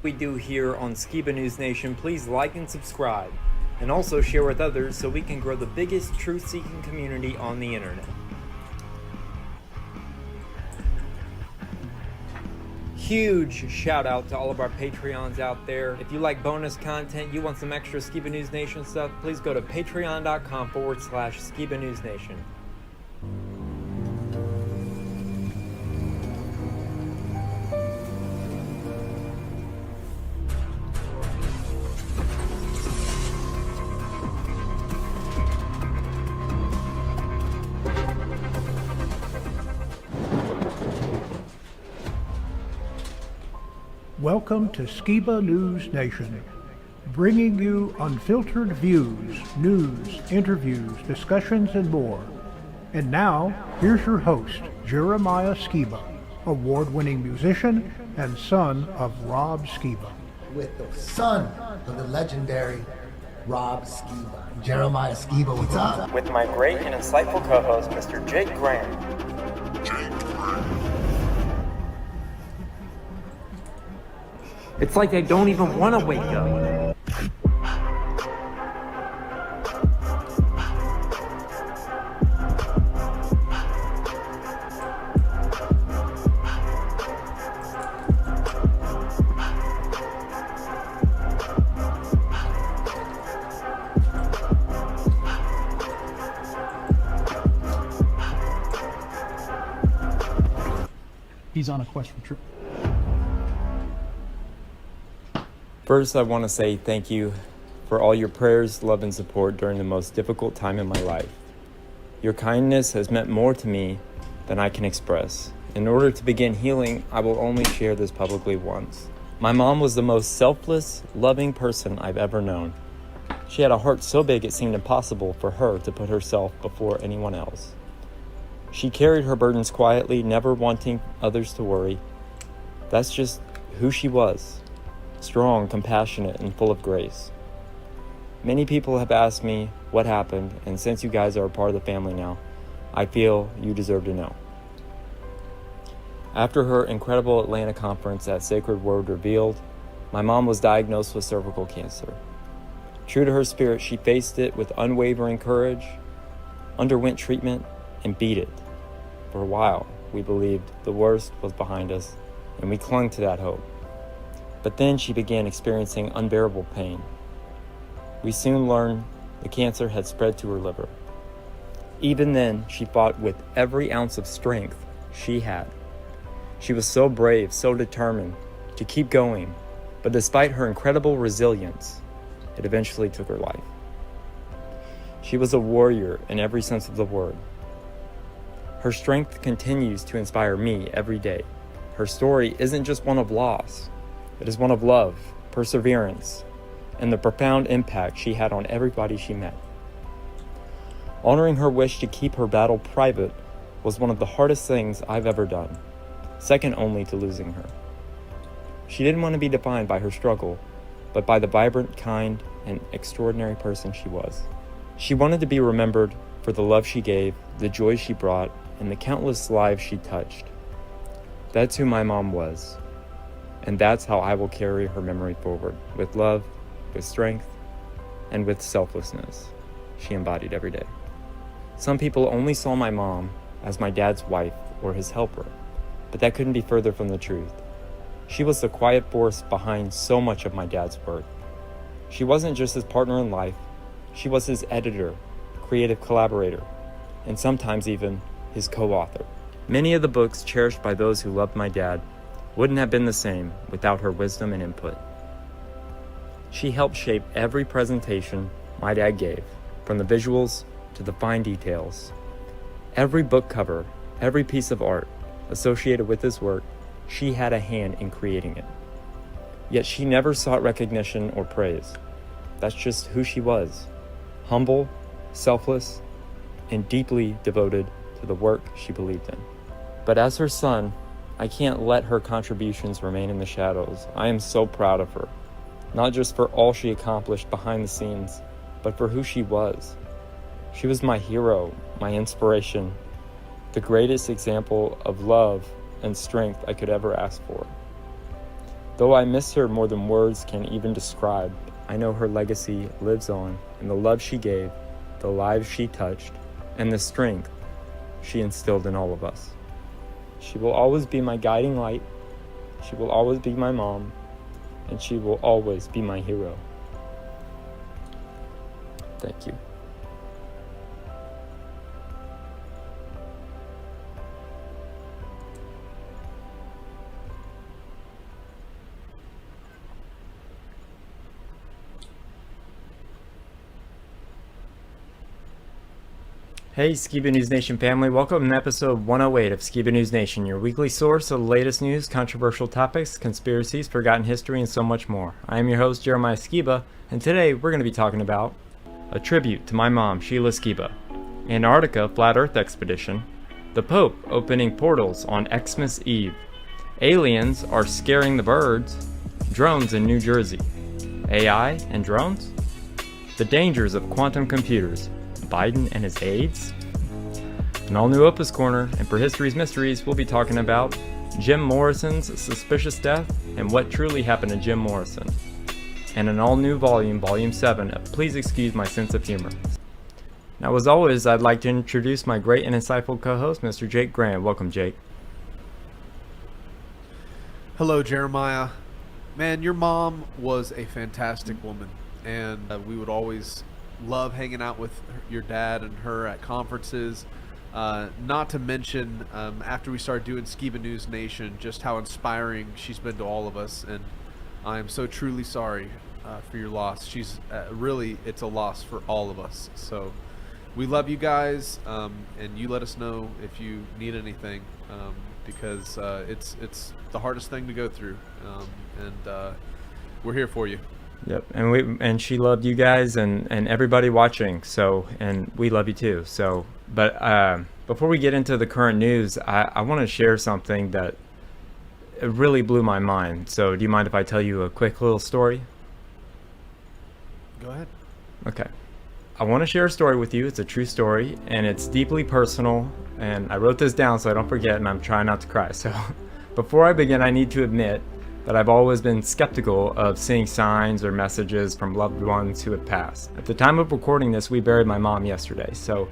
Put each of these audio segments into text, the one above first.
We do here on Skiba News Nation, please like and subscribe, and also share with others so we can grow the biggest truth-seeking community on the internet. Huge shout out to all of our Patreons out there. If you like bonus content, you want some extra Skiba News Nation stuff, please go to patreon.com/Skiba News Nation. Welcome to Skiba News Nation, bringing you unfiltered views, news, interviews, discussions, and more. And now, here's your host, Jeremiah Skiba, award-winning musician and son of Rob Skiba. With the son of the legendary Rob Skiba, Jeremiah Skiba, what's up? With my great and insightful co-host, Mr. Jake Graham. It's like I don't even want to wake up. He's on a quest for truth. First, I want to say thank you for all your prayers, love, and support during the most difficult time in my life. Your kindness has meant more to me than I can express. In order to begin healing, I will only share this publicly once. My mom was the most selfless, loving person I've ever known. She had a heart so big it seemed impossible for her to put herself before anyone else. She carried her burdens quietly, never wanting others to worry. That's just who she was. Strong, compassionate, and full of grace. Many people have asked me what happened, and since you guys are a part of the family now, I feel you deserve to know. After her incredible Atlanta conference at Sacred Word Revealed, my mom was diagnosed with cervical cancer. True to her spirit, she faced it with unwavering courage, underwent treatment, and beat it. For a while, we believed the worst was behind us, and we clung to that hope. But then she began experiencing unbearable pain. We soon learned the cancer had spread to her liver. Even then, she fought with every ounce of strength she had. She was so brave, so determined to keep going, but despite her incredible resilience, it eventually took her life. She was a warrior in every sense of the word. Her strength continues to inspire me every day. Her story isn't just one of loss. It is one of love, perseverance, and the profound impact she had on everybody she met. Honoring her wish to keep her battle private was one of the hardest things I've ever done, second only to losing her. She didn't want to be defined by her struggle, but by the vibrant, kind, and extraordinary person she was. She wanted to be remembered for the love she gave, the joy she brought, and the countless lives she touched. That's who my mom was. And that's how I will carry her memory forward, with love, with strength, and with selflessness she embodied every day. Some people only saw my mom as my dad's wife or his helper, but that couldn't be further from the truth. She was the quiet force behind so much of my dad's work. She wasn't just his partner in life, she was his editor, creative collaborator, and sometimes even his co-author. Many of the books cherished by those who loved my dad wouldn't have been the same without her wisdom and input. She helped shape every presentation my dad gave, from the visuals to the fine details. Every book cover, every piece of art associated with his work, she had a hand in creating it. Yet she never sought recognition or praise. That's just who she was. Humble, selfless, and deeply devoted to the work she believed in. But as her son, I can't let her contributions remain in the shadows. I am so proud of her, not just for all she accomplished behind the scenes, but for who she was. She was my hero, my inspiration, the greatest example of love and strength I could ever ask for. Though I miss her more than words can even describe, I know her legacy lives on in the love she gave, the lives she touched, and the strength she instilled in all of us. She will always be my guiding light. She will always be my mom, and she will always be my hero. Thank you. Hey Skiba News Nation family, welcome to episode 108 of Skiba News Nation, your weekly source of the latest news, controversial topics, conspiracies, forgotten history, and so much more. I am your host, Jeremiah Skiba, and today we're going to be talking about a tribute to my mom, Sheila Skiba, Antarctica Flat Earth Expedition, the Pope opening portals on Xmas Eve, aliens are scaring the birds, drones in New Jersey, AI and drones, the dangers of quantum computers, Biden and his aides, an all-new OPA'S Corner, and for History's Mysteries, we'll be talking about Jim Morrison's suspicious death and what truly happened to Jim Morrison, and an all-new volume, Volume 7, of Please Excuse My Sense of Humor. Now, as always, I'd like to introduce my great and insightful co-host, Mr. Jake Graham. Welcome, Jake. Hello, Jeremiah. Man, your mom was a fantastic woman, and we would always love hanging out with your dad and her at conferences. Not to mention, after we started doing Skiba News Nation, just how inspiring she's been to all of us. And I am so truly sorry for your loss. She's really, it's a loss for all of us. So we love you guys, and you let us know if you need anything, because it's the hardest thing to go through, and we're here for you. Yep, and she loved you guys and everybody watching. So, and we love you too. So, but before we get into the current news, I want to share something that it really blew my mind. So, do you mind if I tell you a quick little story? Go ahead. Okay, I want to share a story with you. It's a true story, and it's deeply personal. And I wrote this down so I don't forget, and I'm trying not to cry. So, before I begin, I need to admit that I've always been skeptical of seeing signs or messages from loved ones who had passed. At the time of recording this, we buried my mom yesterday. So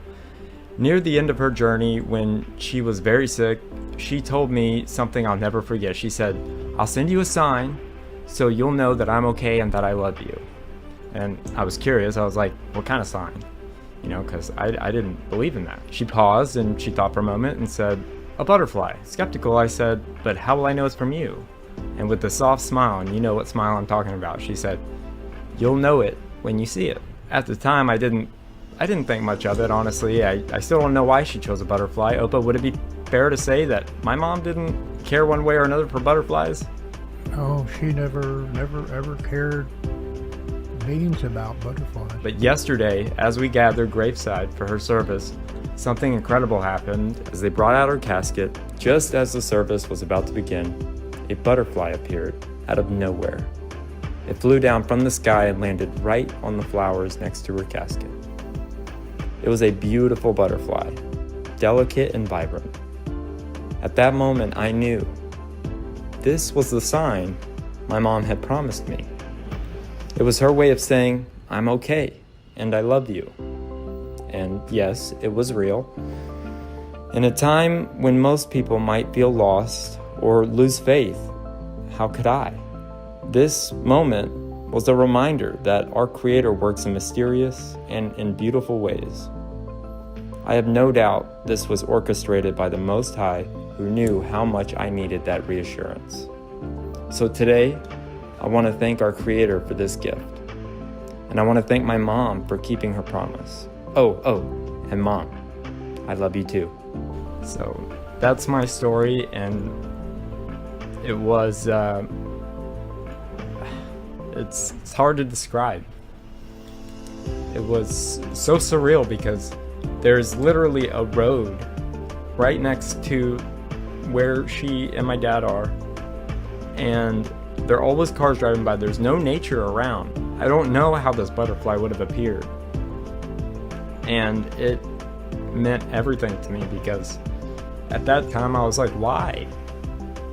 near the end of her journey, when she was very sick, she told me something I'll never forget. She said, "I'll send you a sign so you'll know that I'm okay and that I love you." And I was curious. I was like, what kind of sign? You know, because I didn't believe in that. She paused and she thought for a moment and said, "A butterfly." Skeptical, I said, "But how will I know it's from you?" And with a soft smile, and you know what smile I'm talking about, she said, "You'll know it when you see it." At the time, I didn't think much of it, honestly. I still don't know why she chose a butterfly. Opa, would it be fair to say that my mom didn't care one way or another for butterflies? Oh, she never ever cared beans about butterflies. But yesterday, as we gathered graveside for her service, something incredible happened as they brought out her casket. Just as the service was about to begin, a butterfly appeared out of nowhere. It flew down from the sky and landed right on the flowers next to her casket. It was a beautiful butterfly, delicate and vibrant. At that moment, I knew this was the sign my mom had promised me. It was her way of saying, "I'm okay, and I love you." And yes, it was real. In a time when most people might feel lost or lose faith, how could I? This moment was a reminder that our Creator works in mysterious and in beautiful ways. I have no doubt this was orchestrated by the Most High, who knew how much I needed that reassurance. So today, I want to thank our Creator for this gift. And I want to thank my mom for keeping her promise. Oh, and Mom, I love you too. So that's my story, and it was, it's hard to describe. It was so surreal because there's literally a road right next to where she and my dad are, and there are always cars driving by. There's no nature around. I don't know how this butterfly would have appeared. And it meant everything to me because at that time I was like, why?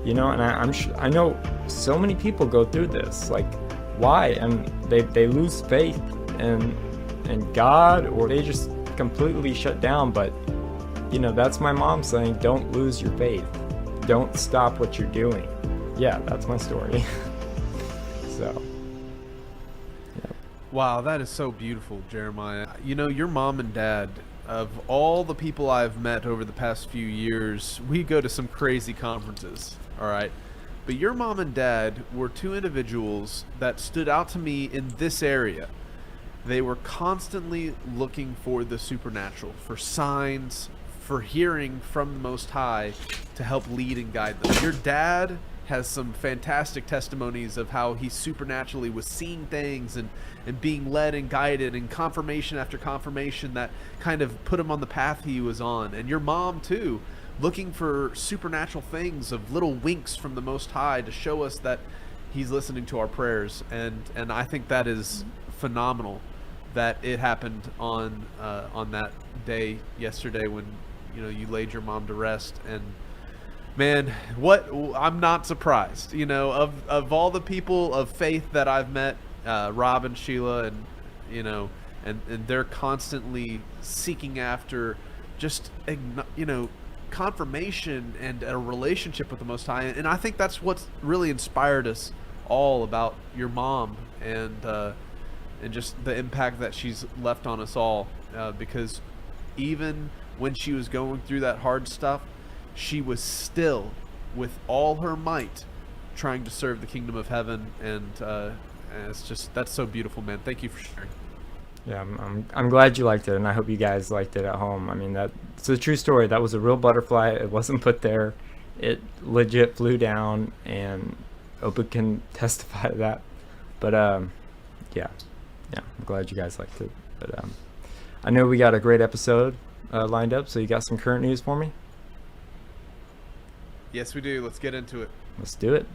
You know, and I know so many people go through this. Like, why? And they lose faith in God, or they just completely shut down. But, you know, that's my mom saying, don't lose your faith. Don't stop what you're doing. Yeah, that's my story. So. Wow, that is so beautiful, Jeremiah. You know, your mom and dad, of all the people I've met over the past few years, we go to some crazy conferences, all right? But your mom and dad were two individuals that stood out to me in this area. They were constantly looking for the supernatural, for signs, for hearing from the Most High to help lead and guide them. Your dad has some fantastic testimonies of how he supernaturally was seeing things and being led and guided, and confirmation after confirmation that kind of put him on the path he was on. And your mom too, looking for supernatural things, of little winks from the Most High to show us that he's listening to our prayers. And I think that is phenomenal that it happened on that day yesterday when, you know, you laid your mom to rest. And man, I'm not surprised. You know, of all the people of faith that I've met, Rob and Sheila, and, you know, and they're constantly seeking after just, you know, confirmation and a relationship with the Most High. And I think that's what's really inspired us all about your mom, and just the impact that she's left on us all, because even when she was going through that hard stuff, she was still, with all her might, trying to serve the kingdom of heaven. And it's just, that's so beautiful, man. Thank you for sharing. Yeah, I'm glad you liked it, and I hope you guys liked it at home. I mean, it's a true story. That was a real butterfly. It wasn't put there. It legit flew down, and Opa can testify to that. But yeah, I'm glad you guys liked it. But I know we got a great episode lined up, so you got some current news for me? Yes, we do. Let's get into it. Let's do it.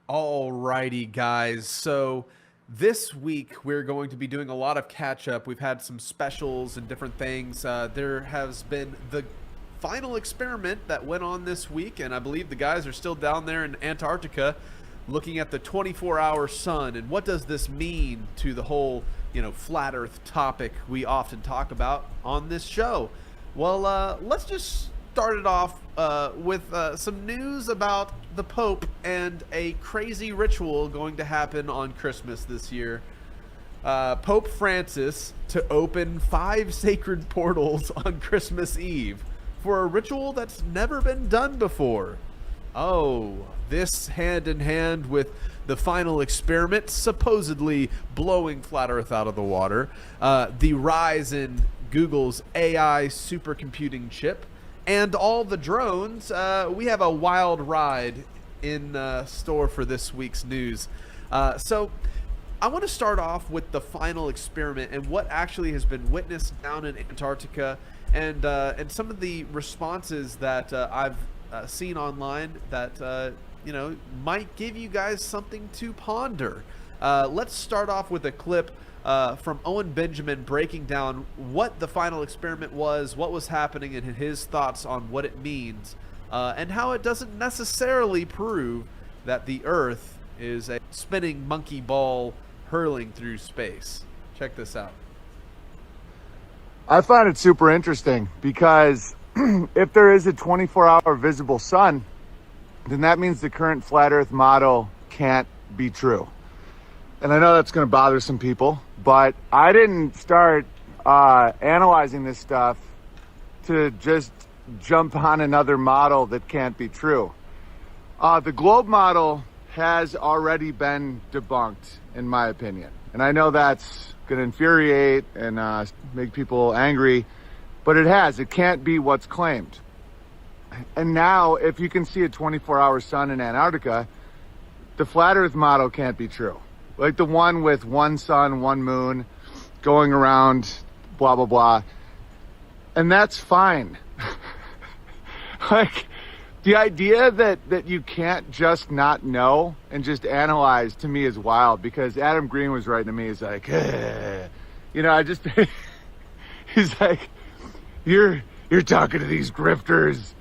Alrighty, guys. So this week we're going to be doing a lot of catch up. We've had some specials and different things. There has been the final experiment that went on this week, and I believe the guys are still down there in Antarctica looking at the 24-hour sun. And what does this mean to the whole, you know, flat earth topic we often talk about on this show? Well, let's just start it off with some news about the Pope and a crazy ritual going to happen on Christmas this year. Pope Francis to open 5 sacred portals on Christmas Eve for a ritual that's never been done before. Oh, this hand in hand with the final experiment supposedly blowing flat earth out of the water, the rise in Google's AI supercomputing chip, and all the drones, we have a wild ride in store for this week's news. So I want to start off with the final experiment and what actually has been witnessed down in Antarctica, and some of the responses that I've seen online that you know, might give you guys something to ponder. Let's start off with a clip from Owen Benjamin breaking down what the final experiment was, what was happening, and his thoughts on what it means, and how it doesn't necessarily prove that the Earth is a spinning monkey ball hurling through space. Check this out. I find it super interesting because if there is a 24-hour visible sun, then that means the current flat earth model can't be true. And I know that's going to bother some people, but I didn't start analyzing this stuff to just jump on another model that can't be true. The globe model has already been debunked, in my opinion. And I know that's going to infuriate and make people angry, but it has. It can't be what's claimed. And now, if you can see a 24-hour sun in Antarctica, the flat earth model can't be true. Like the one with one sun, one moon, going around, blah, blah, blah. And that's fine. Like, The idea that you can't just not know and just analyze, to me, is wild, because Adam Green was writing to me. He's like, you know, he's like, you're talking to these grifters.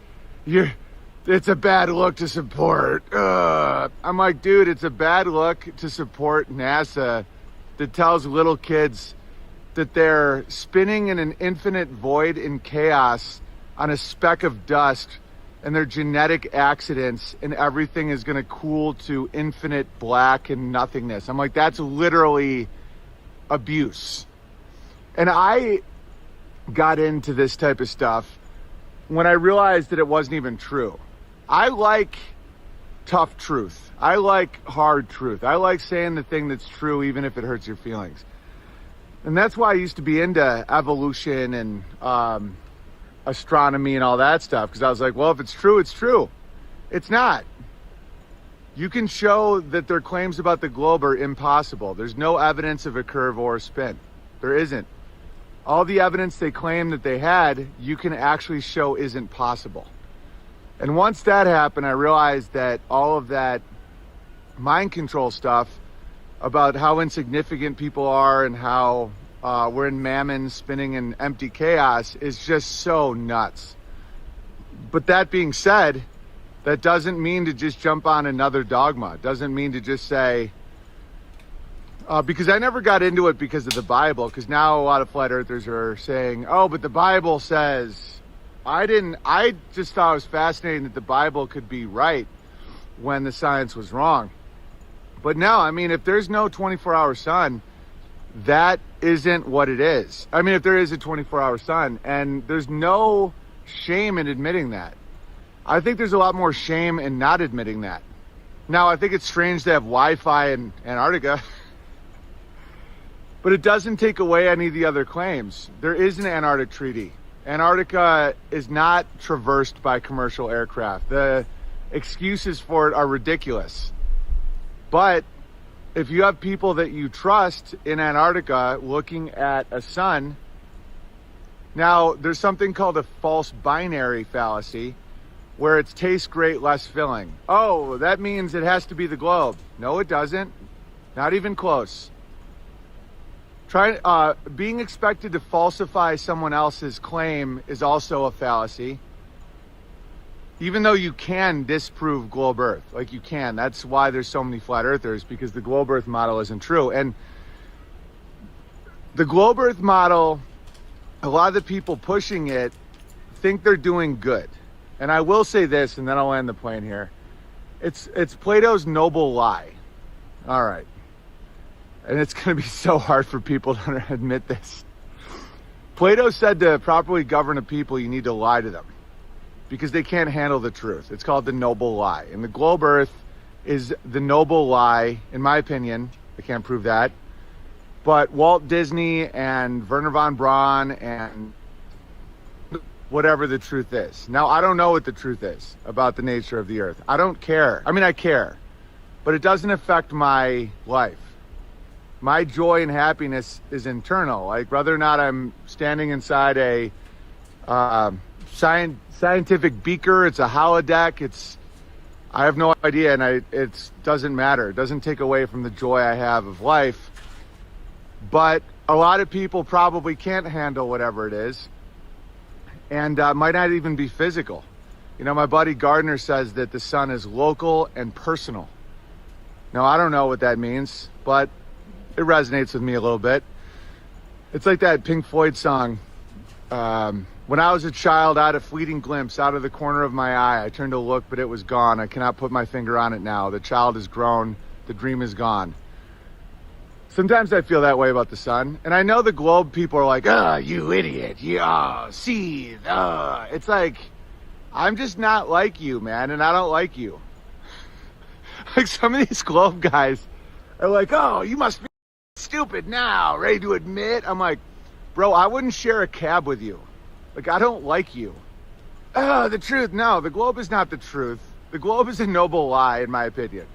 It's a bad look to support. I'm like, dude, it's a bad look to support NASA that tells little kids that they're spinning in an infinite void in chaos on a speck of dust, and they're genetic accidents, and everything is going to cool to infinite black and nothingness. I'm like, that's literally abuse. And I got into this type of stuff when I realized that it wasn't even true. I like tough truth. I like hard truth. I like saying the thing that's true, even if it hurts your feelings. And that's why I used to be into evolution and astronomy and all that stuff, because I was like, well, if it's true, it's true. It's not. You can show that their claims about the globe are impossible. There's no evidence of a curve or a spin. There isn't. All the evidence they claim that they had, you can actually show isn't possible. And once that happened, I realized that all of that mind control stuff about how insignificant people are and how we're in mammon spinning in empty chaos is just so nuts. But that being said, that doesn't mean to just jump on another dogma. It doesn't mean to just say, because I never got into it because of the Bible, because now a lot of flat earthers are saying, oh, but the Bible says. I just thought it was fascinating that the Bible could be right when the science was wrong. But no, I mean, if there's no 24-hour sun, that isn't what it is. I mean, if there is a 24-hour sun, and there's no shame in admitting that. I think there's a lot more shame in not admitting that. Now, I think it's strange to have Wi-Fi in Antarctica, but it doesn't take away any of the other claims. There is an Antarctic Treaty. Antarctica is not traversed by commercial aircraft. The excuses for it are ridiculous. But if you have people that you trust in Antarctica looking at a sun, now there's something called a false binary fallacy, where it's tastes great, less filling. Oh, that means it has to be the globe. No, it doesn't. Not even close. Being expected to falsify someone else's claim is also a fallacy. Even though you can disprove globe Earth, like you can. That's why there's so many flat earthers, because the globe Earth model isn't true. And the globe Earth model, a lot of the people pushing it think they're doing good. And I will say this, and then I'll land the plane here. It's Plato's noble lie. All right. And it's going to be so hard for people to admit this. Plato said to properly govern a people, you need to lie to them, because they can't handle the truth. It's called the noble lie. And the globe Earth is the noble lie, in my opinion. I can't prove that. But Walt Disney and Wernher von Braun and whatever the truth is. Now, I don't know what the truth is about the nature of the Earth. I don't care. I mean, I care. But it doesn't affect my life. My joy and happiness is internal. Like, whether or not I'm standing inside a scientific beaker, it's a holodeck, I have no idea, and it doesn't matter. It doesn't take away from the joy I have of life. But a lot of people probably can't handle whatever it is, and might not even be physical. You know, my buddy Gardner says that the sun is local and personal. Now, I don't know what that means, but it resonates with me a little bit. It's like that Pink Floyd song. When I was a child, I had a fleeting glimpse out of the corner of my eye. I turned to look, but it was gone. I cannot put my finger on it now. The child is grown. The dream is gone. Sometimes I feel that way about the sun. And I know the globe people are like, you idiot. See. It's like, I'm just not like you, man. And I don't like you. Like, some of these globe guys are like, oh, you must be stupid now, ready to admit. I'm like, bro, I wouldn't share a cab with you. Like, I don't like you. The truth. No, the globe is not the truth. The globe is a noble lie, in my opinion.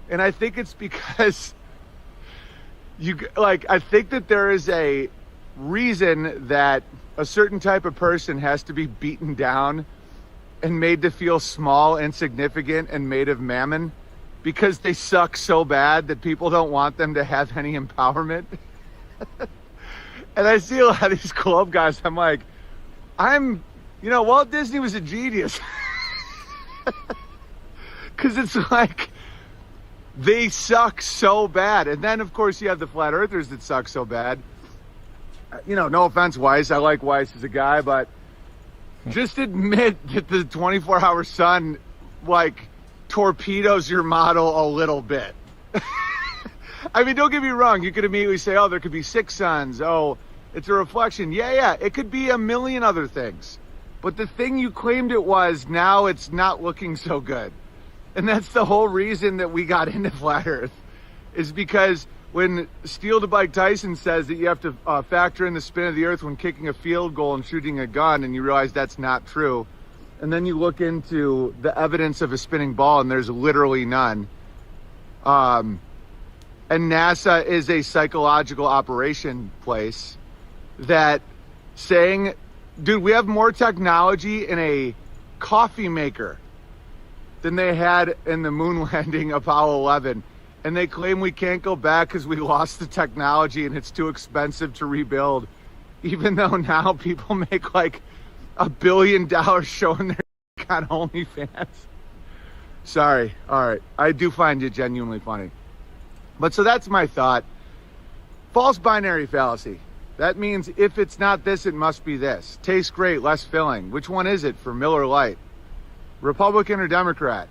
And I think it's because I think that there is a reason that a certain type of person has to be beaten down and made to feel small, insignificant, and made of mammon because they suck so bad that people don't want them to have any empowerment. And I see a lot of these globe guys, I'm like, Walt Disney was a genius. Because it's like, they suck so bad. And then, of course, you have the flat earthers that suck so bad. No offense, Weiss. I like Weiss as a guy, but just admit that the 24-hour sun, torpedoes your model a little bit. I mean, don't get me wrong. You could immediately say, oh, there could be 6 suns. Oh, it's a reflection. Yeah. It could be a million other things. But the thing you claimed it was, now it's not looking so good. And that's the whole reason that we got into flat earth, is because when Steel to Bike Tyson says that you have to factor in the spin of the earth when kicking a field goal and shooting a gun, and you realize that's not true, and then you look into the evidence of a spinning ball and there's literally none. And NASA is a psychological operation place that saying, dude, we have more technology in a coffee maker than they had in the moon landing Apollo 11. And they claim we can't go back because we lost the technology and it's too expensive to rebuild. Even though now people make $1 billion showing their on OnlyFans. Sorry. All right. I do find it genuinely funny. But so that's my thought. False binary fallacy. That means if it's not this, it must be this. Tastes great, less filling. Which one is it for Miller Lite? Republican or Democrat?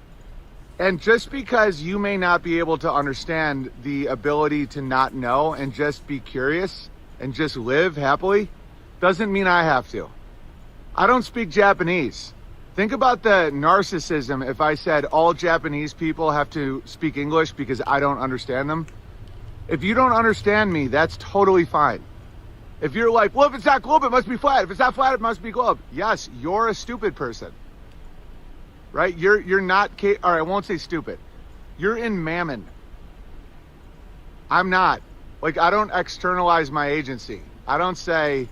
And just because you may not be able to understand the ability to not know and just be curious and just live happily, doesn't mean I have to. I don't speak Japanese. Think about the narcissism if I said all Japanese people have to speak English because I don't understand them. If you don't understand me, that's totally fine. If you're like, well, if it's not globe, it must be flat. If it's not flat, it must be globe. Yes, you're a stupid person. Right? You're not, all right, I won't say stupid. You're in mammon. I'm not. I don't externalize my agency. I don't say,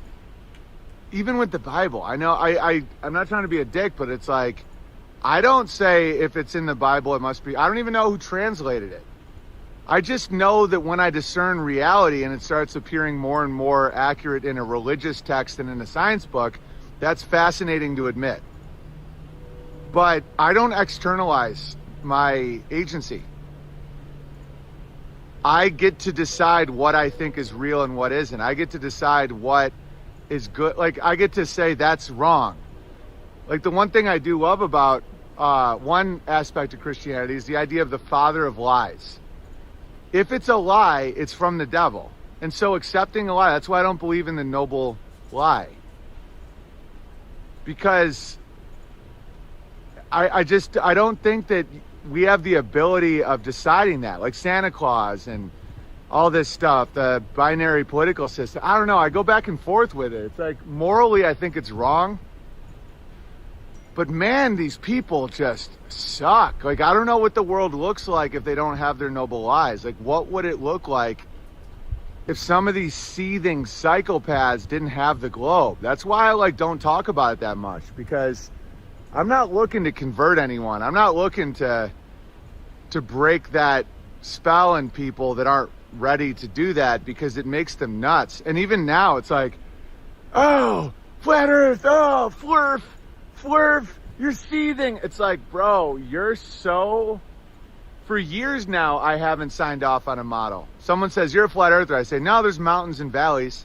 even with the Bible, I know I'm not trying to be a dick, but it's like, I don't say if it's in the Bible, it must be. I don't even know who translated it. I just know that when I discern reality and it starts appearing more and more accurate in a religious text than in a science book, that's fascinating to admit. But I don't externalize my agency. I get to decide what I think is real and what isn't. I get to decide what is good. I get to say that's wrong. The one thing I do love about one aspect of Christianity is the idea of the father of lies. If it's a lie, it's from the devil. And so accepting a lie, that's why I don't believe in the noble lie. Because I don't think that we have the ability of deciding that, like Santa Claus and all this stuff, the binary political system. I don't know. I go back and forth with it. It's morally, I think it's wrong. But man, these people just suck. I don't know what the world looks like if they don't have their noble lies. What would it look like if some of these seething psychopaths didn't have the globe? That's why I don't talk about it that much, because I'm not looking to convert anyone. I'm not looking to break that spell in people that aren't ready to do that, because it makes them nuts. And even now it's oh, flat earth, oh, flurf, you're seething. It's bro, you're so... For years now, I haven't signed off on a model. Someone says, you're a flat earther. I say, no, there's mountains and valleys.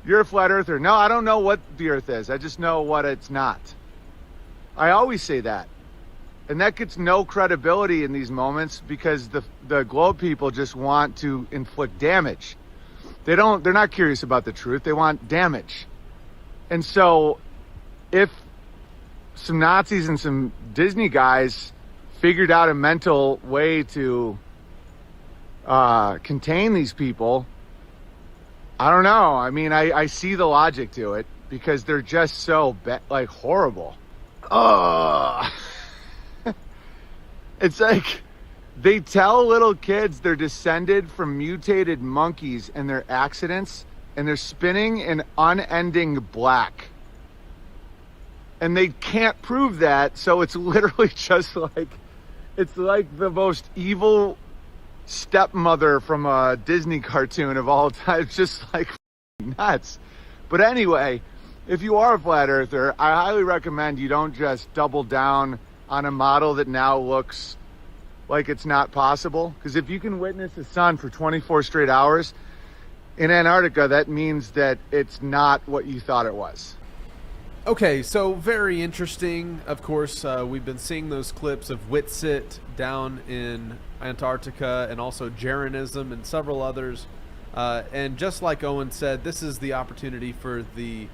You're a flat earther. No, I don't know what the earth is. I just know what it's not. I always say that. And that gets no credibility in these moments, because the globe people just want to inflict damage. They're not curious about the truth. They want damage. And so if some Nazis and some Disney guys figured out a mental way to contain these people, I don't know. I mean, I see the logic to it, because they're just so horrible. Oh, it's they tell little kids they're descended from mutated monkeys and their accidents, and they're spinning in unending black. and they can't prove that. So it's literally just like, it's like the most evil stepmother from a Disney cartoon of all time. It's just like nuts. But anyway, if you are a flat earther, I highly recommend you don't just double down on a model that now looks like it's not possible. Because if you can witness the sun for 24 straight hours in Antarctica, that means that it's not what you thought it was. Okay, so very interesting. Of course, we've been seeing those clips of Witsit down in Antarctica, and also Jeranism and several others. And just like Owen said, this is the opportunity for the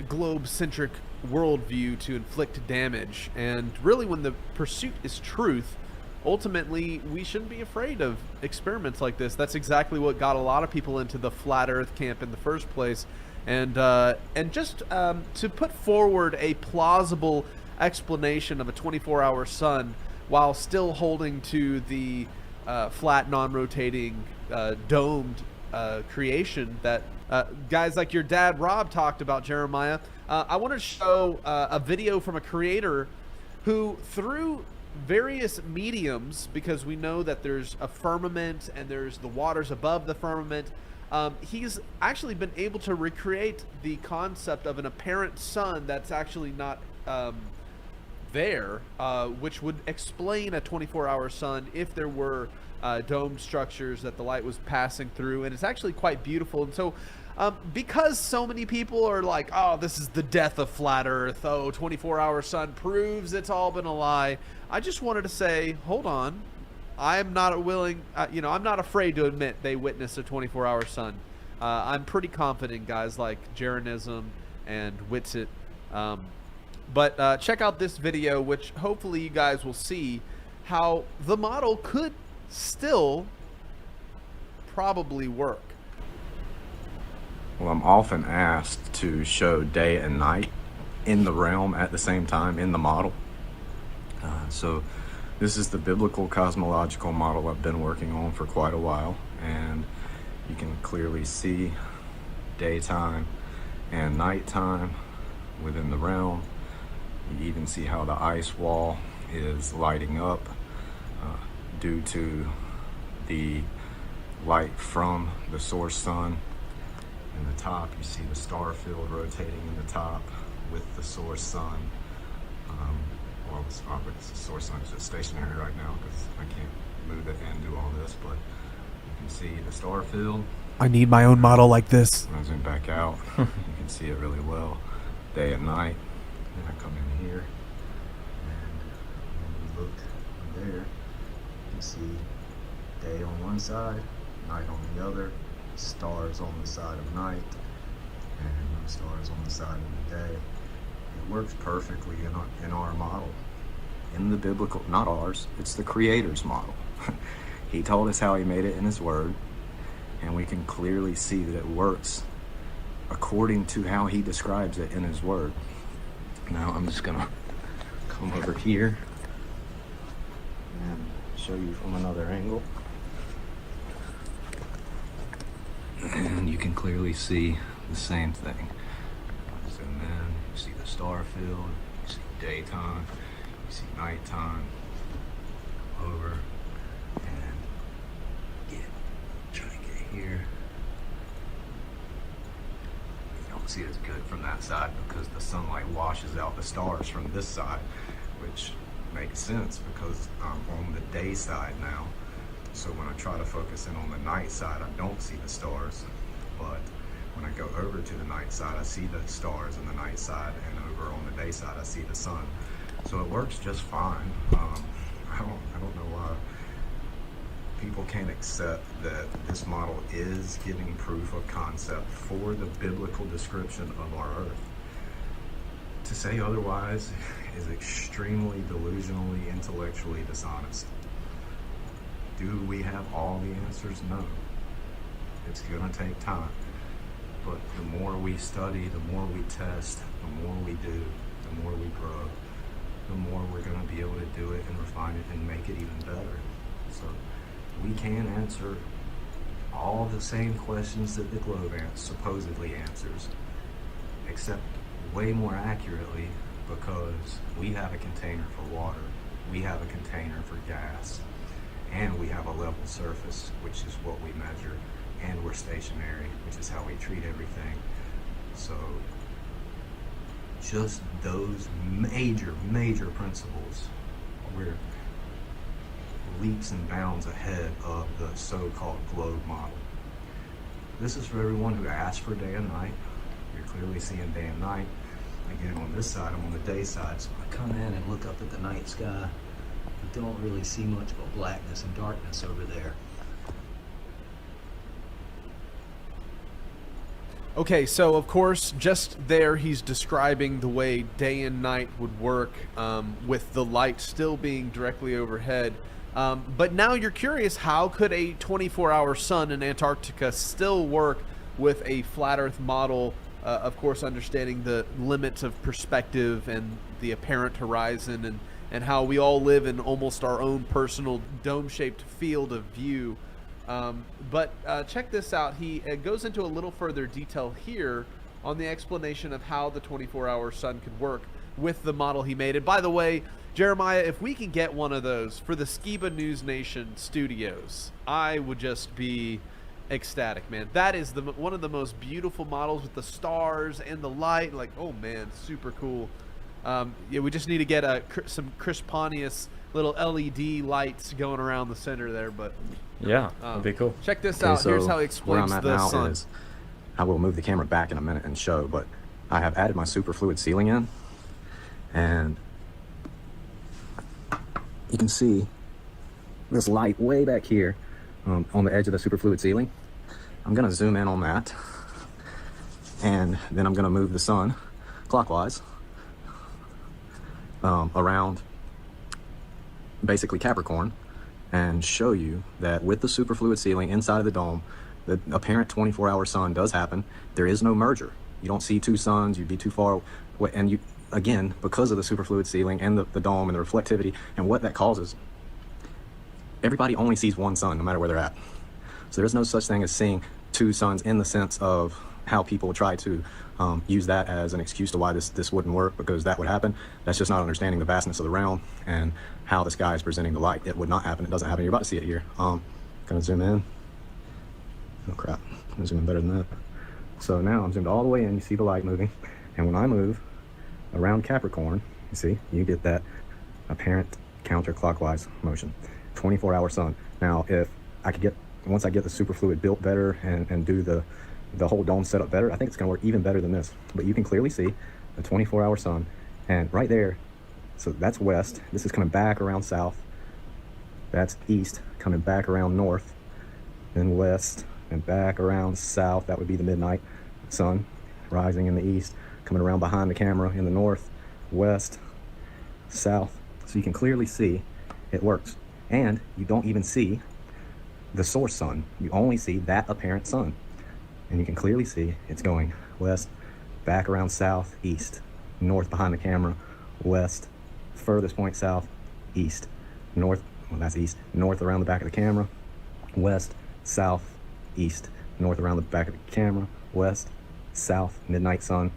globe-centric worldview to inflict damage. And really, when the pursuit is truth, ultimately, we shouldn't be afraid of experiments like this. That's exactly what got a lot of people into the flat Earth camp in the first place. And just to put forward a plausible explanation of a 24-hour sun while still holding to the flat, non-rotating, domed creation that guys like your dad, Rob, talked about, Jeremiah. I want to show a video from a creator who, through various mediums, because we know that there's a firmament and there's the waters above the firmament, he's actually been able to recreate the concept of an apparent sun that's actually not there, which would explain a 24-hour sun if there were domed structures that the light was passing through. And it's actually quite beautiful. And so because so many people are like, oh, this is the death of flat Earth, oh, 24-hour sun proves it's all been a lie, I just wanted to say, hold on. I'm not willing, I'm not afraid to admit they witnessed a 24-hour sun. I'm pretty confident, guys like Jeranism and Witsit. But check out this video, which hopefully you guys will see how the model could still probably work. Well, I'm often asked to show day and night in the realm at the same time in the model. So this is the biblical cosmological model I've been working on for quite a while, and you can clearly see daytime and nighttime within the realm. You even see how the ice wall is lighting up due to the light from the source sun. In the top, you see the star field rotating in the top with the source sun. Well, the source sun is just stationary right now because I can't move it and do all this, but you can see the star field. I need my own model like this. When I zoom back out, you can see it really well, day and night. Then I come in here, and when you look there, you can see day on one side, night on the other, stars on the side of night, and no stars on the side of the day. It works perfectly in our model. In the biblical, not ours, it's the Creator's model. He told us how he made it in his word, and we can clearly see that it works according to how he describes it in his word. Now I'm just gonna come over here and show you from another angle. And you can clearly see the same thing. Zoom in, you see the star field, you see daytime, you see nighttime. Over and try to get here. You don't see it as good from that side because the sunlight washes out the stars from this side, which makes sense because I'm on the day side now. So when I try to focus in on the night side, I don't see the stars. But when I go over to the night side, I see the stars on the night side, and over on the day side, I see the sun. So it works just fine. I don't know why people can't accept that this model is giving proof of concept for the biblical description of our Earth. To say otherwise is extremely delusionally, intellectually dishonest. Do we have all the answers? No. It's gonna take time. But the more we study, the more we test, the more we do, the more we grow, the more we're gonna be able to do it and refine it and make it even better. So we can answer all the same questions that the globe supposedly answers, except way more accurately, because we have a container for water, we have a container for gas, and we have a level surface, which is what we measure, and we're stationary, which is how we treat everything. So just those major principles, we're leaps and bounds ahead of the so-called globe model. This is for everyone who asked for day and night. You're clearly seeing day and night. Again, on this side, I'm on the day side, so I come in and look up at the night sky. You don't really see much but blackness and darkness over there. Okay, so of course, just there he's describing the way day and night would work, with the light still being directly overhead. But now you're curious, how could a 24-hour sun in Antarctica still work with a flat Earth model? Of course, understanding the limits of perspective and the apparent horizon, and how we all live in almost our own personal dome-shaped field of view. But check this out. He goes into a little further detail here on the explanation of how the 24-hour sun could work with the model he made. And by the way, Jeremiah, if we can get one of those for the Skiba News Nation studios, I would just be ecstatic, man. That is one of the most beautiful models with the stars and the light. Like, oh man, super cool. Yeah, we just need to get some Chris Pontius little LED lights going around the center there, but Yeah, that'd be cool. check this Okay, out. so Here's how he where explains I'm at the now sun. is, I will move the camera back in a minute and show, but I have added my superfluid sealing in, and you can see this light way back here on the edge of the superfluid sealing. I'm gonna zoom in on that, and then I'm gonna move the sun clockwise around basically Capricorn, and show you that with the superfluid sealing inside of the dome, the apparent 24-hour sun does happen. There is no merger. You don't see two suns, you'd be too far away, and you, again, because of the superfluid sealing and the dome and the reflectivity and what that causes, everybody only sees one sun no matter where they're at. So there's no such thing as seeing two suns in the sense of how people try to use that as an excuse to why this wouldn't work, because that would happen. That's just not understanding the vastness of the realm and how the sky is presenting the light. It would not happen. It doesn't happen. You're about to see it here. Gonna zoom in. Oh crap, I'm zooming better than that. So now I'm zoomed all the way in. You see the light moving, and when I move around Capricorn, you see, you get that apparent counterclockwise motion. 24-hour sun. Now, if I could once I get the superfluid built better and do the whole dome set up better, I think it's gonna work even better than this. But you can clearly see the 24-hour sun, and right there, so that's west. This is coming back around south. That's east, coming back around north, then west, and back around south. That would be the midnight sun rising in the east, coming around behind the camera in the north, west, south. So you can clearly see it works. And you don't even see the source sun. You only see that apparent sun. And you can clearly see it's going west, back around south, east, north behind the camera, west, furthest point south, east, north, well that's east, north around the back of the camera, west, south, east, north around the back of the camera, west, south, midnight sun,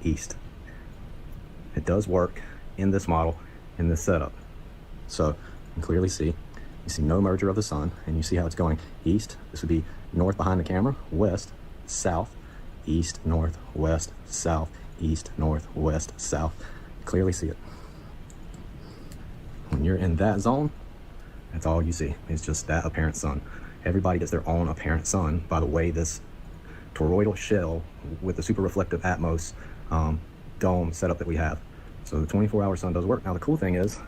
east. It does work in this model, in this setup. So you can clearly see, you see no merger of the sun, and you see how it's going east. This would be north behind the camera, west, south, east, north, west, south, east, north, west, south. Clearly see it. When you're in that zone, that's all you see. It's just that apparent sun. Everybody gets their own apparent sun by the way this toroidal shell with the super reflective Atmos dome setup that we have. So the 24-hour sun does work. Now the cool thing is,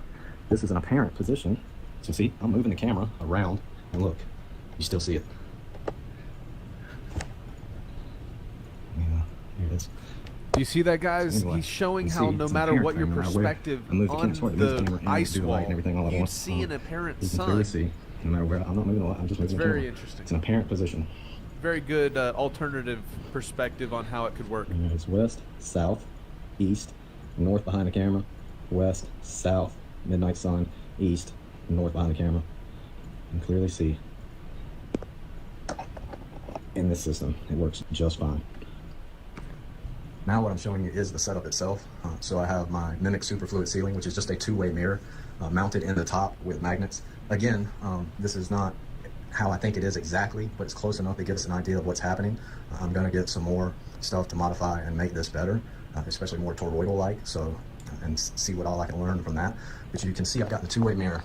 this is an apparent position. So see, I'm moving the camera around, and look, you still see it. Yeah, here it is. Do you see that, guys? Anyway, He's showing you how see, no it's an matter apparent what your thing. Now, perspective I move the on camera, sorry, move the the camera and ice do the light wall, and everything all at you once. see an apparent You can clearly sun. see, no matter where, I'm not moving a lot, I'm just moving the very camera. interesting. It's an apparent position. Very good alternative perspective on how it could work. And it's west, south, east, north behind the camera, west, south, midnight sun, east, north behind the camera. You can clearly see in this system, it works just fine. Now what I'm showing you is the setup itself. So I have my Mimic superfluid ceiling, which is just a two-way mirror mounted in the top with magnets. Again, this is not how I think it is exactly, but it's close enough to give us an idea of what's happening. I'm going to get some more stuff to modify and make this better, especially more toroidal-like, so and see what all I can learn from that. But you can see I've got the two-way mirror,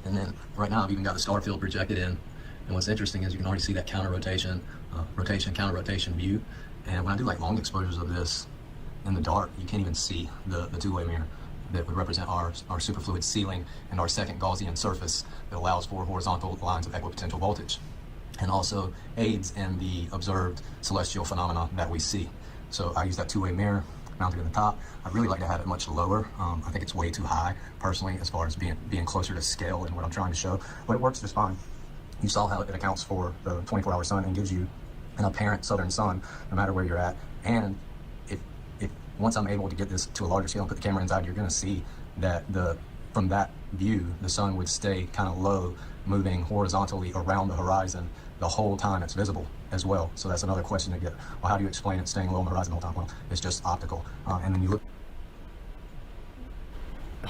and then right now I've even got the star field projected in. And what's interesting is you can already see that counter-rotation, counter-rotation view. And when I do like long exposures of this in the dark, you can't even see the two-way mirror that would represent our superfluid ceiling and our second Gaussian surface that allows for horizontal lines of equipotential voltage and also aids in the observed celestial phenomena that we see. So I use that two-way mirror mounted in the top. I'd really like to have it much lower. I think it's way too high personally as far as being closer to scale and what I'm trying to show, but it works just fine. You saw how it accounts for the 24-hour sun and gives you an apparent southern sun no matter where you're at. And if once I'm able to get this to a larger scale and put the camera inside, you're going to see that from that view the sun would stay kind of low, moving horizontally around the horizon the whole time it's visible as well. So that's another question to get. Well, how do you explain it staying low on the horizon the whole time? Well, it's just optical. And then you look.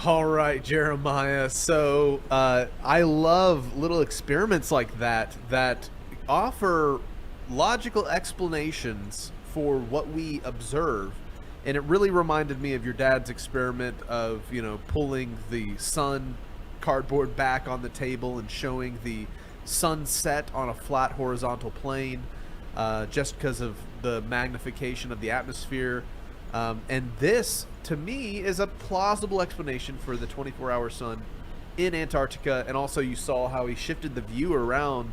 All right, Jeremiah. So I love little experiments like that offer logical explanations for what we observe. And it really reminded me of your dad's experiment of, pulling the sun cardboard back on the table and showing the sunset on a flat horizontal plane, just because of the magnification of the atmosphere. And this, to me, is a plausible explanation for the 24-hour sun in Antarctica. And also you saw how he shifted the view around,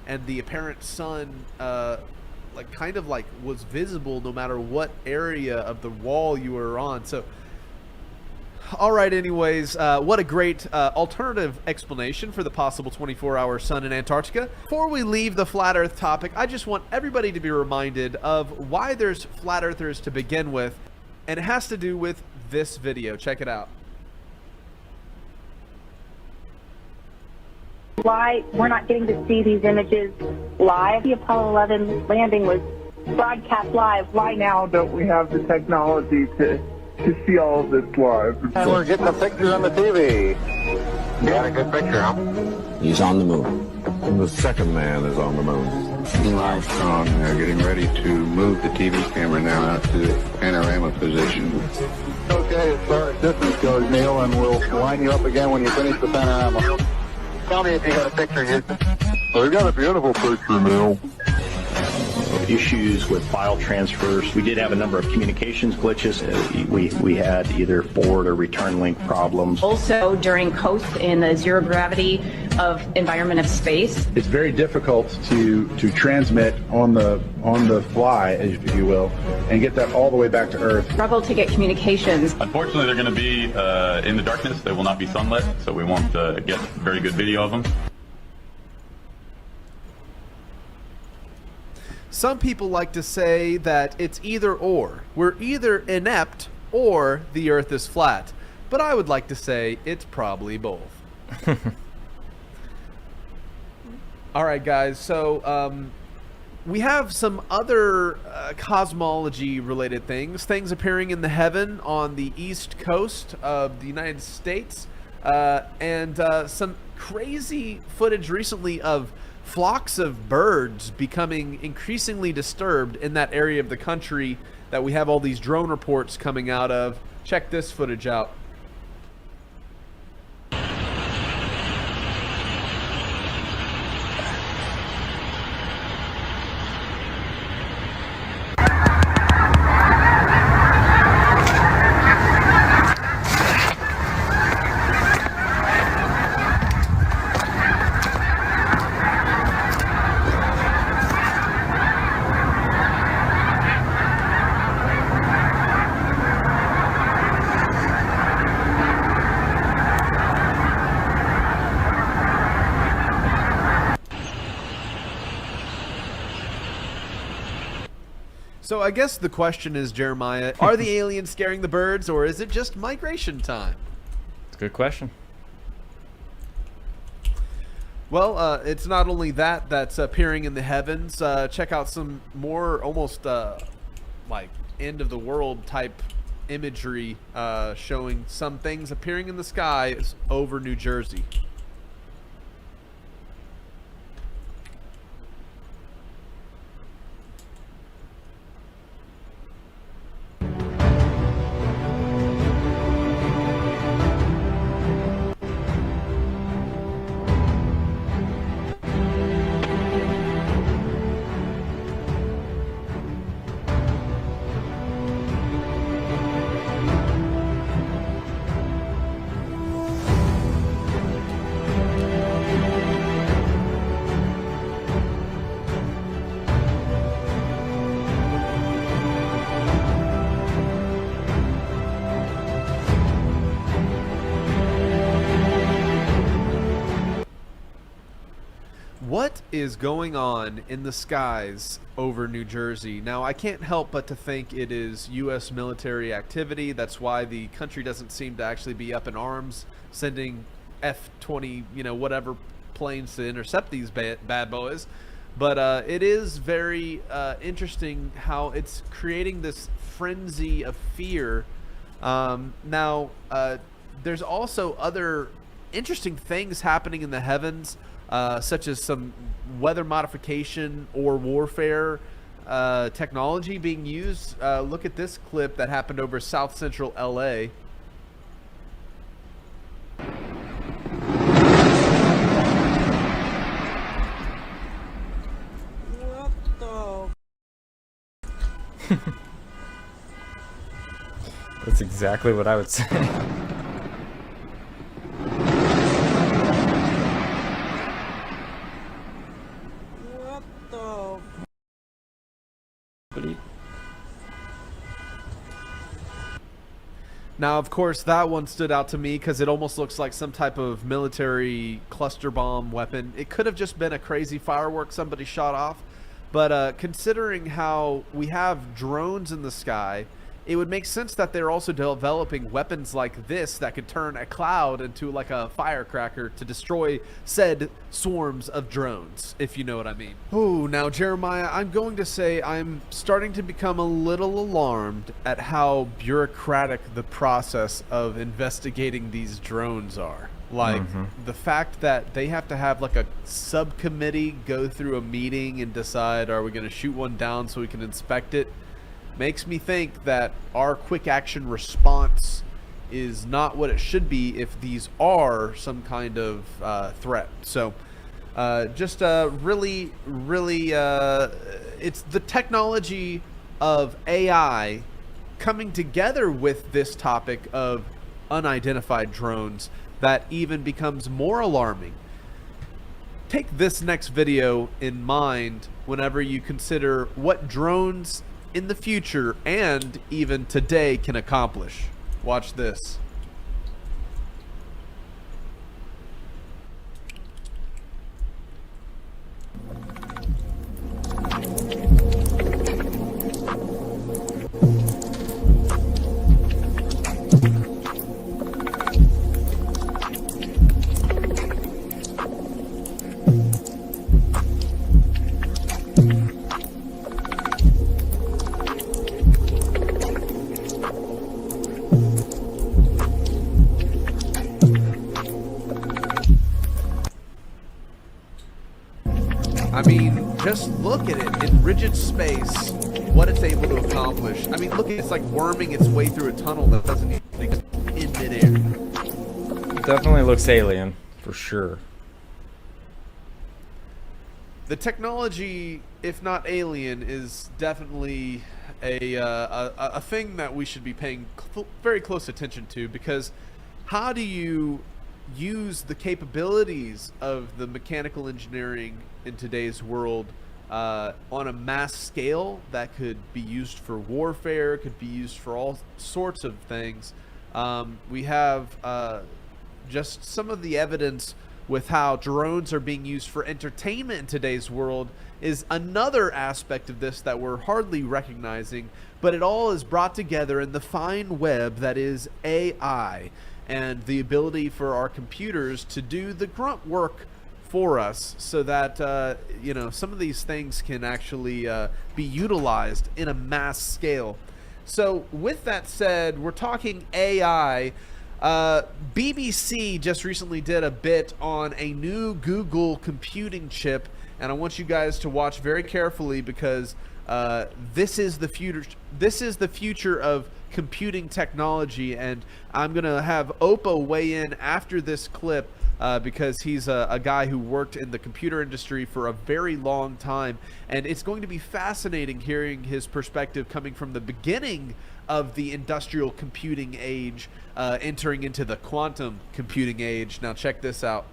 and the apparent sun was visible no matter what area of the wall you were on. So all right, anyways, what a great alternative explanation for the possible 24-hour sun in Antarctica. Before we leave the flat earth topic, I just want everybody to be reminded of why there's flat earthers to begin with, and it has to do with this video. Check it out. Why we're not getting to see these images live. The Apollo 11 landing was broadcast live. Why now don't we have the technology to see all of this live? And we're getting a picture on the TV. You got a good picture, huh? He's on the moon. And the second man is on the moon. Neil Armstrong getting ready to move the TV camera now out to the panorama position. Okay, as far as distance goes, Neil, and we'll line you up again when you finish the panorama. Tell me if you got a picture, Houston. Well, we got a beautiful picture, Neil. Issues with file transfers. We did have a number of communications glitches. We had either forward or return link problems. Also during coast in the zero gravity of environment of space. It's very difficult to transmit on the fly, if you will, and get that all the way back to Earth. Struggle to get communications. Unfortunately, they're going to be in the darkness. They will not be sunlit, so we won't get very good video of them. Some people like to say that it's either or. We're either inept or the earth is flat. But I would like to say it's probably both. All right, guys. So we have some other cosmology-related things appearing in the heaven on the east coast of the United States. And some crazy footage recently of flocks of birds becoming increasingly disturbed in that area of the country that we have all these drone reports coming out of. Check this footage out. So I guess the question is, Jeremiah, are the aliens scaring the birds, or is it just migration time? It's a good question. Well, it's not only that's appearing in the heavens. Check out some more almost like end of the world type imagery, showing some things appearing in the sky over New Jersey. What is going on in the skies over New Jersey? Now, I can't help but to think it is U.S. military activity. That's why the country doesn't seem to actually be up in arms, sending F-20, whatever planes to intercept these bad boys. But it is very interesting how it's creating this frenzy of fear. Now, there's also other interesting things happening in the heavens, such as some weather modification or warfare technology being used. Look at this clip that happened over South Central LA. What the? That's exactly what I would say. Now, of course, that one stood out to me because it almost looks like some type of military cluster bomb weapon. It could have just been a crazy firework somebody shot off. But considering how we have drones in the sky, it would make sense that they're also developing weapons like this that could turn a cloud into like a firecracker to destroy said swarms of drones, if you know what I mean. Oh, now Jeremiah, I'm going to say I'm starting to become a little alarmed at how bureaucratic the process of investigating these drones are. Like, the fact that they have to have like a subcommittee go through a meeting and decide, are we going to shoot one down so we can inspect it? Makes me think that our quick action response is not what it should be if these are some kind of threat. So just really, it's the technology of AI coming together with this topic of unidentified drones that even becomes more alarming. Take this next video in mind whenever you consider what drones in the future and even today can accomplish. Watch this. I mean, just look at it in rigid space, what it's able to accomplish. I mean, look at it, it's like worming its way through a tunnel that doesn't even exist in midair. Definitely looks alien, for sure. The technology, if not alien, is definitely a thing that we should be paying very close attention to, because how do you use the capabilities of the mechanical engineering in today's world on a mass scale that could be used for warfare, could be used for all sorts of things. We have just some of the evidence with how drones are being used for entertainment in today's world is another aspect of this that we're hardly recognizing, but it all is brought together in the fine web that is AI, and the ability for our computers to do the grunt work for us so that some of these things can actually be utilized in a mass scale. So with that said, we're talking AI. BBC just recently did a bit on a new Google computing chip, and I want you guys to watch very carefully because this is the future. This is the future of computing technology, and I'm gonna have Opa weigh in after this clip because he's a guy who worked in the computer industry for a very long time, and it's going to be fascinating hearing his perspective coming from the beginning of the industrial computing age, entering into the quantum computing age. Now check this out.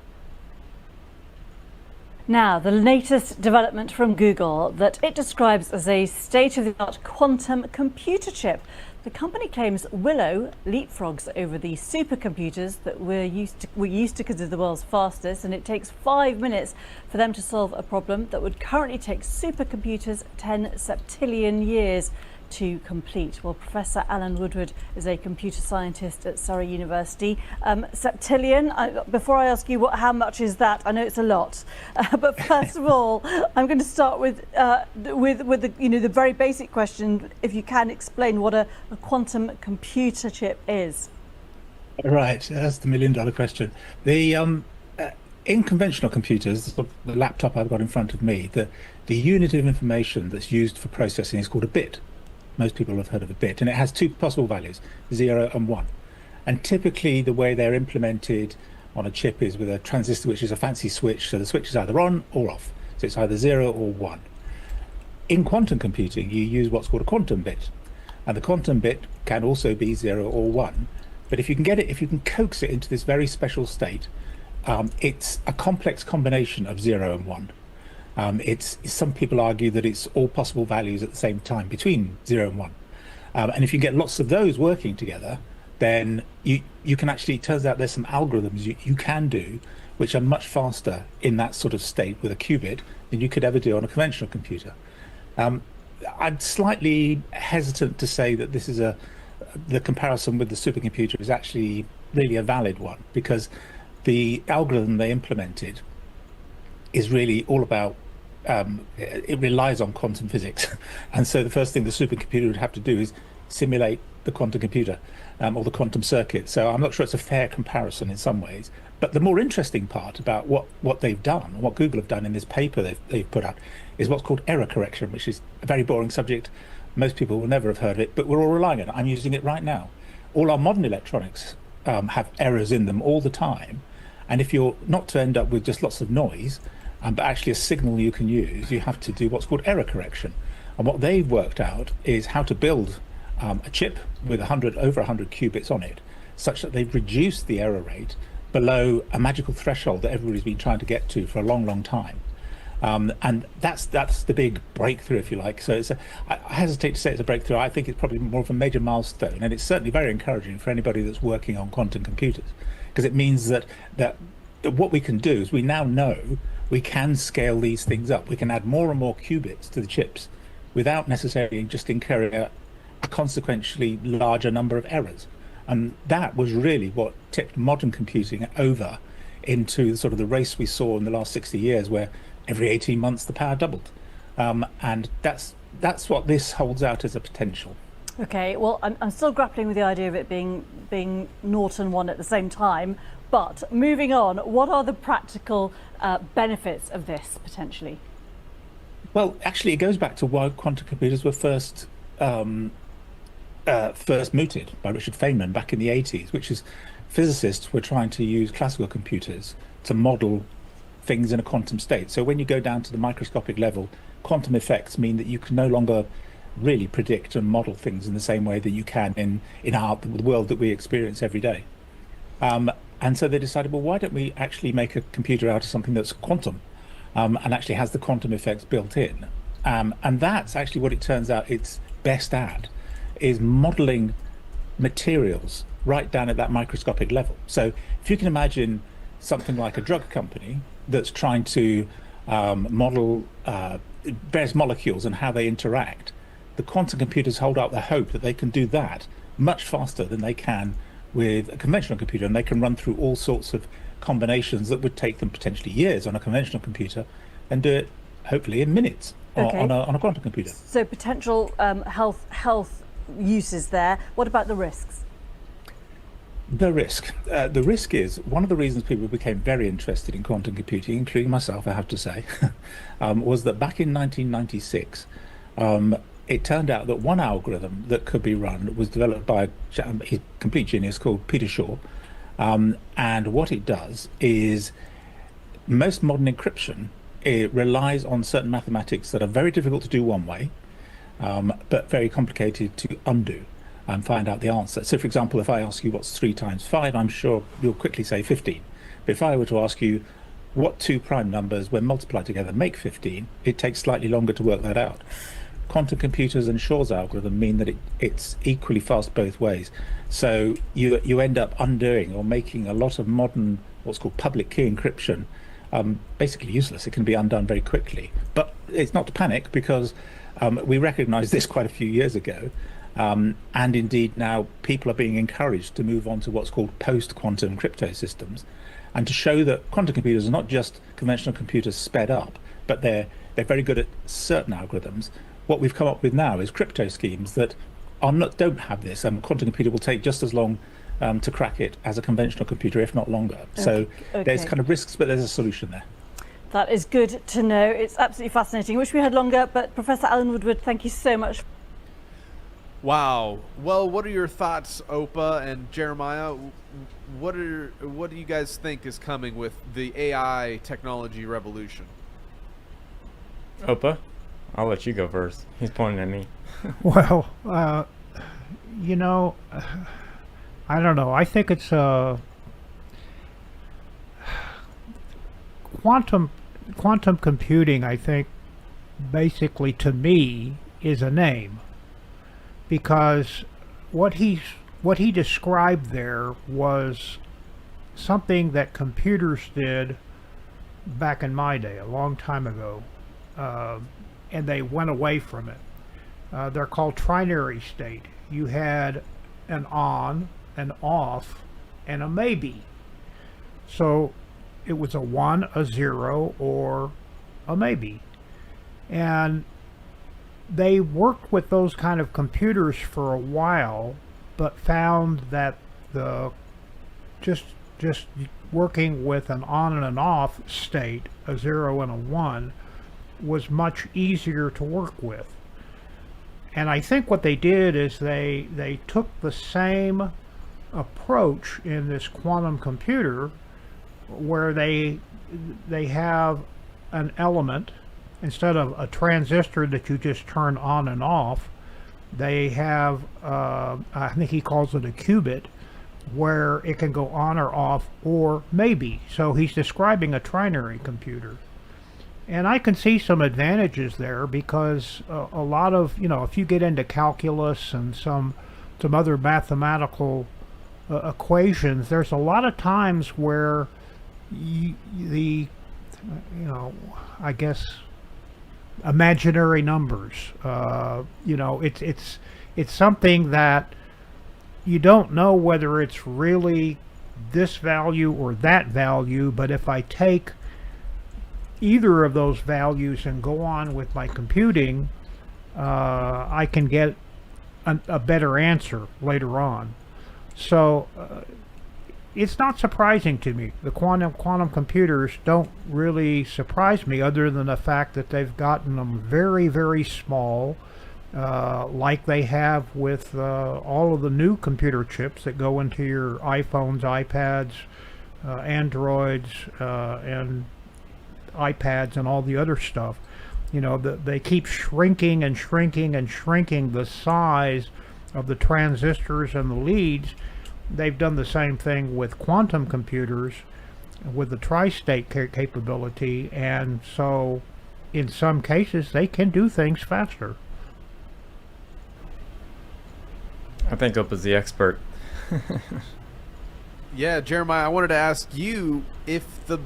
Now, the latest development from Google that it describes as a state-of-the-art quantum computer chip. The company claims Willow leapfrogs over the supercomputers that we used to consider the world's fastest, and it takes 5 minutes for them to solve a problem that would currently take supercomputers 10 septillion years to complete. Well, Professor Alan Woodward is a computer scientist at Surrey University. Septillion, before I ask you how much is that, I know it's a lot, but first of all, I'm going to start with the very basic question. If you can explain what a quantum computer chip is. Right, that's the $1 million question. The in conventional computers, the laptop I've got in front of me, the unit of information that's used for processing is called a bit. Most people have heard of a bit, and it has two possible values, 0 and 1. And typically the way they're implemented on a chip is with a transistor, which is a fancy switch, so the switch is either on or off. So it's either 0 or 1. In quantum computing, you use what's called a quantum bit. And the quantum bit can also be 0 or 1. But if you can coax it into this very special state, it's a complex combination of 0 and 1. Some people argue that it's all possible values at the same time between 0 and 1. And if you get lots of those working together, then you can actually, it turns out there's some algorithms you can do which are much faster in that sort of state with a qubit than you could ever do on a conventional computer. I'm slightly hesitant to say that this is the comparison with the supercomputer is actually really a valid one, because the algorithm they implemented is really all about it relies on quantum physics, and so the first thing the supercomputer would have to do is simulate the quantum computer or the quantum circuit. So I'm not sure it's a fair comparison in some ways. But the more interesting part about what they've done, what Google have done in this paper they've put out, is what's called error correction, which is a very boring subject. Most people will never have heard of it, but we're all relying on it. I'm using it right now. All our modern electronics have errors in them all the time, and if you're not to end up with just lots of noise, but actually a signal you can use, you have to do what's called error correction. And what they've worked out is how to build a chip with over 100 qubits on it, such that they've reduced the error rate below a magical threshold that everybody's been trying to get to for a long, long time. And that's the big breakthrough, if you like. So I hesitate to say it's a breakthrough. I think it's probably more of a major milestone, and it's certainly very encouraging for anybody that's working on quantum computers, because it means that what we can do is we now know we can scale these things up. We can add more and more qubits to the chips without necessarily just incurring a consequentially larger number of errors. And that was really what tipped modern computing over into sort of the race we saw in the last 60 years, where every 18 months the power doubled. And that's what this holds out as a potential. Okay, well, I'm still grappling with the idea of it being 0 and 1 at the same time. But moving on, what are the practical benefits of this potentially? Well, actually, it goes back to why quantum computers were first mooted by Richard Feynman back in the 80s, which is physicists were trying to use classical computers to model things in a quantum state. So when you go down to the microscopic level, quantum effects mean that you can no longer really predict and model things in the same way that you can in the world that we experience every day. And so they decided, well, why don't we actually make a computer out of something that's quantum and actually has the quantum effects built in? And that's actually what it turns out it's best at, is modeling materials right down at that microscopic level. So if you can imagine something like a drug company that's trying to model various molecules and how they interact, the quantum computers hold out the hope that they can do that much faster than they can with a conventional computer, and they can run through all sorts of combinations that would take them potentially years on a conventional computer and do it hopefully in minutes on a quantum computer. So potential health uses there. What about the risks? The risk is one of the reasons people became very interested in quantum computing, including myself, I have to say, was that back in 1996, it turned out that one algorithm that could be run was developed by a complete genius called Peter Shaw. And what it does is most modern encryption, it relies on certain mathematics that are very difficult to do one way, but very complicated to undo and find out the answer. So for example, if I ask you what's 3 times 5, I'm sure you'll quickly say 15. But if I were to ask you what 2 prime numbers when multiplied together make 15, it takes slightly longer to work that out. Quantum computers and Shaw's algorithm mean that it's equally fast both ways. So you end up undoing or making a lot of modern, what's called public key encryption, basically useless. It can be undone very quickly. But it's not to panic, because we recognized this quite a few years ago. And indeed now people are being encouraged to move on to what's called post-quantum crypto systems, and to show that quantum computers are not just conventional computers sped up, but they're very good at certain algorithms. What we've come up with now is crypto schemes that don't have this, and a quantum computer will take just as long to crack it as a conventional computer, if not longer. So there's kind of risks, but there's a solution there. That is good to know. It's absolutely fascinating. Wish we had longer, but Professor Alan Woodward, thank you so much. Wow. Well, what are your thoughts, Opa and Jeremiah? What do you guys think is coming with the AI technology revolution? Opa, I'll let you go first. He's pointing at me. Well, you know, I don't know. I think it's quantum computing. I think basically, to me, is a name, because what he described there was something that computers did back in my day, a long time ago, and they went away from it. They're called trinary state. You had an on, an off, and a maybe. So it was a 1, a 0, or a maybe. And they worked with those kind of computers for a while, but found that just working with an on and an off state, a 0 and a 1, was much easier to work with. And I think what they did is they took the same approach in this quantum computer, where they have an element. Instead of a transistor that you just turn on and off, they have, I think he calls it a qubit, where it can go on or off, or maybe. So he's describing a trinary computer. And I can see some advantages there, because a lot of, if you get into calculus and some other mathematical equations, there's a lot of times where I guess, imaginary numbers, it's something that you don't know whether it's really this value or that value, but if I take either of those values and go on with my computing, I can get a better answer later on. So it's not surprising to me. The quantum computers don't really surprise me, other than the fact that they've gotten them very, very small, like they have with all of the new computer chips that go into your iPhones, iPads, Androids, and iPads and all the other stuff. They keep shrinking and shrinking and shrinking the size of the transistors and the leads. They've done the same thing with quantum computers with the tri-state capability, and so in some cases they can do things faster. I think Opa's the expert. Yeah, Jeremiah, I wanted to ask you, if the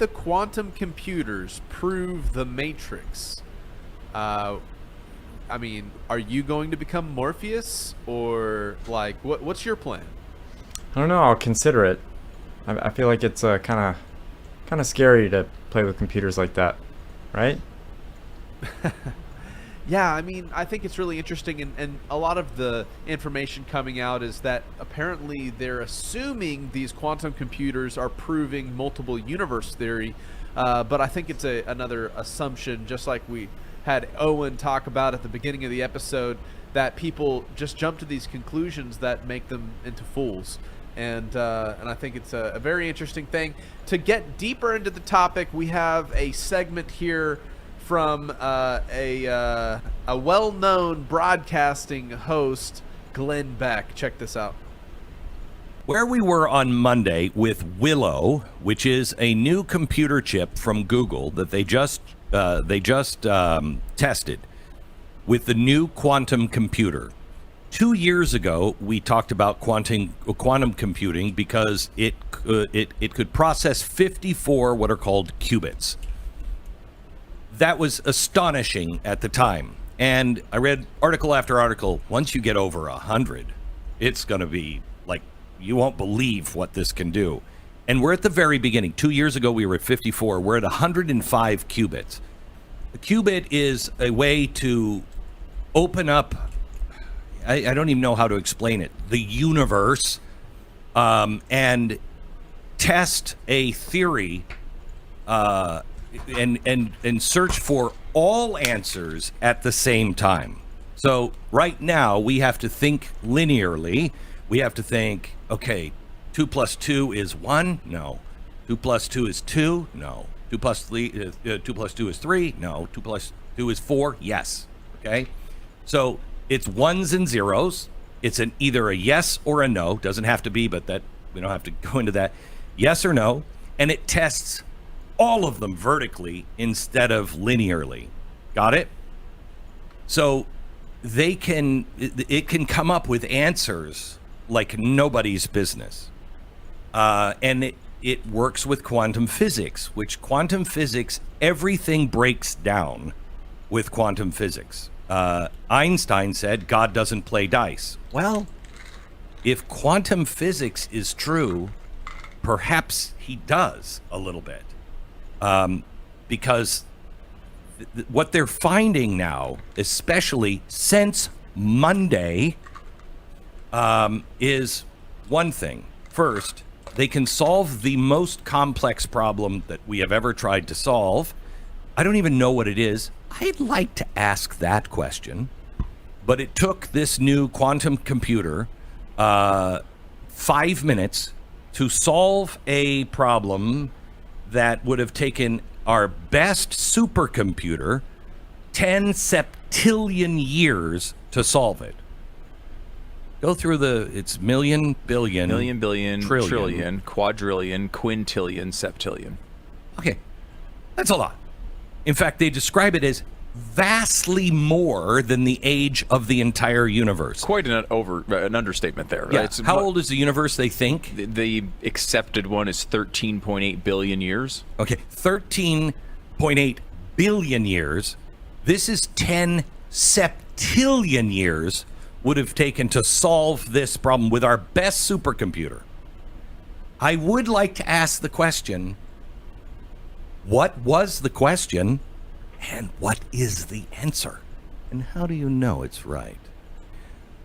quantum computers prove the matrix, are you going to become Morpheus, or what's your plan? I don't know. I'll consider it. I feel like it's kind of scary to play with computers like that, right? Yeah, I mean, I think it's really interesting, and a lot of the information coming out is that apparently they're assuming these quantum computers are proving multiple universe theory, but I think it's another assumption, just like we had Owen talk about at the beginning of the episode, that people just jump to these conclusions that make them into fools. And I think it's a very interesting thing. To get deeper into the topic, we have a segment here from a well-known broadcasting host, Glenn Beck. Check this out. Where we were on Monday with Willow, which is a new computer chip from Google that they just tested with the new quantum computer. 2 years ago, we talked about quantum computing because it could process 54 what are called qubits. That was astonishing at the time. And I read article after article. Once you get over 100, it's going to be like, you won't believe what this can do. And we're at the very beginning. 2 years ago, we were at 54. We're at 105 qubits. A qubit is a way to open up, I don't even know how to explain it, the universe, and test a theory, and search for all answers at the same time. So right now we have to think linearly. We have to think, okay, 2 plus 2 is 1? No. 2 plus 2 is 2? No. 2 plus 2 is 3? No. 2 plus 2 is 4? Yes. Okay? So it's ones and zeros. It's either a yes or a no. Doesn't have to be, but that we don't have to go into that. Yes or no. And it tests all of them vertically instead of linearly. Got it? So it can come up with answers like nobody's business. And it works with quantum physics, which quantum physics, everything breaks down with quantum physics. Einstein said God doesn't play dice. Well, if quantum physics is true, perhaps he does a little bit. Because what they're finding now, especially since Monday, is one thing. First, they can solve the most complex problem that we have ever tried to solve. I don't even know what it is. I'd like to ask that question. But it took this new quantum computer 5 minutes to solve a problem that would have taken our best supercomputer 10 septillion years to solve it. Go through it's million, billion, trillion, quadrillion, quintillion, septillion. Okay, that's a lot. In fact, they describe it as vastly more than the age of the entire universe. Quite an understatement there, right? Yeah. How old is the universe, they think? The accepted one is 13.8 billion years. Okay, 13.8 billion years. This is 10 septillion years would have taken to solve this problem with our best supercomputer. I would like to ask the question, what was the question? And what is the answer? And how do you know it's right?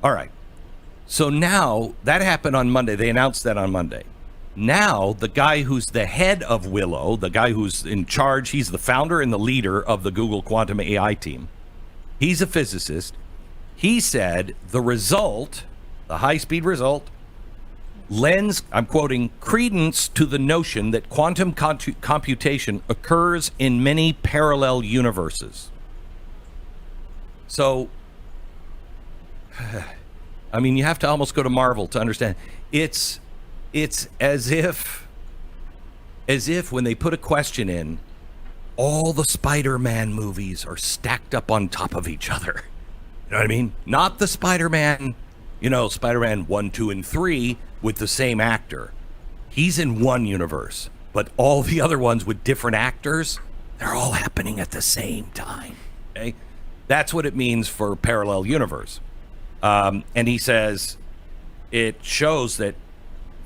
All right. So now that happened on Monday. They announced that on Monday. Now the guy who's the head of Willow, the guy who's in charge, he's the founder and the leader of the Google Quantum AI team. He's a physicist. He said the result, the high-speed result, lends, I'm quoting, credence to the notion that quantum computation occurs in many parallel universes. So, I mean, you have to almost go to Marvel to understand. It's as if when they put a question in, all the Spider-Man movies are stacked up on top of each other. You know what I mean? Not the Spider-Man, Spider-Man 1, 2, and 3 with the same actor. He's in one universe, but all the other ones with different actors, they're all happening at the same time. Okay? That's what it means for parallel universe. And he says it shows that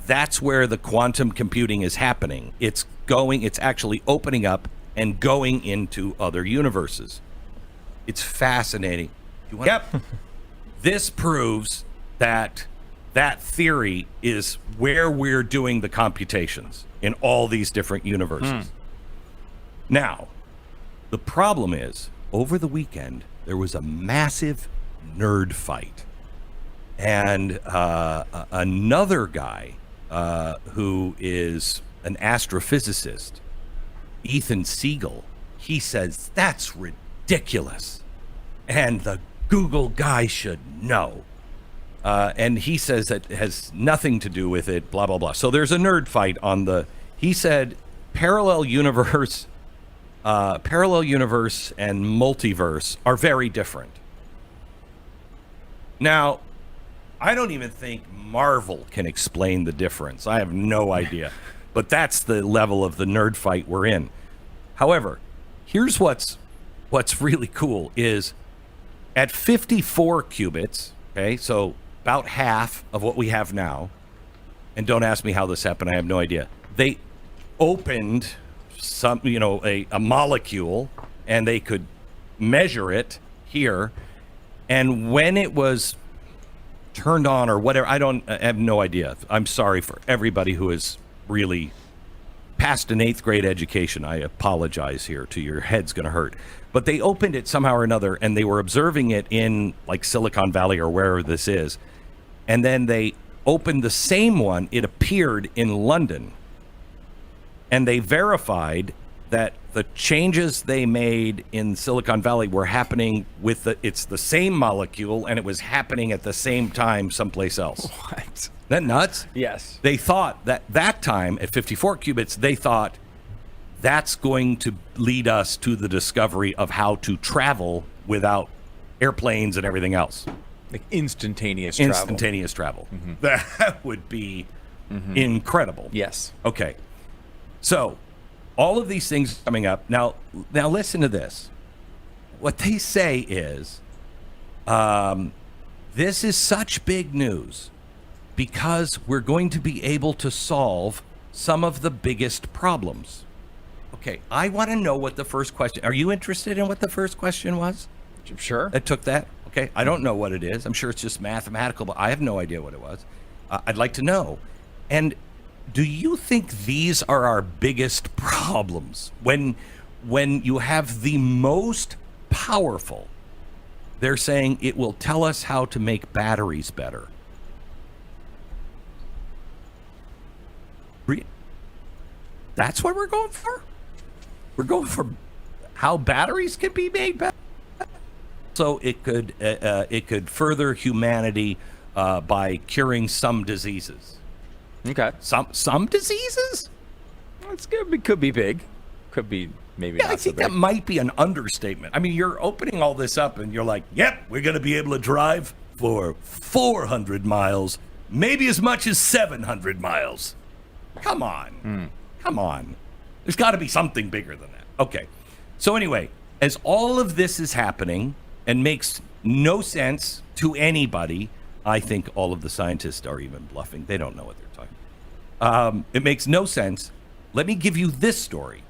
That's where the quantum computing is happening. It's actually opening up and going into other universes. It's fascinating. Yep. This proves that theory is where we're doing the computations in all these different universes. Now, the problem is, over the weekend, there was a massive nerd fight. And another guy who is an astrophysicist, Ethan Siegel, he says that's ridiculous. And the Google guy should know. And he says that it has nothing to do with it, blah, blah, blah. So there's a nerd fight on he said parallel universe and multiverse are very different. Now, I don't even think Marvel can explain the difference. I have no idea. But that's the level of the nerd fight we're in. However, here's what's really cool is at 54 qubits, okay, so about half of what we have now, and don't ask me how this happened, I have no idea. They opened a molecule, and they could measure it here, and when it was turned on or whatever, I have no idea. I'm sorry for everybody who is really past an 8th grade education. I apologize here to your head's going to hurt. But they opened it somehow or another, and they were observing it in like Silicon Valley or wherever this is. And then they opened the same one. It appeared in London. And they verified that the changes they made in Silicon Valley were happening it's the same molecule, and it was happening at the same time someplace else. What? Isn't that nuts? Yes. They thought that time at 54 qubits, they thought that's going to lead us to the discovery of how to travel without airplanes and everything else. Like instantaneous travel. Instantaneous travel. That would be incredible. Yes. Okay. So, all of these things coming up. Now listen to this. What they say is, this is such big news because we're going to be able to solve some of the biggest problems. Okay, I want to know what the first question. Are you interested in what the first question was? Sure. That took that? Okay, I don't know what it is. I'm sure it's just mathematical, but I have no idea what it was. I'd like to know. And do you think these are our biggest problems? When you have the most powerful, they're saying it will tell us how to make batteries better. That's what we're going for? We're going for how batteries can be made better? So it could further humanity by curing some diseases. Okay. Some diseases? It's good. It could be big. Could be maybe not I think so big. that might be an understatement. I mean, you're opening all this up and you're like, yep, we're going to be able to drive for 400 miles, maybe as much as 700 miles. Come on. Come on. There's got to be something bigger than that. Okay. So anyway, as all of this is happening and makes no sense to anybody, I think all of the scientists are even bluffing. They don't know what they're talking about. It makes no sense. Let me give you this story.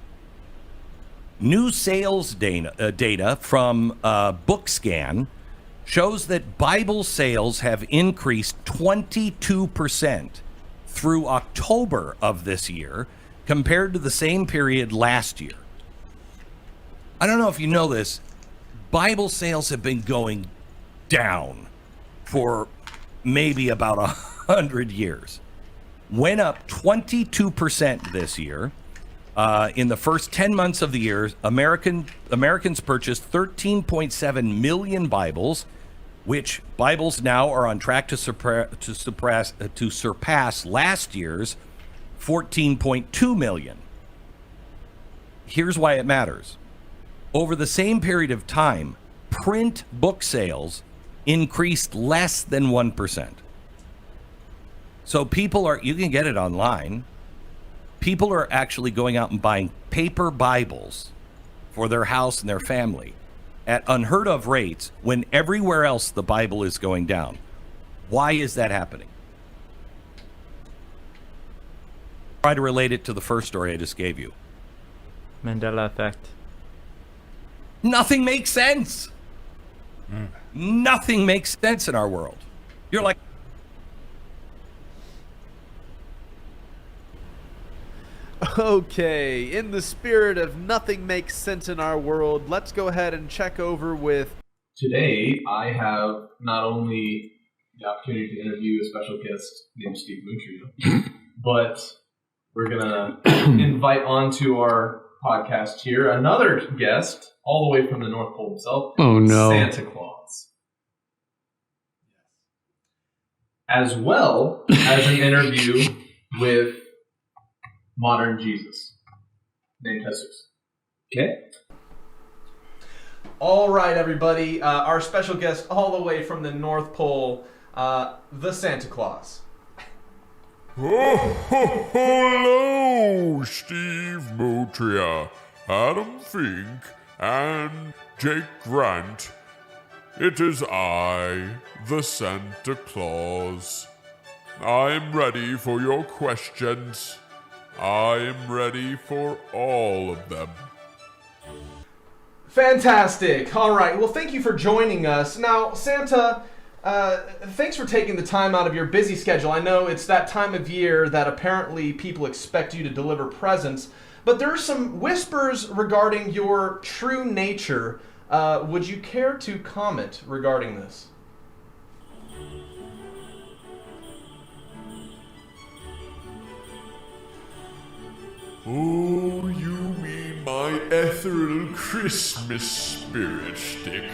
New sales data from BookScan shows that Bible sales have increased 22% through October of this year compared to the same period last year. I don't know if you know this, Bible sales have been going down for maybe about 100 years. Went up 22% this year. In the first 10 months of the year, Americans purchased 13.7 million Bibles, which Bibles now are on track to surpass last year's 14.2 million. Here's why it matters. Over the same period of time, print book sales increased less than 1%. So you can get it online. People are actually going out and buying paper Bibles for their house and their family at unheard of rates when everywhere else the Bible is going down. Why is that happening? Try to relate it to the first story I just gave you. Mandela effect. Nothing makes sense. Nothing makes sense in our world. You're like, Okay, in the spirit of nothing makes sense in our world, let's go ahead and check over with... Today, I have not only the opportunity to interview a special guest named Steve Mutria, but we're going to invite onto our podcast here another guest, all the way from the North Pole himself, Oh, no. Santa Claus. As well as an interview with modern Jesus, named Jesus. Okay. All right, everybody. Our special guest all the way from the North Pole, the Santa Claus. Oh, hello, Steve Mutria, Adam Fink, and Jake Grant. It is I, the Santa Claus. I'm ready for your questions. I'm ready for all of them. Fantastic. All right. Well, thank you for joining us. Now, Santa, thanks for taking the time out of your busy schedule. I know it's that time of year that apparently people expect you to deliver presents, but there are some whispers regarding your true nature. Would you care to comment regarding this? Oh, you mean my ethereal Christmas spirit stick?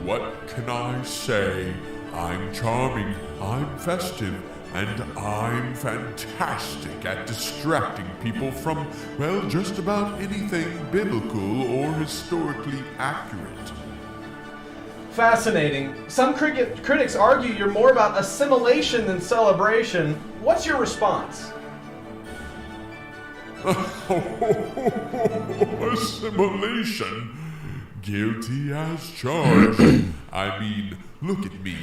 What can I say? I'm charming, I'm festive, and I'm fantastic at distracting people from, well, just about anything biblical or historically accurate. Fascinating. Some critics argue you're more about assimilation than celebration. What's your response? Assimilation? Guilty as charged. I mean, look at me.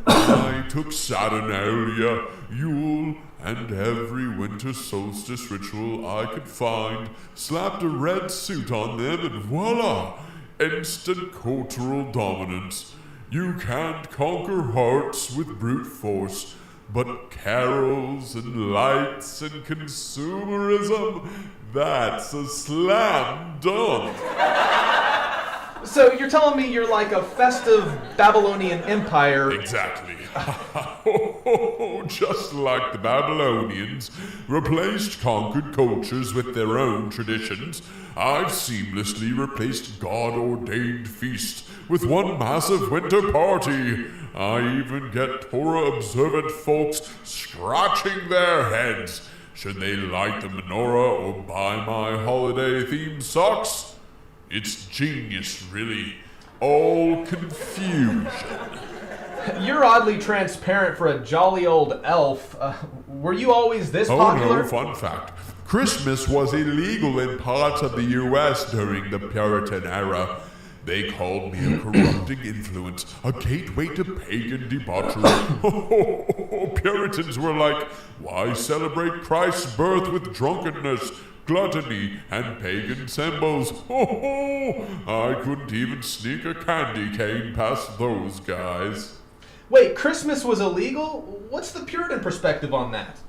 I took Saturnalia, Yule, and every winter solstice ritual I could find, slapped a red suit on them, and voila! Instant cultural dominance. You can't conquer hearts with brute force, but carols and lights and consumerism, that's a slam dunk. So you're telling me you're like a festive Babylonian empire? Exactly. Just like the Babylonians replaced conquered cultures with their own traditions, I've seamlessly replaced God-ordained feast with one massive winter party. I even get Torah-observant folks scratching their heads should they light the menorah or buy my holiday-themed socks. It's genius, really. All confusion. You're oddly transparent for a jolly old elf. Were you always this popular? Oh no, fun fact. Christmas was illegal in parts of the U.S. during the Puritan era. They called me a corrupting influence, a gateway to pagan debauchery. Puritans were like, why celebrate Christ's birth with drunkenness, gluttony, and pagan symbols? I couldn't even sneak a candy cane past those guys. Wait, Christmas was illegal? What's the Puritan perspective on that?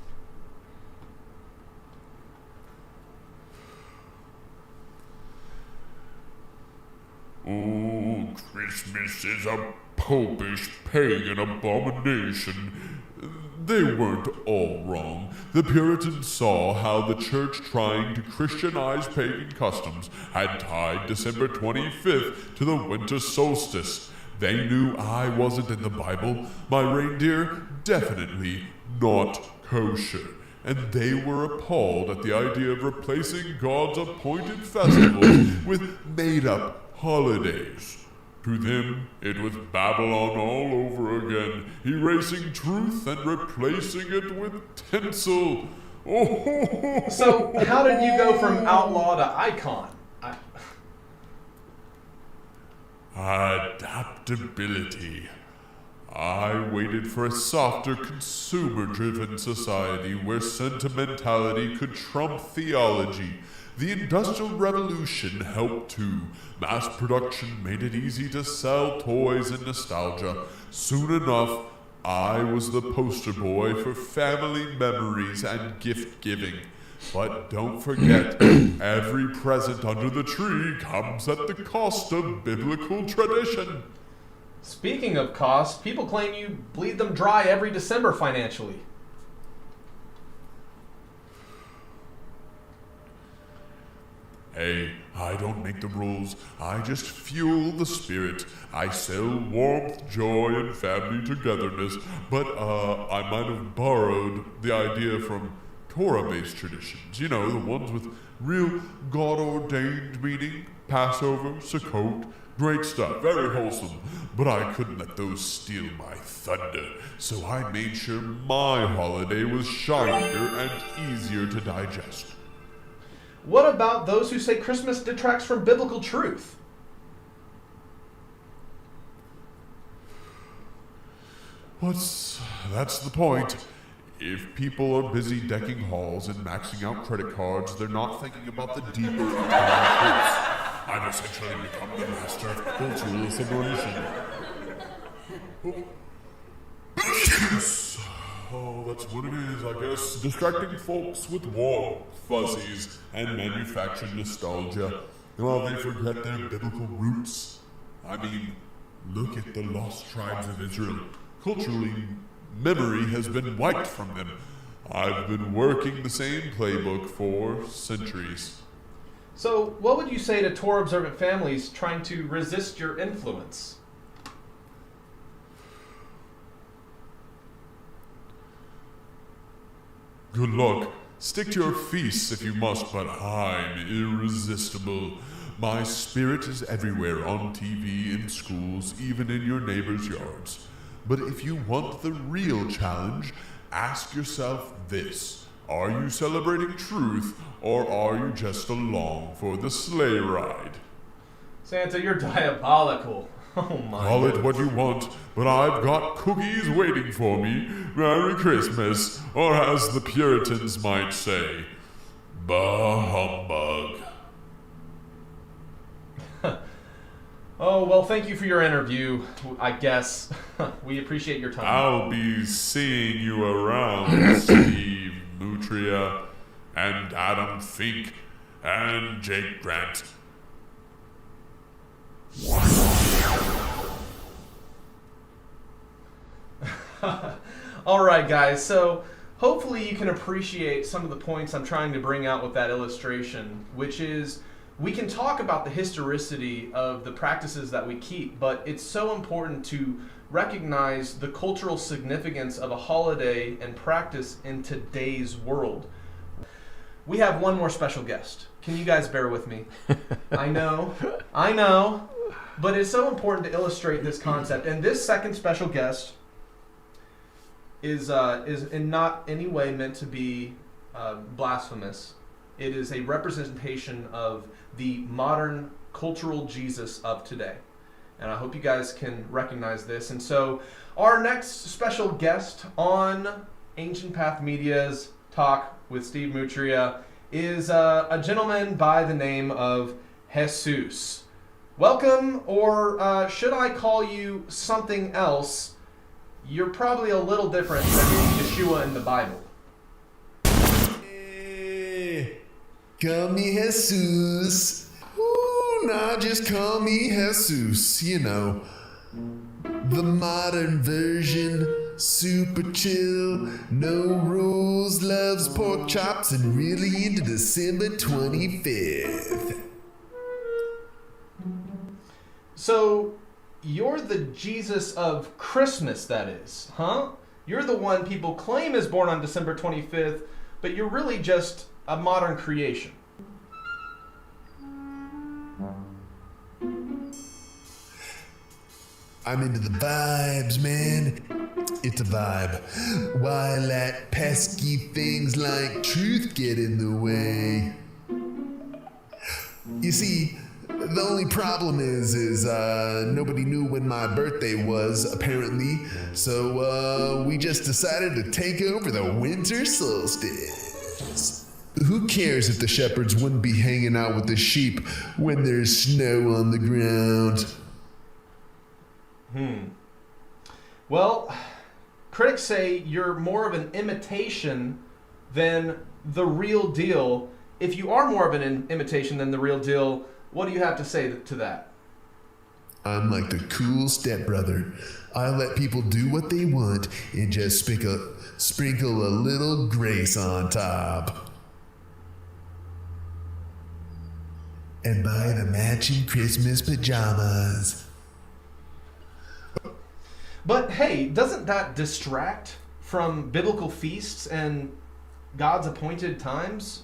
Oh, Christmas is a popish pagan abomination. They weren't all wrong. The Puritans saw how the church trying to Christianize pagan customs had tied December 25th to the winter solstice. They knew I wasn't in the Bible, my reindeer definitely not kosher, and they were appalled at the idea of replacing God's appointed festivals with made-up holidays. To them, it was Babylon all over again, erasing truth and replacing it with tinsel. So, how did you go from outlaw to icon? Adaptability. I waited for a softer, consumer-driven society where sentimentality could trump theology. The Industrial Revolution helped too. Mass production made it easy to sell toys and nostalgia. Soon enough, I was the poster boy for family memories and gift-giving. But don't forget, every present under the tree comes at the cost of biblical tradition. Speaking of cost, people claim you bleed them dry every December financially. Hey, I don't make the rules. I just fuel the spirit. I sell warmth, joy, and family togetherness. But, I might have borrowed the idea from Torah-based traditions. You know, the ones with real God-ordained meaning. Passover, Sukkot, great stuff, very wholesome. But I couldn't let those steal my thunder. So I made sure my holiday was shinier and easier to digest. What about those who say Christmas detracts from biblical truth? That's the point. If people are busy decking halls and maxing out credit cards, they're not thinking about the deeper truths. I've essentially become the master of cultural assimilation. Oh, that's what it is, I guess. Distracting folks with warm fuzzies and manufactured nostalgia while they forget their biblical roots. I mean, look at the lost tribes of Israel. Culturally, memory has been wiped from them. I've been working the same playbook for centuries. So, what would you say to Torah-observant families trying to resist your influence? Good luck. Stick to your feasts if you must, but I'm irresistible. My spirit is everywhere, on TV, in schools, even in your neighbors' yards. But if you want the real challenge, ask yourself this. Are you celebrating truth, or are you just along for the sleigh ride? Santa, you're diabolical. Oh my. Call it what you want, but I've got cookies waiting for me. Merry Christmas, or as the Puritans might say, bah humbug. Oh, well, thank you for your interview, I guess. We appreciate your time. I'll be seeing you around, Steve Mutria, and Adam Fink, and Jake Grant. All right, guys. So hopefully you can appreciate some of the points I'm trying to bring out with that illustration, which is we can talk about the historicity of the practices that we keep, but it's so important to recognize the cultural significance of a holiday and practice in today's world. We have one more special guest. Can you guys bear with me? I know, but it's so important to illustrate this concept. And this second special guest is in not any way meant to be blasphemous. It is a representation of the modern cultural Jesus of today. And I hope you guys can recognize this. And so our next special guest on Ancient Path Media's Talk with Steve Mutria is a gentleman by the name of Jesus. Welcome, or should I call you something else? You're probably a little different than Yeshua in the Bible. Call me Jesus. Ooh, nah, just call me Jesus. You know, the modern version, super chill, no rules, loves pork chops, and really into December 25th. So, you're the Jesus of Christmas, that is, huh? You're the one people claim is born on December 25th, but you're really just a modern creation. I'm into the vibes, man. It's a vibe. Why let pesky things like truth get in the way? You see, The only problem is nobody knew when my birthday was, apparently, so we just decided to take over the winter solstice. Who cares if the shepherds wouldn't be hanging out with the sheep when there's snow on the ground? Well, critics say you're more of an imitation than the real deal. If you are more of an imitation than the real deal, what do you have to say to that? I'm like the cool stepbrother. I let people do what they want and just sprinkle a little grace on top. And buy the matching Christmas pajamas. But hey, doesn't that distract from biblical feasts and God's appointed times?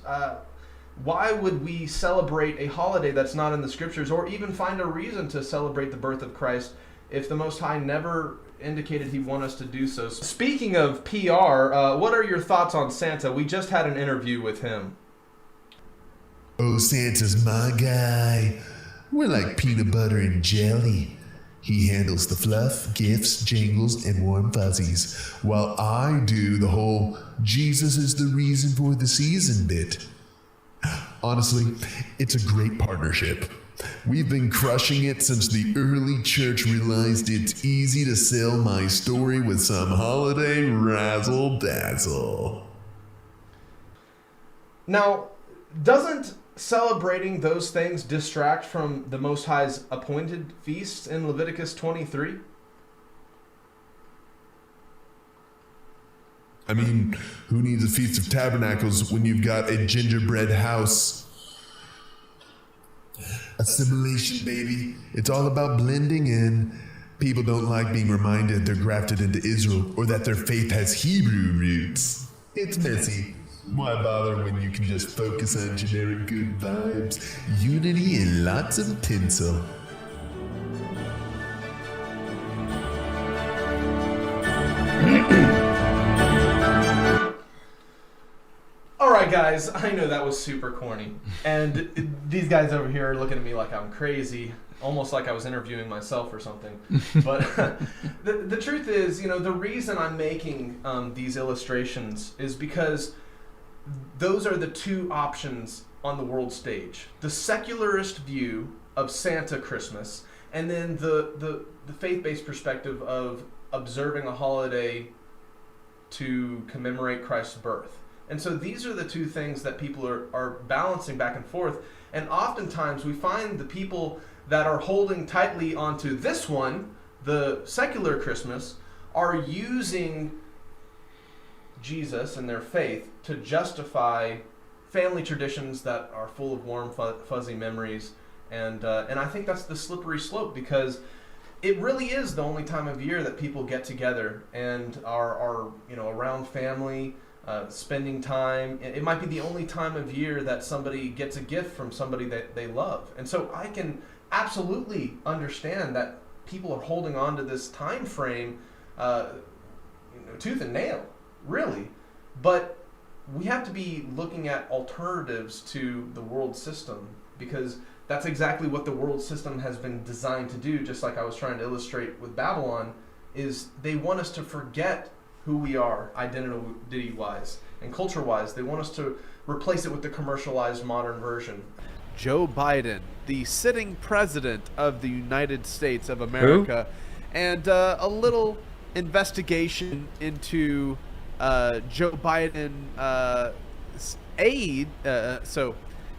Why would we celebrate a holiday that's not in the scriptures, or even find a reason to celebrate the birth of Christ if the Most High never indicated he wanted us to do so? Speaking of PR, what are your thoughts on Santa? We just had an interview with him. Oh, Santa's my guy. We're like peanut butter and jelly. He handles the fluff, gifts, jingles, and warm fuzzies, while I do the whole Jesus is the reason for the season bit. Honestly, it's a great partnership. We've been crushing it since the early church realized it's easy to sell my story with some holiday razzle-dazzle. Now, doesn't celebrating those things distract from the Most High's appointed feasts in Leviticus 23? I mean, who needs a Feast of Tabernacles when you've got a gingerbread house? Assimilation, baby. It's all about blending in. People don't like being reminded they're grafted into Israel or that their faith has Hebrew roots. It's messy. Why bother when you can just focus on generic good vibes, unity, and lots of tinsel? Alright guys, I know that was super corny, and these guys over here are looking at me like I'm crazy, almost like I was interviewing myself or something. But the truth is, the reason I'm making these illustrations is because those are the two options on the world stage. The secularist view of Santa Christmas, and then the faith-based perspective of observing a holiday to commemorate Christ's birth. And so these are the two things that people are balancing back and forth. And oftentimes we find the people that are holding tightly onto this one, the secular Christmas, are using Jesus and their faith to justify family traditions that are full of warm, fuzzy memories. And I think that's the slippery slope, because it really is the only time of year that people get together and are around family, spending time. It might be the only time of year that somebody gets a gift from somebody that they love. And so I can absolutely understand that people are holding on to this time frame tooth and nail, really. But we have to be looking at alternatives to the world system, because that's exactly what the world system has been designed to do, just like I was trying to illustrate with Babylon, is they want us to forget who we are identity-wise and culture-wise. They want us to replace it with the commercialized modern version. Joe Biden, the sitting president of the United States of America, and a little investigation into Joe Biden's aid.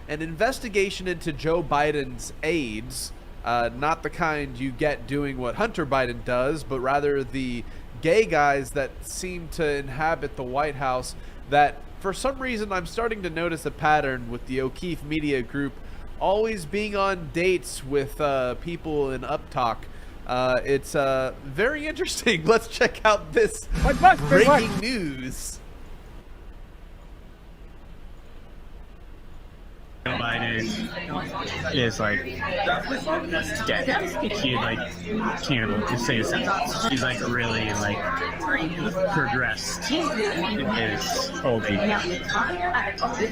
An investigation into Joe Biden's aides, not the kind you get doing what Hunter Biden does, but rather the gay guys that seem to inhabit the White House, that for some reason I'm starting to notice a pattern with the O'Keefe Media Group always being on dates with people in Uptalk. It's very interesting. Let's check out this breaking news. Biden is like dead. He like can't say a sentence. He's like really like progressed in his old age.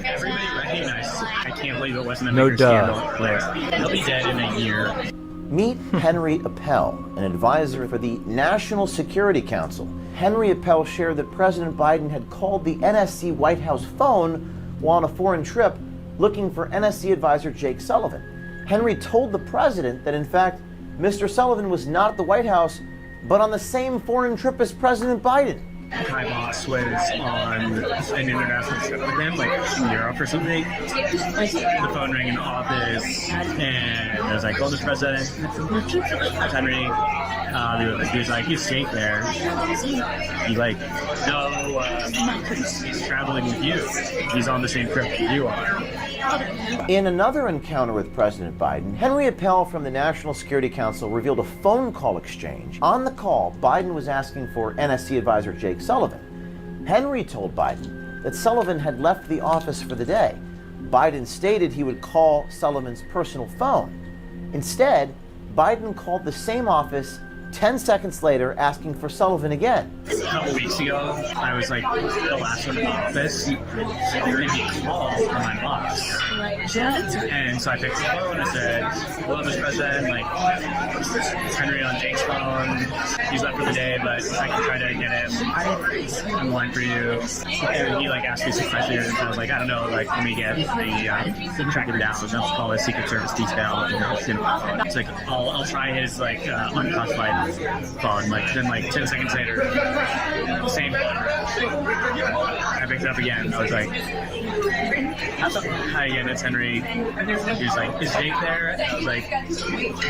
Everybody recognized. I can't believe it wasn't a No bigger duh. scandal. He'll be dead in a year. Meet Henry Appel, an advisor for the National Security Council. Henry Appel shared that President Biden had called the NSC White House phone while on a foreign trip looking for NSC advisor Jake Sullivan. Henry told the president that, in fact, Mr. Sullivan was not at the White House, but on the same foreign trip as President Biden. My boss was on an international trip with him, like in Europe or something. The phone rang in the office, and I was like, "Well, the president, Henry." He was like, "He's safe there." He's like, "No, he's traveling with you. He's on the same trip as you are." In another encounter with President Biden, Henry Appel from the National Security Council revealed a phone call exchange. On the call, Biden was asking for NSC advisor Jake Sullivan. Henry told Biden that Sullivan had left the office for the day. Biden stated he would call Sullivan's personal phone. Instead, Biden called the same office 10 seconds later, asking for Sullivan again. A couple weeks ago, I was like the last one in the office. They were going to be called from my boss. And so I picked the phone and said, "Hello, Mr. President, like, it's Henry on Jake's phone. He's left for the day, but I can try to get him on line for you." And he like asked me some questions, and I was like, "I don't know, like, let me get the track him down. Let's call his Secret Service detail." And it's like, I'll try his like unclassified phone. Like then, like 10 seconds later, same phone. I picked it up again. I was like, "Hi again, it's Henry." He was like, "Is Jake there?" And I was like,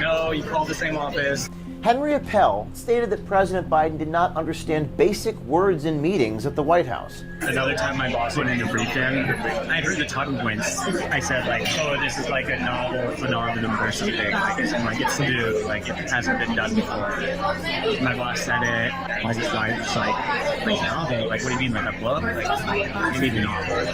"No, you called the same office." Henry Appel stated that President Biden did not understand basic words in meetings at the White House. Another time my boss went in to brief him, I heard the talking points. I said like, "Oh, this is like a novel phenomenon or something. Like it's new, like it hasn't been done before." My boss said it. I was just like novel? Like, what do you mean, like a book? Like, you mean novel?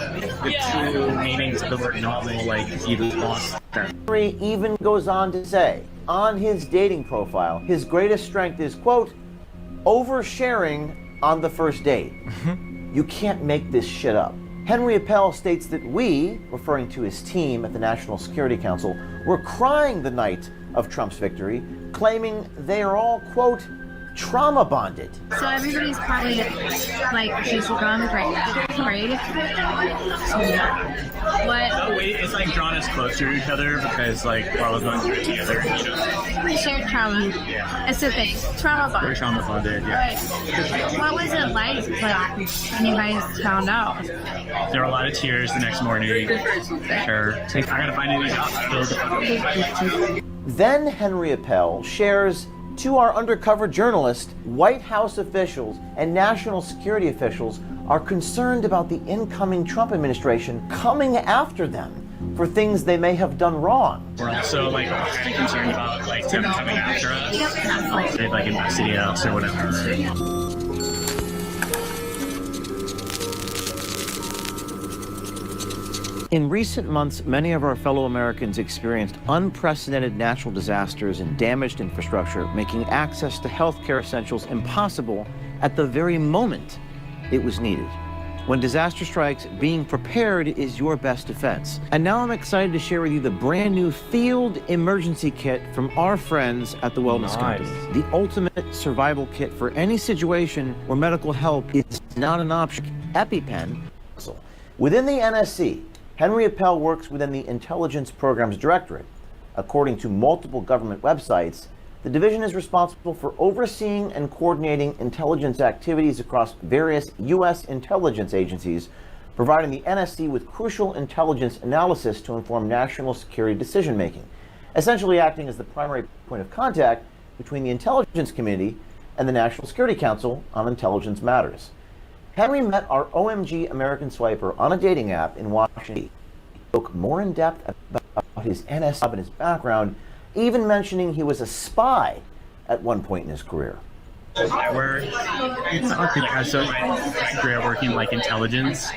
The true meanings of the word novel, like he lost them. Henry even goes on to say, on his dating profile, his greatest strength is, quote, oversharing on the first date. You can't make this shit up. Henry Appel states that we, referring to his team at the National Security Council, were crying the night of Trump's victory, claiming they are all, quote, trauma bonded. So everybody's probably like just drunk, right? What? No, wait, it's like drawn us closer to each other because like we're all going through it together. You know? We shared trauma. It's a thing. Trauma bond. We're trauma bonded, yeah. Right. What was it like when you guys found out? There were a lot of tears the next morning. I gotta find a new job. Then Henry Appel shares to our undercover journalist, White House officials and national security officials are concerned about the incoming Trump administration coming after them for things they may have done wrong. We're also like kind of concerned about like them coming after us. They'd like investigate us or whatever. In recent months, many of our fellow Americans experienced unprecedented natural disasters and damaged infrastructure, making access to healthcare essentials impossible at the very moment it was needed. When disaster strikes, being prepared is your best defense. And now I'm excited to share with you the brand new Field Emergency Kit from our friends at the Wellness Company. The ultimate survival kit for any situation where medical help is not an option. EpiPen. Within the NSC, Henry Appel works within the Intelligence Programs Directorate. According to multiple government websites, the division is responsible for overseeing and coordinating intelligence activities across various U.S. intelligence agencies, providing the NSC with crucial intelligence analysis to inform national security decision-making, essentially acting as the primary point of contact between the intelligence community and the National Security Council on intelligence matters. Henry met our OMG American Swiper on a dating app in Washington. He spoke more in depth about his NSC job and his background, even mentioning he was a spy at one point in his career. I work. I started my career working like intelligence.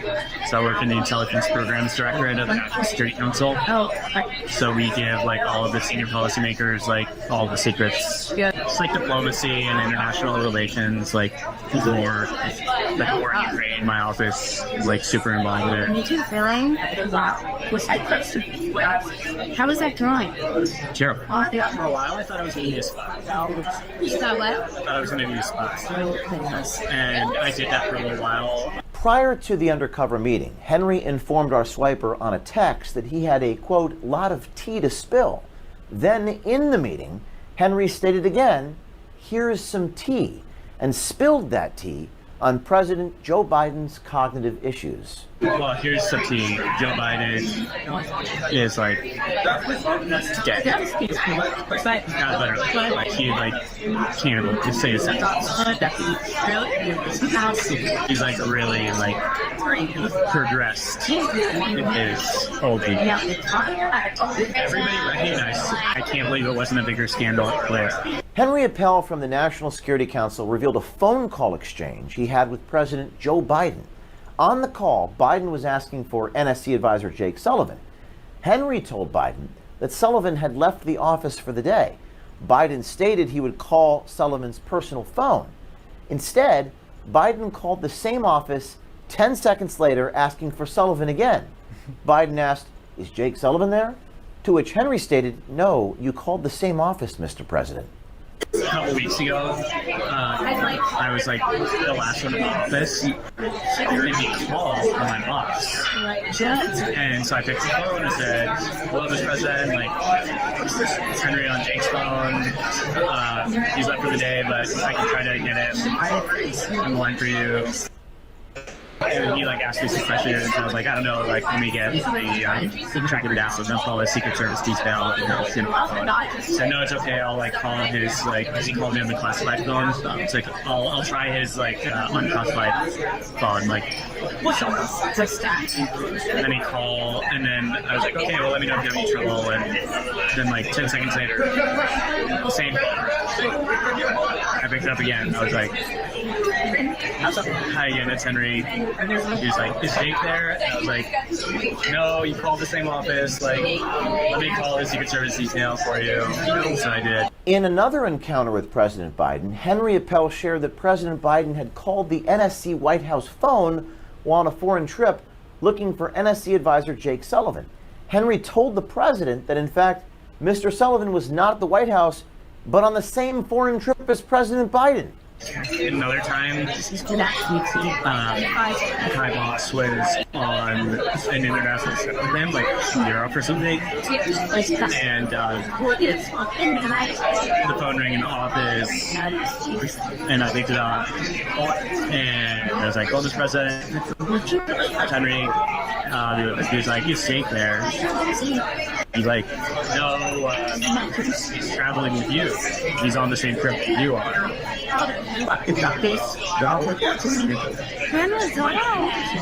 So I work in the intelligence programs directorate of the National Security Council. So we give like all of the senior policymakers like all the secrets. It's like diplomacy and international relations, like war, like war in Ukraine. My office is like super involved in Me it. too, feeling. How was that drawing? Terrible. Oh, yeah. For a while, I thought I was going to be a spy. You thought what? I thought I was going to be a spy. And I did that for a little while. Prior to the undercover meeting, Henry informed our swiper on a text that he had a, quote, lot of tea to spill. Then in the meeting, Henry stated again, here's some tea, and spilled that tea on President Joe Biden's cognitive issues. Well, here's some tea. Joe Biden is like dead. Not literally. Like he can't even just say a sentence. He's like really like progressed in his old age. Everybody recognized. I can't believe it wasn't a bigger scandal earlier. Henry Appel from the National Security Council revealed a phone call exchange he had with President Joe Biden. On the call, Biden was asking for NSC advisor Jake Sullivan. Henry told Biden that Sullivan had left the office for the day. Biden stated he would call Sullivan's personal phone. Instead, Biden called the same office 10 seconds later asking for Sullivan again. Biden asked, "Is Jake Sullivan there?" To which Henry stated, "No, you called the same office, Mr. President." A couple weeks ago, I was like the last one in the office. There would be a call from my boss. And so I picked the phone and said, hello, Mr. President, like, it's Henry on Jake's phone. He's left for the day, but I can try to get it on the line for you. And he like asked me some questions, and I was like, I don't know, like let me get the track him down. So that's all the Secret Service detail. I said, no, it's okay. I'll like call his like, because he called me on the classified phone. So it's like I'll try his like unclassified phone, like. And then he called, and then I was like, okay, well let me know if you have any trouble. And then like 10 seconds later, same phone. I picked it up again. I was like, hi again, it's Henry. He was like, is Jake there? And I was like, no, you called the same office. Like, let me call the Secret Service detail for you. So I did. In another encounter with President Biden, Henry Appel shared that President Biden had called the NSC White House phone while on a foreign trip looking for NSC advisor Jake Sullivan. Henry told the president that, in fact, Mr. Sullivan was not at the White House, but on the same foreign trip as President Biden. Another time, my boss was on an international trip with him, like Europe or something, and the phone rang in the office, and I picked it up, and I was like, "Oh, Mr. President, Henry." He was like, "Is Jake there?" He's like, "No, he's traveling with you. He's on the same trip that you are."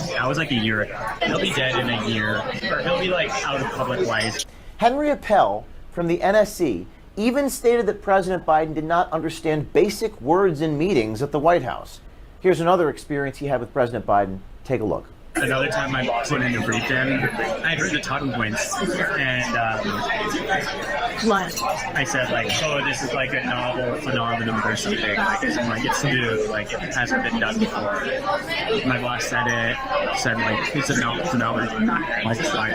That was like a year ago. He'll be dead in a year, or he'll be like out of public life. Henry Appel from the NSC even stated that President Biden did not understand basic words in meetings at the White House. Here's another experience he had with President Biden. Take a look. Another time my boss went in to brief him, I heard the talking points, and I said like, oh, this is like a novel phenomenon or something. Like, it's new, like it hasn't been done before. My boss said like, it's a novel phenomenon. Like, it's like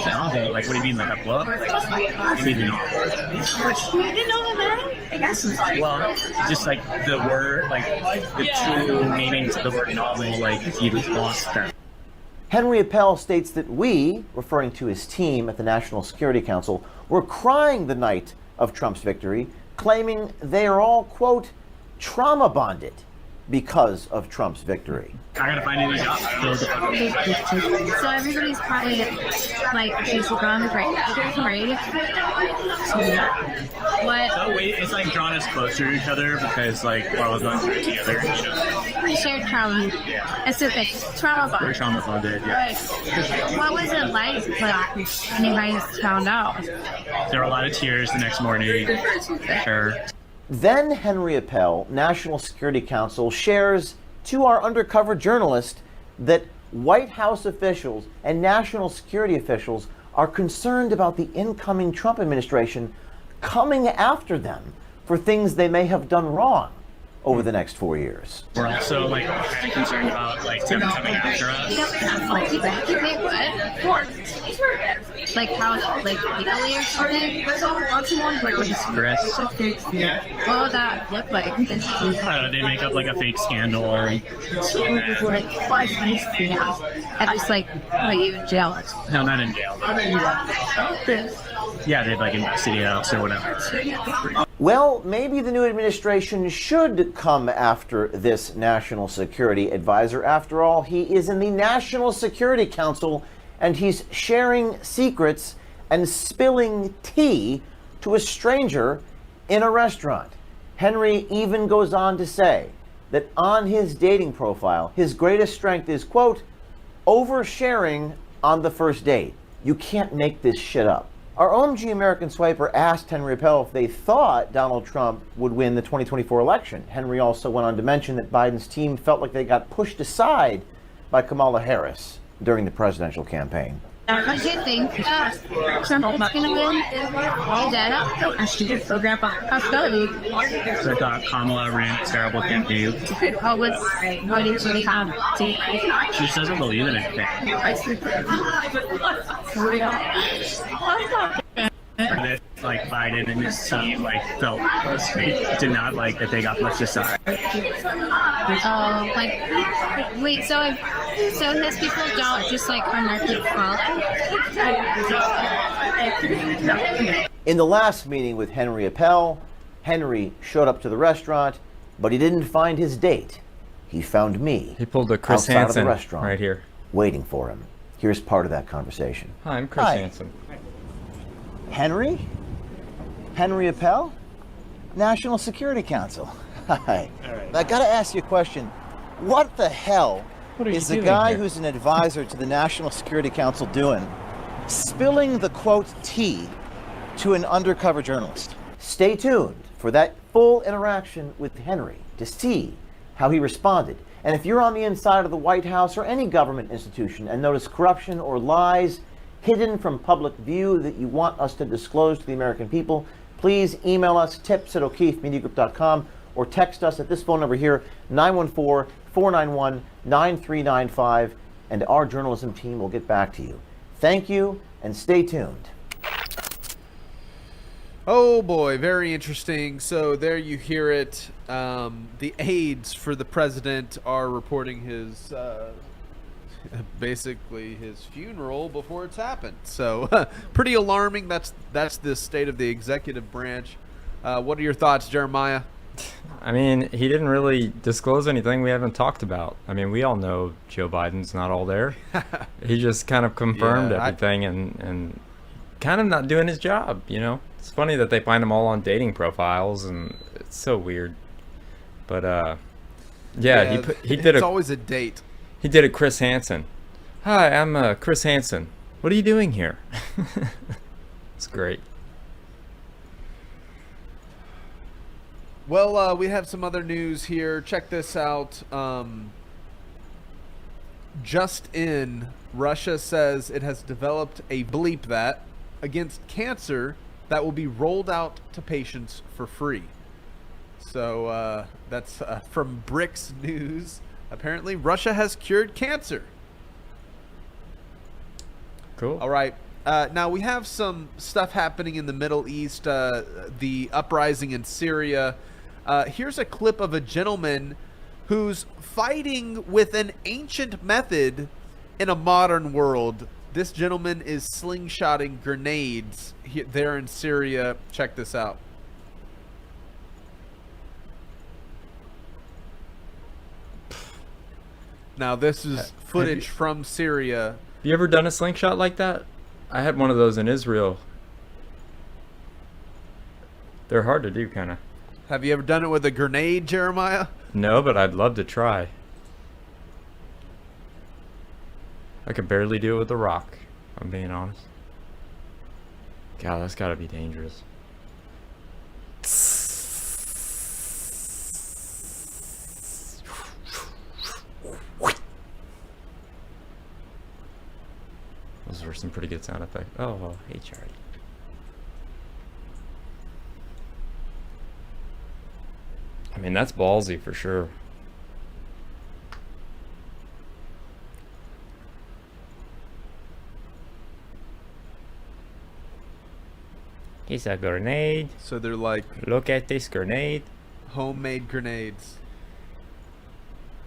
a novel, like what do you mean, like a book? Like, you mean a novel? You didn't know that? Well, just like the word, like the true meanings of the word novel, like he lost them. Henry Appel states that we, referring to his team at the National Security Council, were crying the night of Trump's victory, claiming they are all, quote, trauma bonded because of Trump's victory. I gotta find a new job. So everybody's probably like, she's gone great. What? Oh wait, it's like drawn us closer to each other because like we're all going through it together. You know? Shared trauma. Yeah. It's a trauma bond. We're trauma bonded. Yeah. Right. What was it like when you guys found out? There were a lot of tears the next morning. Sure. Then Henry Appel, National Security Counsel, shares to our undercover journalist that White House officials and national security officials are concerned about the incoming Trump administration coming after them for things they may have done wrong over the next 4 years. We're also like kind of concerned about like them coming after us. Like how, like legally or something? Like with Chris. what would that look like? They make up like a fake scandal or At least like put you in jail. no, not in jail. Yeah, they'd like investigate us or whatever. Well, maybe the new administration should come after this national security advisor. After all, he is in the National Security Council and he's sharing secrets and spilling tea to a stranger in a restaurant. Henry even goes on to say that on his dating profile, his greatest strength is, quote, oversharing on the first date. You can't make this shit up. Our OMG American Swiper asked Henry Appel if they thought Donald Trump would win the 2024 election. Henry also went on to mention that Biden's team felt like they got pushed aside by Kamala Harris during the presidential campaign. I did think Trump is going to win. So I thought Kamala ran a terrible campaign. What do you really have? She just doesn't believe in anything. Like Biden and his team like felt did not like that they got pushed aside. Like wait, so his people don't just like unarmed In the last meeting with Henry Appel, Henry showed up to the restaurant, but he didn't find his date. He found me. He pulled a Chris outside Hansen of the restaurant, right here, waiting for him. Here's part of that conversation. Hi, I'm Chris Hansen. Henry? Henry Appel? National Security Council. Hi. I gotta ask you a question. What the hell is the guy who's an advisor to the National Security Council doing? Spilling the quote tea to an undercover journalist. Stay tuned for that full interaction with Henry to see how he responded. And if you're on the inside of the White House or any government institution and notice corruption or lies hidden from public view that you want us to disclose to the American people, please email us tips@o'keefemediagroup.com or text us at this phone number here, 914-491-9395, and our journalism team will get back to you. Thank you, and stay tuned. Oh boy, very interesting. So there you hear it. The aides for the president are reporting his basically his funeral before it's happened. So pretty alarming. That's the state of the executive branch. What are your thoughts, Jeremiah? I mean, he didn't really disclose anything we haven't talked about. I mean, we all know Joe Biden's not all there. He just kind of confirmed everything and kind of not doing his job, you know? It's funny that they find them all on dating profiles, and it's so weird. But, he did it's always a date. He did a Chris Hansen. Hi, I'm Chris Hansen. What are you doing here? It's great. Well, we have some other news here. Check this out. Just in, Russia says it has developed a bleep that against cancer that will be rolled out to patients for free. So that's from BRICS News. Apparently, Russia has cured cancer. Cool. All right. Now, we have some stuff happening in the Middle East, the uprising in Syria. Here's a clip of a gentleman who's fighting with an ancient method in a modern world. This gentleman is slingshotting grenades there in Syria. Check this out. Now, this is footage from Syria. Have you ever done a slingshot like that? I had one of those in Israel. They're hard to do, kind of. Have you ever done it with a grenade, Jeremiah? No, but I'd love to try. I could barely do it with a rock, if I'm being honest. God, that's gotta be dangerous. some pretty good sound effects. Oh, hey Charlie. I mean, that's ballsy for sure. It's a grenade. So they're like, look at this grenade. Homemade grenades.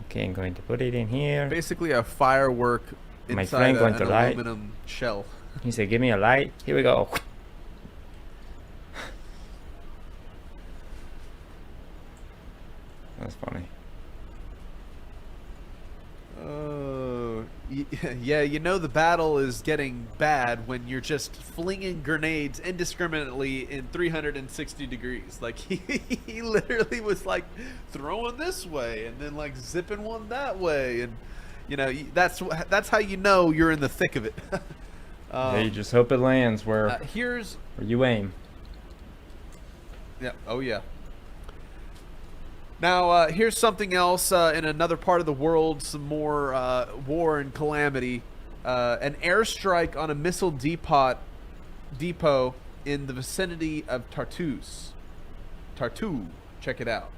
Okay, I'm going to put it in here. Basically a firework My inside friend going an to light. aluminum shell. He said, give me a light. Here we go. That's funny. Oh, yeah, you know the battle is getting bad when you're just flinging grenades indiscriminately in 360 degrees. Like, he literally was like throwing this way and then like zipping one that way. And, you know, that's how you know you're in the thick of it. Yeah, you just hope it lands where you aim. Yeah, oh yeah. Now, here's something else in another part of the world, some more war and calamity. An airstrike on a missile depot in the vicinity of Tartous. Tartous, check it out.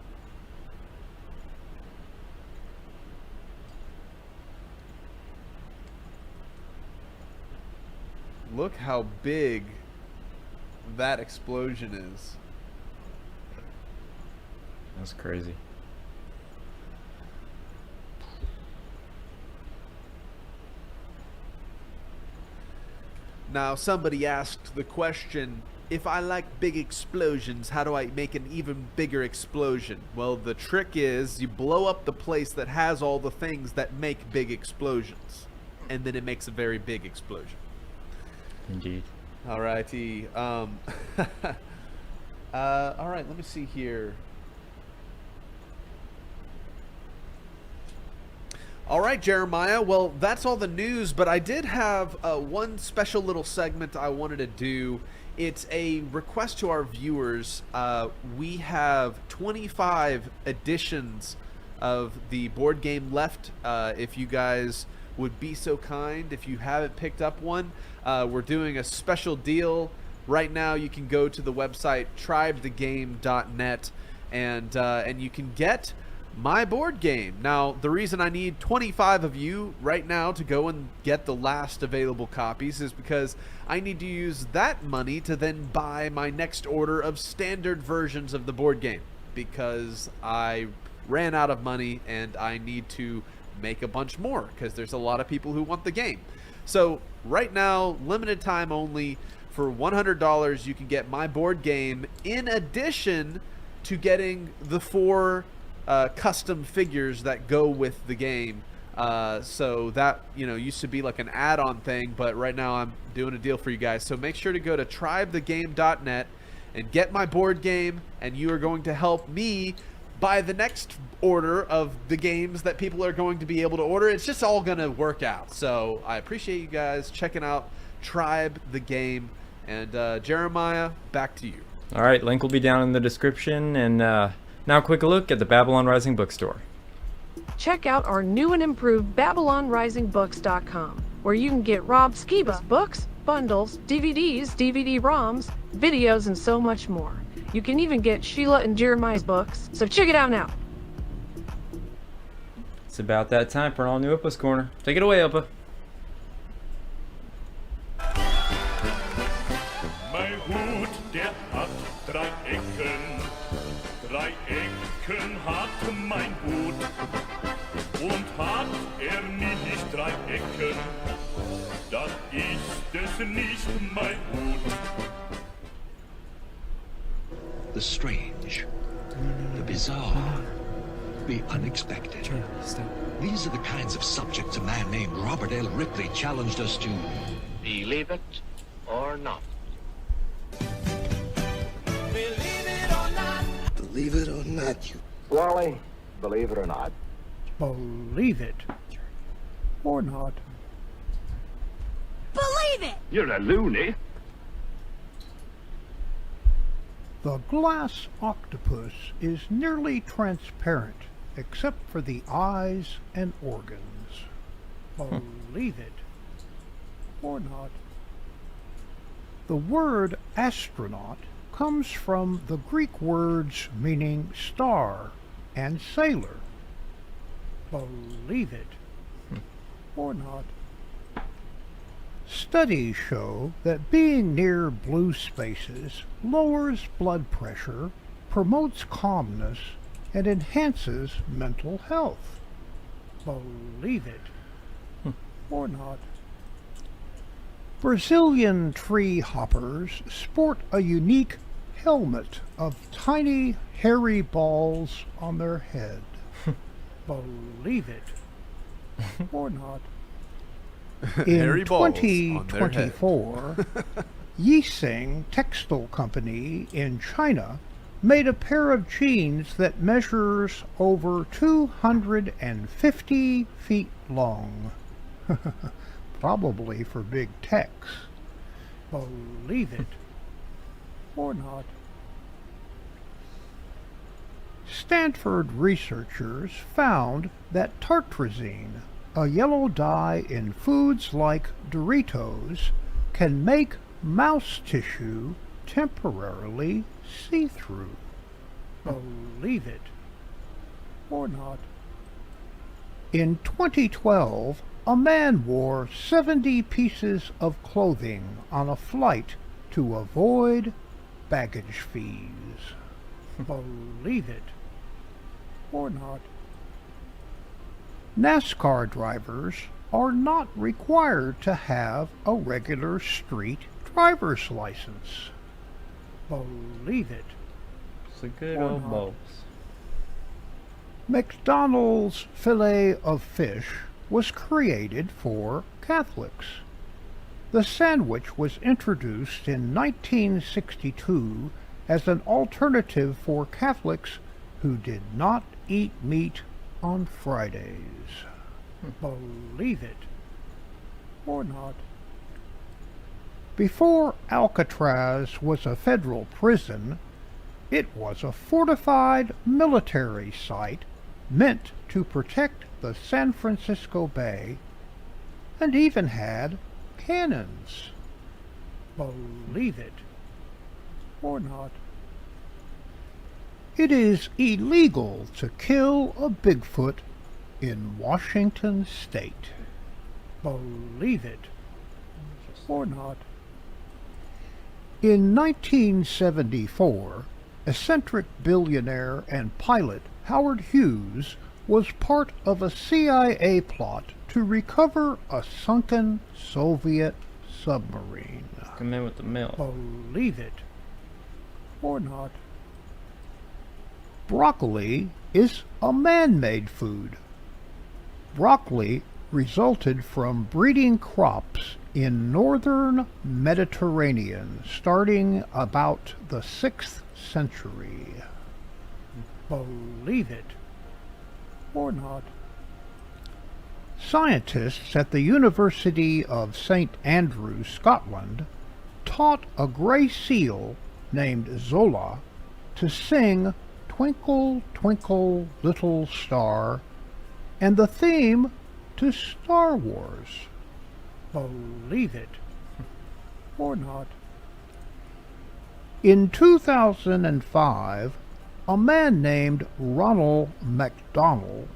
Look how big that explosion is. That's crazy. Now, somebody asked the question, if I like big explosions, how do I make an even bigger explosion? Well, the trick is you blow up the place that has all the things that make big explosions, and then it makes a very big explosion. Indeed. Alrighty. All right, let me see here. All right, Jeremiah. Well, that's all the news, but I did have one special little segment I wanted to do. It's a request to our viewers. We have 25 editions of the board game left. If you guys would be so kind, if you haven't picked up one, we're doing a special deal. Right now, you can go to the website tribethegame.net and you can get my board game. Now, the reason I need 25 of you right now to go and get the last available copies is because I need to use that money to then buy my next order of standard versions of the board game, because I ran out of money and I need to make a bunch more because there's a lot of people who want the game. So right now, limited time only, for $100 you can get my board game in addition to getting the 4 custom figures that go with the game. So that, you know, used to be like an add-on thing, but right now I'm doing a deal for you guys. So make sure to go to tribethegame.net and get my board game, and you are going to help me buy the next order of the games that people are going to be able to order. It's just all going to work out. So I appreciate you guys checking out Tribe the Game. And Jeremiah, back to you. All right, link will be down in the description. And now a quick look at the Babylon Rising bookstore. Check out our new and improved BabylonRisingBooks.com, where you can get Rob Skiba's books, bundles, DVDs, DVD-ROMs, videos, and so much more. You can even get Sheila and Jeremiah's books, so check it out now. It's about that time for an all-new OPA'S Corner. Take it away, OPA. Mein Hut, der hat 3 Ecken. 3 Ecken hat mein Hut. Und hat nicht 3 Ecken, dann ist es nicht mein Hut. The strange, the bizarre, the unexpected. These are the kinds of subjects a man named Robert L. Ripley challenged us to believe it or not. Believe it or not, you. Wally, believe it or not. Believe it or not. Believe it! You're a loony. The glass octopus is nearly transparent, except for the eyes and organs. Believe it or not. The word astronaut comes from the Greek words meaning star and sailor. Believe it or not. Studies show that being near blue spaces lowers blood pressure, promotes calmness, and enhances mental health. Believe it or not. Brazilian tree hoppers sport a unique helmet of tiny hairy balls on their head. Believe it or not. In Hairy balls on their head. 2024, Yixing Textile Company in China made a pair of jeans that measures over 250 feet long. Probably for big techs. Believe it or not. Stanford researchers found that tartrazine, a yellow dye in foods like Doritos, can make mouse tissue temporarily see-through. Believe it or not. In 2012, a man wore 70 pieces of clothing on a flight to avoid baggage fees. Believe it or not. NASCAR drivers are not required to have a regular street driver's license. Believe it. It's a good or old not. boats. McDonald's filet of fish was created for Catholics. The sandwich was introduced in 1962 as an alternative for Catholics who did not eat meat on Fridays. Believe it or not. Before Alcatraz was a federal prison, it was a fortified military site meant to protect the San Francisco Bay, and even had cannons. Believe it or not. It is illegal to kill a Bigfoot in Washington state. Believe it or not. In 1974, eccentric billionaire and pilot Howard Hughes was part of a CIA plot to recover a sunken Soviet submarine. Come in with the milk. Believe it or not. Broccoli is a man-made food. Broccoli resulted from breeding crops in northern Mediterranean starting about the 6th century. Believe it or not. Scientists at the University of St. Andrews, Scotland, taught a grey seal named Zola to sing Twinkle, Twinkle, Little Star, and the theme to Star Wars. Believe it or not. In 2005, a man named Ronald McDonald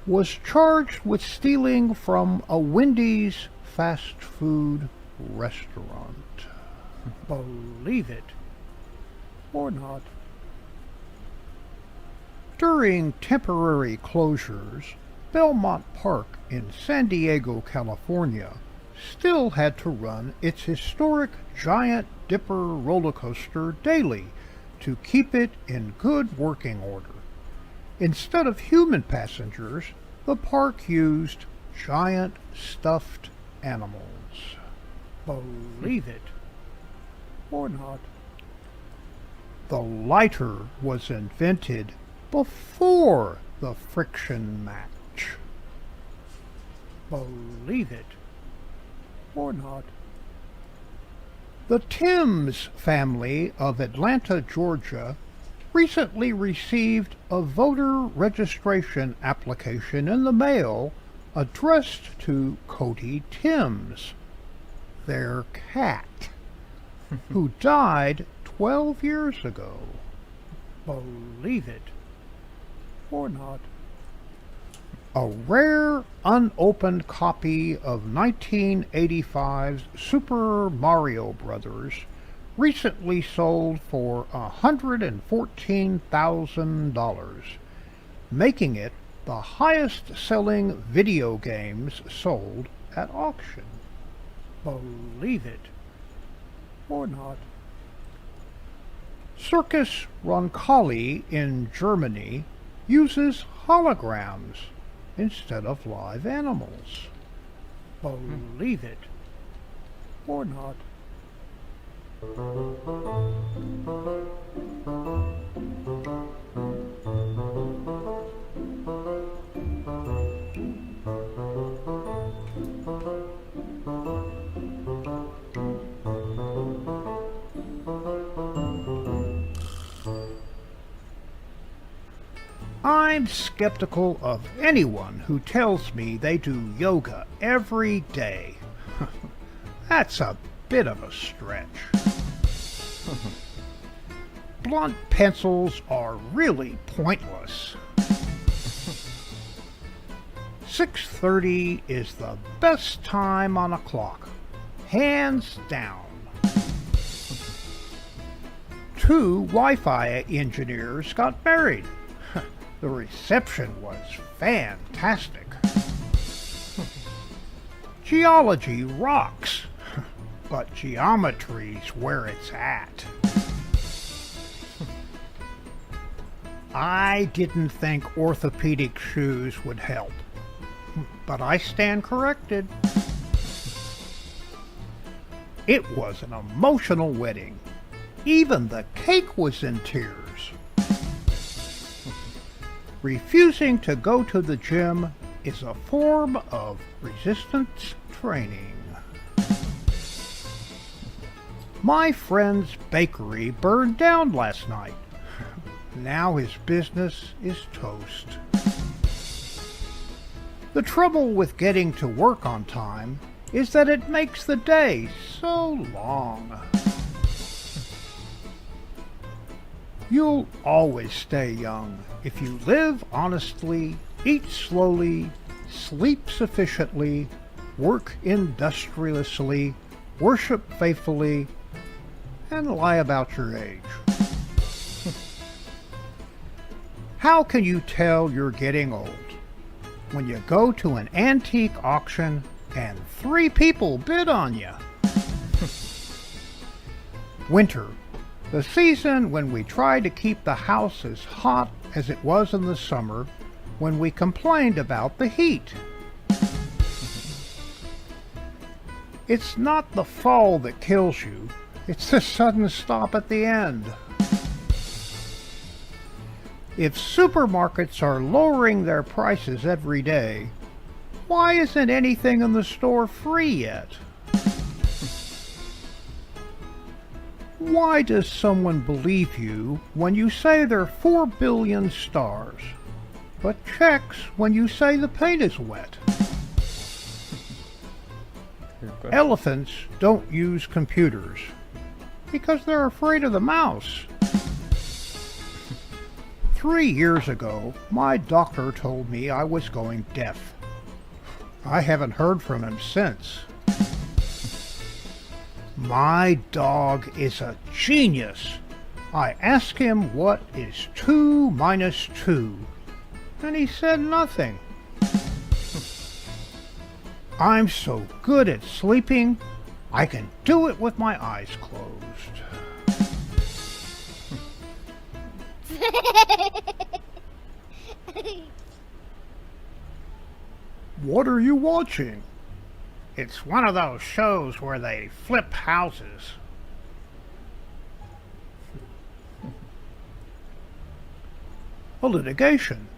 was charged with stealing from a Wendy's fast food restaurant. Believe it or not. During temporary closures, Belmont Park in San Diego, California, still had to run its historic Giant Dipper roller coaster daily to keep it in good working order. Instead of human passengers, the park used giant stuffed animals. Believe it or not. The lighter was invented before the friction match. Believe it or not. The Timms family of Atlanta, Georgia, recently received a voter registration application in the mail addressed to Cody Timms, their cat. who died 12 years ago. Believe it or not. A rare, unopened copy of 1985's Super Mario Brothers recently sold for $114,000, making it the highest-selling video games sold at auction. Believe it or not. Circus Roncalli in Germany uses holograms instead of live animals. Believe it or not. I'm skeptical of anyone who tells me they do yoga every day. That's a bit of a stretch. Blunt pencils are really pointless. 6:30 is the best time on a clock, hands down. 2 Wi-Fi engineers got married. The reception was fantastic. Geology rocks, but geometry's where it's at. I didn't think orthopedic shoes would help, but I stand corrected. It was an emotional wedding. Even the cake was in tears. Refusing to go to the gym is a form of resistance training. My friend's bakery burned down last night. Now his business is toast. The trouble with getting to work on time is that it makes the day so long. You'll always stay young if you live honestly, eat slowly, sleep sufficiently, work industriously, worship faithfully, and lie about your age. How can you tell you're getting old? When you go to an antique auction and 3 people bid on you. Winter, the season when we try to keep the house as hot as it was in the summer when we complained about the heat. It's not the fall that kills you, it's the sudden stop at the end. If supermarkets are lowering their prices every day, why isn't anything in the store free yet? Why does someone believe you when you say there are 4 billion stars, but checks when you say the paint is wet? Elephants don't use computers because they're afraid of the mouse. 3 years ago, my doctor told me I was going deaf. I haven't heard from him since. My dog is a genius. I asked him what is 2 minus 2, and he said nothing. I'm so good at sleeping, I can do it with my eyes closed. What are you watching? It's one of those shows where they flip houses. A litigation.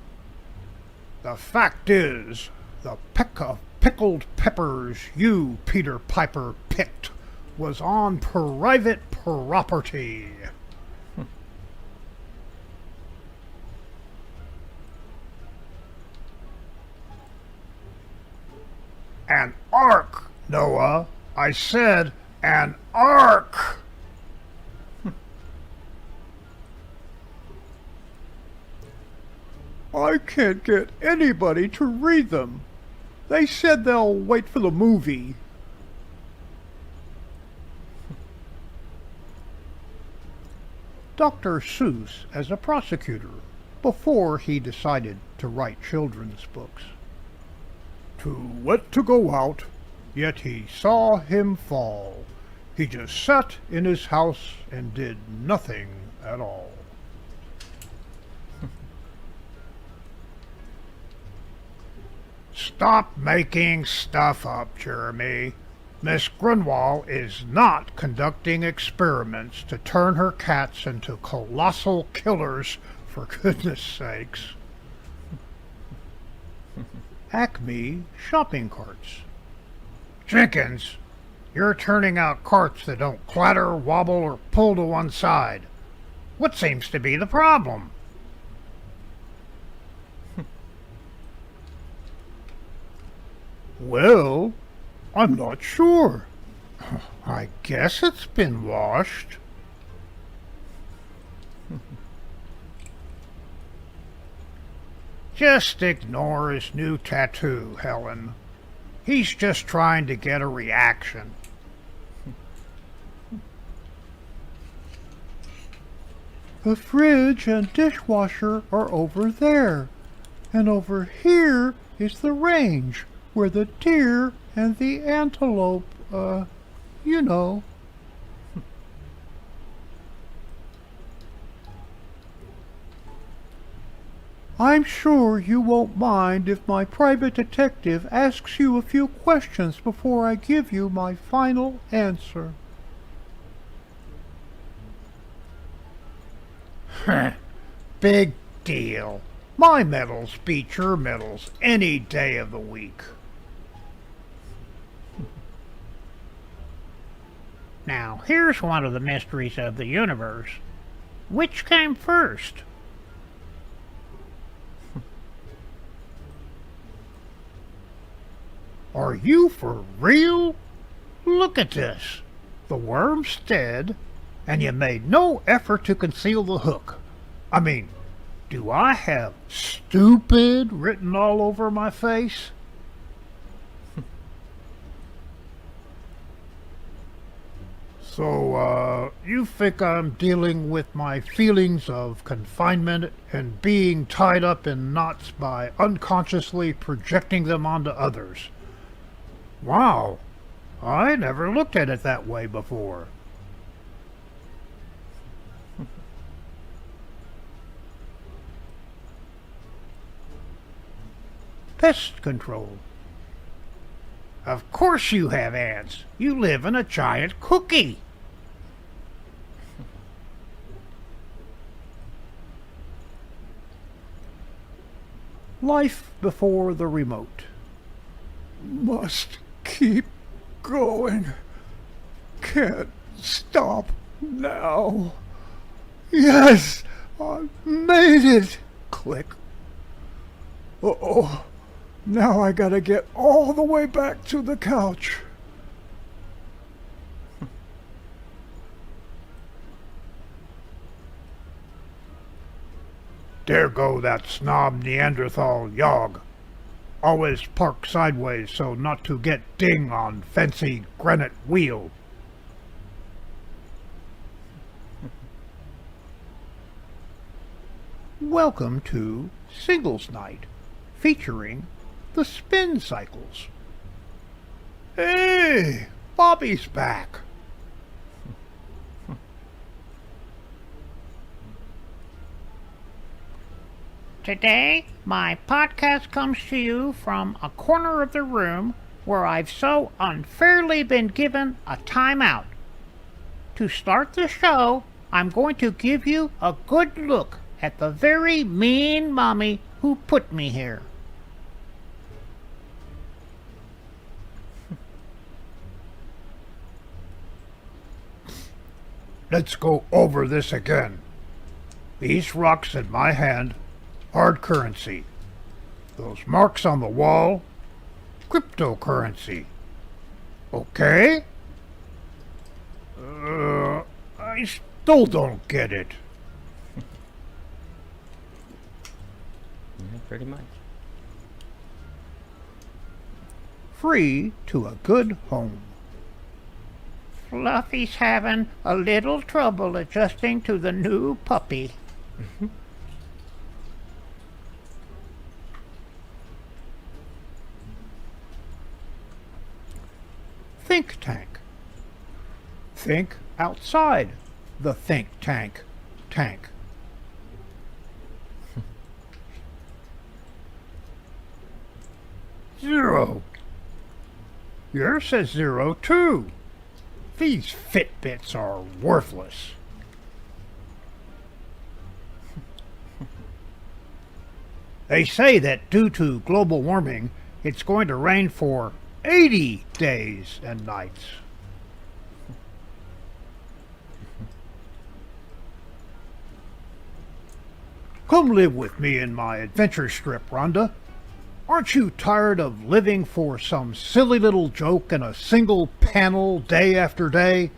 The fact is, the peck of pickled peppers you, Peter Piper, picked was on private property. An ark, Noah. I said an ark. I can't get anybody to read them. They said they'll wait for the movie. Dr. Seuss as a prosecutor before he decided to write children's books. Too wet to go out, yet he saw him fall. He just sat in his house and did nothing at all. Stop making stuff up, Jeremy. Miss Grunwald is not conducting experiments to turn her cats into colossal killers, for goodness sakes. Acme shopping carts. Jenkins, you're turning out carts that don't clatter, wobble, or pull to one side. What seems to be the problem? Well, I'm not sure. I guess it's been washed. Just ignore his new tattoo, Helen. He's just trying to get a reaction. The fridge and dishwasher are over there, and over here is the range where the deer and the antelope, you know. I'm sure you won't mind if my private detective asks you a few questions before I give you my final answer. Big deal. My medals beat your medals any day of the week. Now, here's one of the mysteries of the universe. Which came first? Are you for real? Look at this. The worm's dead, and you made no effort to conceal the hook. I mean, do I have stupid written all over my face? So, you think I'm dealing with my feelings of confinement and being tied up in knots by unconsciously projecting them onto others? Wow, I never looked at it that way before. Pest control. Of course you have ants. You live in a giant cookie. Life before the remote. Must keep going. Can't stop now. Yes, I made it. Click. Uh-oh. Now I gotta get all the way back to the couch. There go that snob Neanderthal Yogg. Always park sideways so not to get ding on fancy granite wheel. Welcome to Singles Night, featuring the spin cycles. Hey, Bobby's back. Today, my podcast comes to you from a corner of the room where I've so unfairly been given a timeout. To start the show, I'm going to give you a good look at the very mean mommy who put me here. Let's go over this again. These rocks in my hand, hard currency. Those marks on the wall, cryptocurrency. Okay? I still don't get it. Pretty much. Free to a good home. Fluffy's having a little trouble adjusting to the new puppy. Think tank. Think outside the think tank tank. Zero. Yours says 0 too. These Fitbits are worthless. They say that due to global warming, it's going to rain for 80 days and nights. Come live with me in my adventure strip, Rhonda. Aren't you tired of living for some silly little joke in a single panel day after day?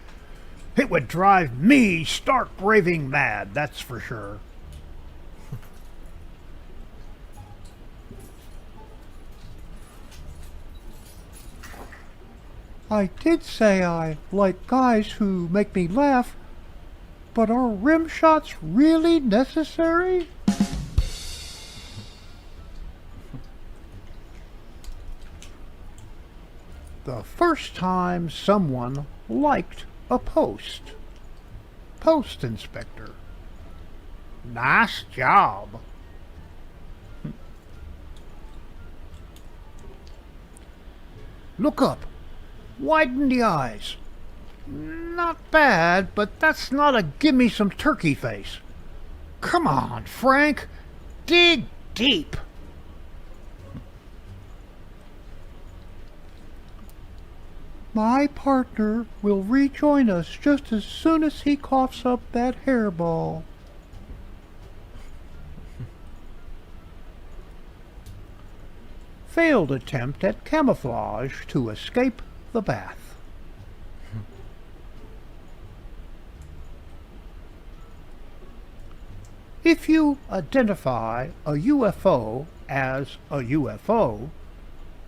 It would drive me stark raving mad, that's for sure. I did say I like guys who make me laugh, but are rim shots really necessary? The first time someone liked a post. Post inspector. Nice job. Look up. Widen the eyes. Not bad, but that's not a gimme some turkey face. Come on, Frank. Dig deep. My partner will rejoin us just as soon as he coughs up that hairball. Failed attempt at camouflage to escape the bath. If you identify a UFO as a UFO,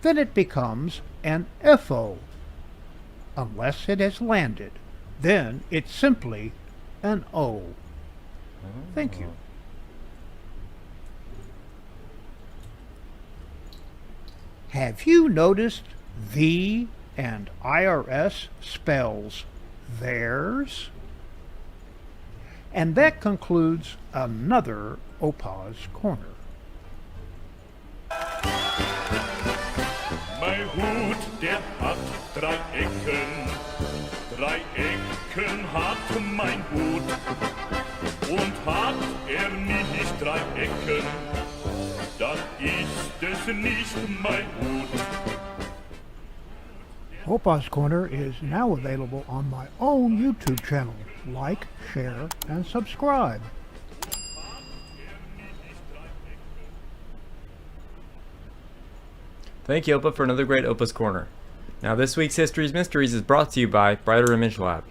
then it becomes an FO. Unless it has landed, then it's simply an O. Thank you. Have you noticed the and IRS spells theirs? And that concludes another OPA'S Corner. Mein Hut, der hat 3 Ecken. 3 Ecken hat mein Hut. Und hat nicht 3 Ecken, dann ist es nicht mein Hut. OPA'S Corner is now available on my own YouTube channel. Like, share, and subscribe. Thank you, Opa, for another great OPA'S Corner. Now, this week's History's Mysteries is brought to you by Brighter Image Lab.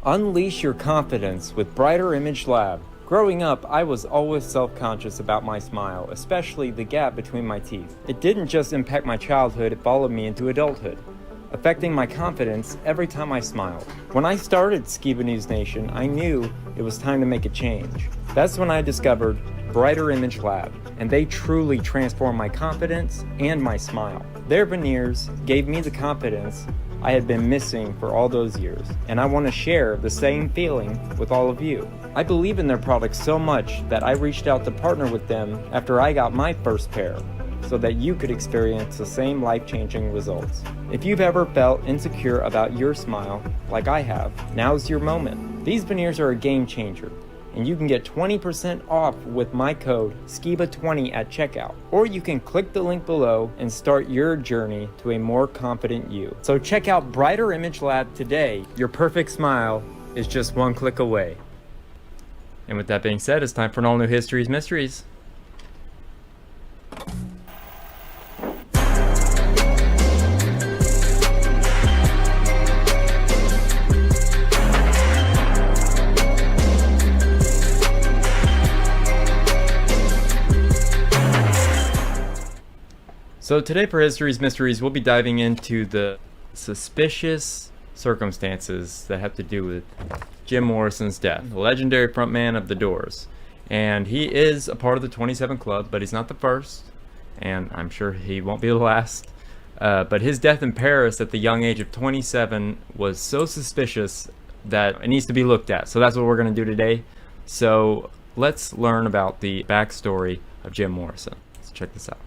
Unleash your confidence with Brighter Image Lab. Growing up, I was always self-conscious about my smile, especially the gap between my teeth. It didn't just impact my childhood, it followed me into adulthood, affecting my confidence every time I smiled. When I started Skiba News Nation, I knew it was time to make a change. That's when I discovered Brighter Image Lab, and they truly transformed my confidence and my smile. Their veneers gave me the confidence I had been missing for all those years, and I want to share the same feeling with all of you. I believe in their products so much that I reached out to partner with them after I got my first pair, so that you could experience the same life-changing results. If you've ever felt insecure about your smile, like I have, now's your moment. These veneers are a game changer, and you can get 20% off with my code SKIBA20 at checkout. Or you can click the link below and start your journey to a more confident you. So check out Brighter Image Lab today. Your perfect smile is just one click away. And with that being said, it's time for an all-new History's Mysteries. So today for History's Mysteries, we'll be diving into the suspicious circumstances that have to do with Jim Morrison's death, the legendary frontman of The Doors. And he is a part of the 27 Club, but he's not the first, and I'm sure he won't be the last. But his death in Paris at the young age of 27 was so suspicious that it needs to be looked at. So that's what we're going to do today. So let's learn about the backstory of Jim Morrison. Let's check this out.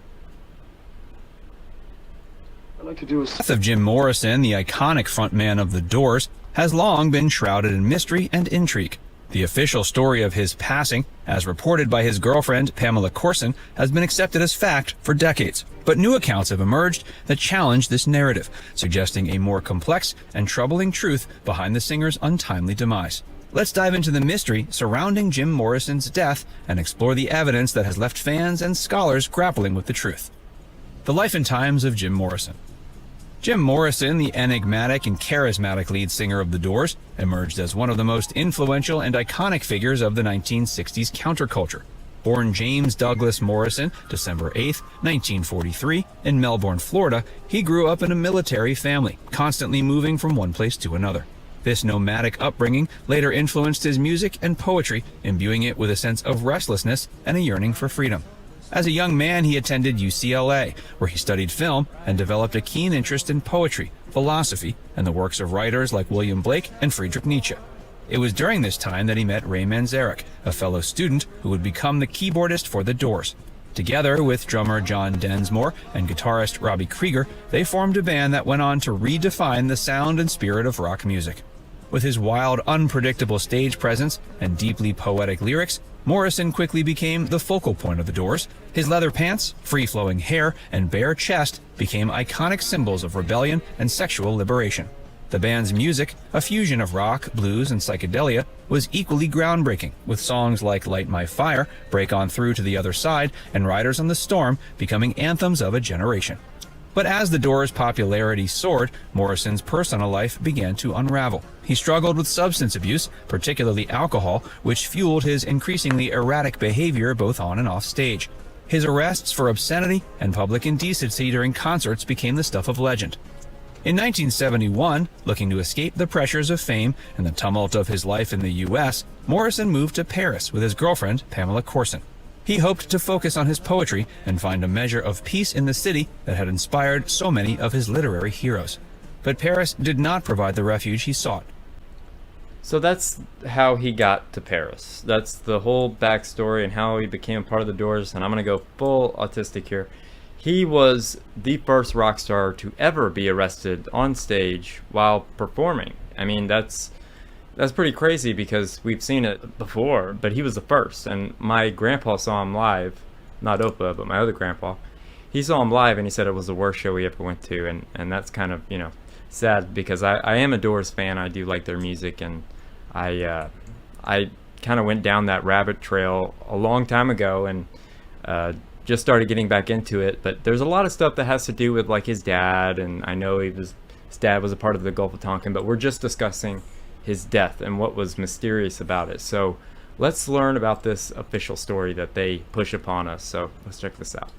The death of Jim Morrison, the iconic frontman of The Doors, has long been shrouded in mystery and intrigue. The official story of his passing, as reported by his girlfriend Pamela Corson, has been accepted as fact for decades. But new accounts have emerged that challenge this narrative, suggesting a more complex and troubling truth behind the singer's untimely demise. Let's dive into the mystery surrounding Jim Morrison's death and explore the evidence that has left fans and scholars grappling with the truth. The life and times of Jim Morrison. Jim Morrison, the enigmatic and charismatic lead singer of The Doors, emerged as one of the most influential and iconic figures of the 1960s counterculture. Born James Douglas Morrison, December 8, 1943, in Melbourne, Florida, he grew up in a military family, constantly moving from one place to another. This nomadic upbringing later influenced his music and poetry, imbuing it with a sense of restlessness and a yearning for freedom. As a young man, he attended UCLA, where he studied film and developed a keen interest in poetry, philosophy, and the works of writers like William Blake and Friedrich Nietzsche. It was during this time that he met Ray Manzarek, a fellow student who would become the keyboardist for The Doors. Together with drummer John Densmore and guitarist Robbie Krieger, they formed a band that went on to redefine the sound and spirit of rock music. With his wild, unpredictable stage presence and deeply poetic lyrics, Morrison quickly became the focal point of The Doors. His leather pants, free-flowing hair, and bare chest became iconic symbols of rebellion and sexual liberation. The band's music, a fusion of rock, blues, and psychedelia, was equally groundbreaking, with songs like Light My Fire, Break On Through to the Other Side, and Riders on the Storm becoming anthems of a generation. But as The Doors' popularity soared, Morrison's personal life began to unravel. He struggled with substance abuse, particularly alcohol, which fueled his increasingly erratic behavior both on and off stage. His arrests for obscenity and public indecency during concerts became the stuff of legend. In 1971, looking to escape the pressures of fame and the tumult of his life in the U.S., Morrison moved to Paris with his girlfriend, Pamela Corson. He hoped to focus on his poetry and find a measure of peace in the city that had inspired so many of his literary heroes. But Paris did not provide the refuge he sought. So that's how he got to Paris. That's the whole backstory and how he became part of The Doors. And I'm going to go full autistic here. He was the first rock star to ever be arrested on stage while performing. I mean, that's pretty crazy because we've seen it before, but he was the first. And my grandpa saw him live, not Opa, but my other grandpa. He saw him live and he said it was the worst show he ever went to. And that's kind of, sad because I am a Doors fan. I do like their music, and I kind of went down that rabbit trail a long time ago and just started getting back into it. But there's a lot of stuff that has to do with like his dad, and I know his dad was a part of the Gulf of Tonkin, but we're just discussing his death and what was mysterious about it. So let's learn about this official story that they push upon us. So let's check this out.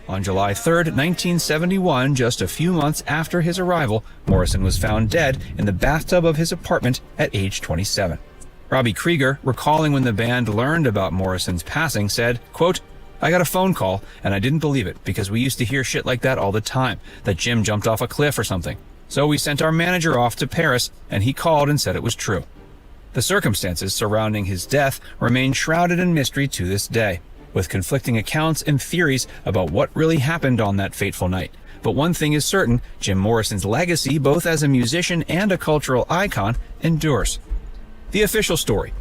On July 3rd, 1971, just a few months after his arrival, Morrison was found dead in the bathtub of his apartment at age 27. Robbie Krieger, recalling when the band learned about Morrison's passing, said, quote, "I got a phone call, and I didn't believe it because we used to hear shit like that all the time, that Jim jumped off a cliff or something. So we sent our manager off to Paris, and he called and said it was true." The circumstances surrounding his death remain shrouded in mystery to this day, with conflicting accounts and theories about what really happened on that fateful night. But one thing is certain, Jim Morrison's legacy, both as a musician and a cultural icon, endures. The official story.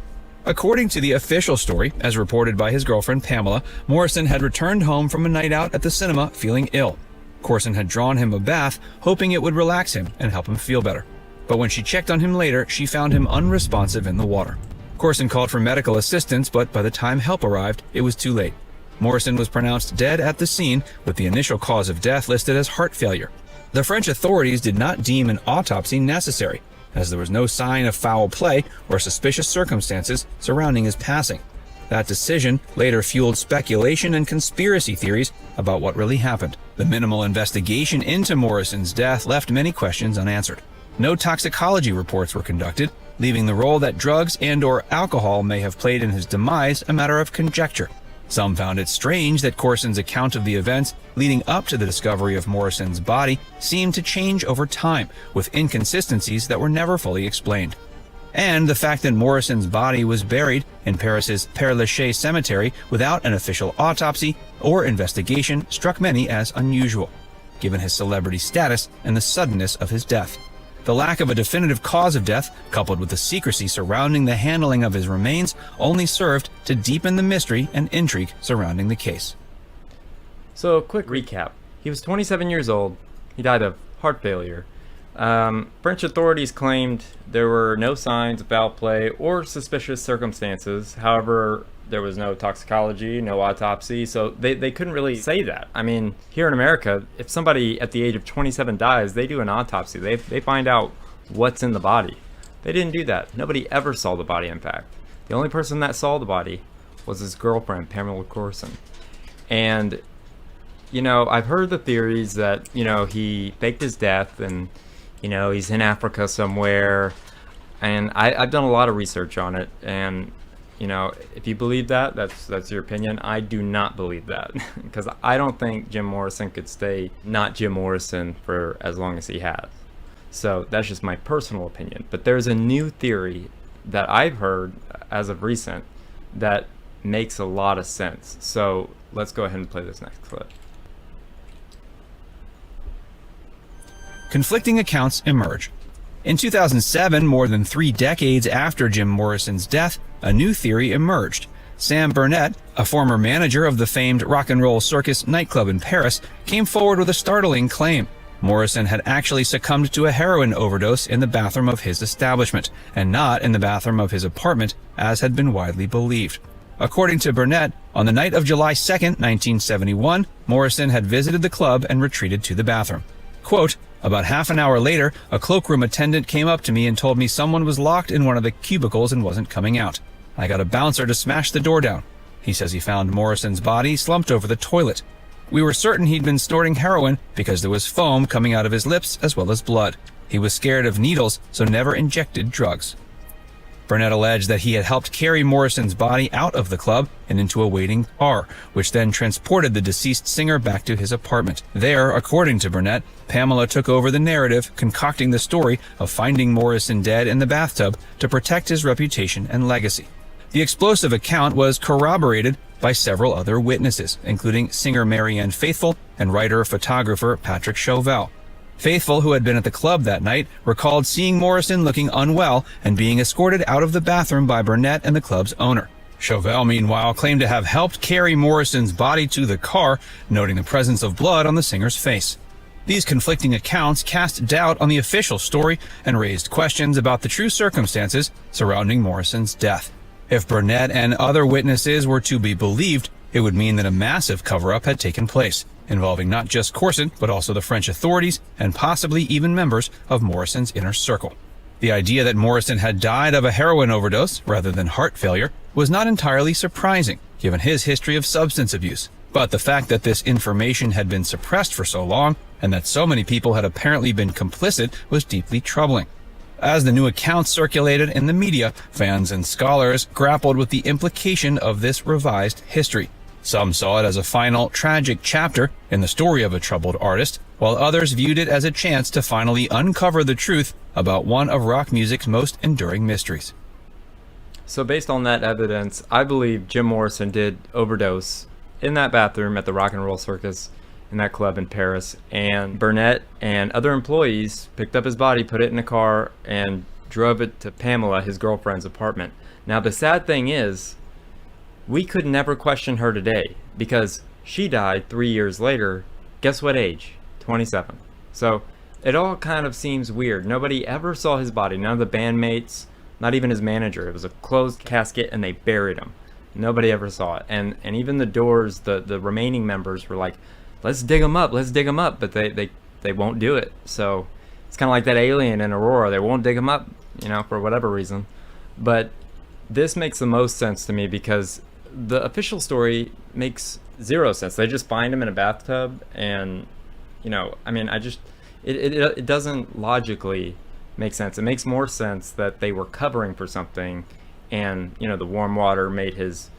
According to the official story, as reported by his girlfriend Pamela, Morrison had returned home from a night out at the cinema feeling ill. Corson had drawn him a bath, hoping it would relax him and help him feel better. But when she checked on him later, she found him unresponsive in the water. Corson called for medical assistance, but by the time help arrived, it was too late. Morrison was pronounced dead at the scene, with the initial cause of death listed as heart failure. The French authorities did not deem an autopsy necessary, as there was no sign of foul play or suspicious circumstances surrounding his passing. That decision later fueled speculation and conspiracy theories about what really happened. The minimal investigation into Morrison's death left many questions unanswered. No toxicology reports were conducted, leaving the role that drugs and/or alcohol may have played in his demise a matter of conjecture. Some found it strange that Corson's account of the events leading up to the discovery of Morrison's body seemed to change over time, with inconsistencies that were never fully explained. And the fact that Morrison's body was buried in Paris's Père Lachaise cemetery without an official autopsy or investigation struck many as unusual, given his celebrity status and the suddenness of his death. The lack of a definitive cause of death, coupled with the secrecy surrounding the handling of his remains, only served to deepen the mystery and intrigue surrounding the case. So, quick recap. He was 27 years old. He died of heart failure. French authorities claimed there were no signs of foul play or suspicious circumstances. However, there was no toxicology, no autopsy, so they couldn't really say that. I mean, here in America, if somebody at the age of 27 dies, they do an autopsy. They find out what's in the body. They didn't do that. Nobody ever saw the body, in fact. The only person that saw the body was his girlfriend, Pamela Corson. And, you know, I've heard the theories that, you know, he faked his death and, you know, he's in Africa somewhere. And I've done a lot of research on it, and you know, if you believe that, that's your opinion. I do not believe that, because I don't think Jim Morrison could stay not Jim Morrison for as long as he has. So that's just my personal opinion. But there's a new theory that I've heard as of recent that makes a lot of sense. So let's go ahead and play this next clip. Conflicting accounts emerge. In 2007, more than 3 decades after Jim Morrison's death, a new theory emerged. Sam Burnett, a former manager of the famed Rock and Roll Circus nightclub in Paris, came forward with a startling claim. Morrison had actually succumbed to a heroin overdose in the bathroom of his establishment, and not in the bathroom of his apartment, as had been widely believed. According to Burnett, on the night of July 2nd, 1971, Morrison had visited the club and retreated to the bathroom. Quote, "About half an hour later, a cloakroom attendant came up to me and told me someone was locked in one of the cubicles and wasn't coming out. I got a bouncer to smash the door down." He says he found Morrison's body slumped over the toilet. "We were certain he'd been snorting heroin because there was foam coming out of his lips as well as blood. He was scared of needles, so never injected drugs." Burnett alleged that he had helped carry Morrison's body out of the club and into a waiting car, which then transported the deceased singer back to his apartment. There, according to Burnett, Pamela took over the narrative, concocting the story of finding Morrison dead in the bathtub to protect his reputation and legacy. The explosive account was corroborated by several other witnesses, including singer Marianne Faithfull and writer-photographer Patrick Chauvel. Faithfull, who had been at the club that night, recalled seeing Morrison looking unwell and being escorted out of the bathroom by Burnett and the club's owner. Chauvel, meanwhile, claimed to have helped carry Morrison's body to the car, noting the presence of blood on the singer's face. These conflicting accounts cast doubt on the official story and raised questions about the true circumstances surrounding Morrison's death. If Burnett and other witnesses were to be believed, it would mean that a massive cover-up had taken place, involving not just Corson, but also the French authorities and possibly even members of Morrison's inner circle. The idea that Morrison had died of a heroin overdose rather than heart failure was not entirely surprising, given his history of substance abuse. But the fact that this information had been suppressed for so long, and that so many people had apparently been complicit, was deeply troubling. As the new accounts circulated in the media, fans and scholars grappled with the implication of this revised history. Some saw it as a final, tragic chapter in the story of a troubled artist, while others viewed it as a chance to finally uncover the truth about one of rock music's most enduring mysteries. So based on that evidence, I believe Jim Morrison did overdose in that bathroom at the Rock and Roll Circus in that club in Paris, and Burnett and other employees picked up his body, put it in a car, and drove it to Pamela, his girlfriend's apartment. Now the sad thing is, we could never question her today because she died 3 years later. Guess what age? 27. So it all kind of seems weird. Nobody ever saw his body. None of the bandmates, not even his manager. It was a closed casket and they buried him. Nobody ever saw it. And even the Doors, the remaining members were like, let's dig him up, but they won't do it. So it's kind of like that alien in Aurora. They won't dig him up, you know, for whatever reason. But this makes the most sense to me because the official story makes zero sense. They just find him in a bathtub, and I mean, it doesn't logically make sense. It makes more sense that they were covering for something, and the warm water made his,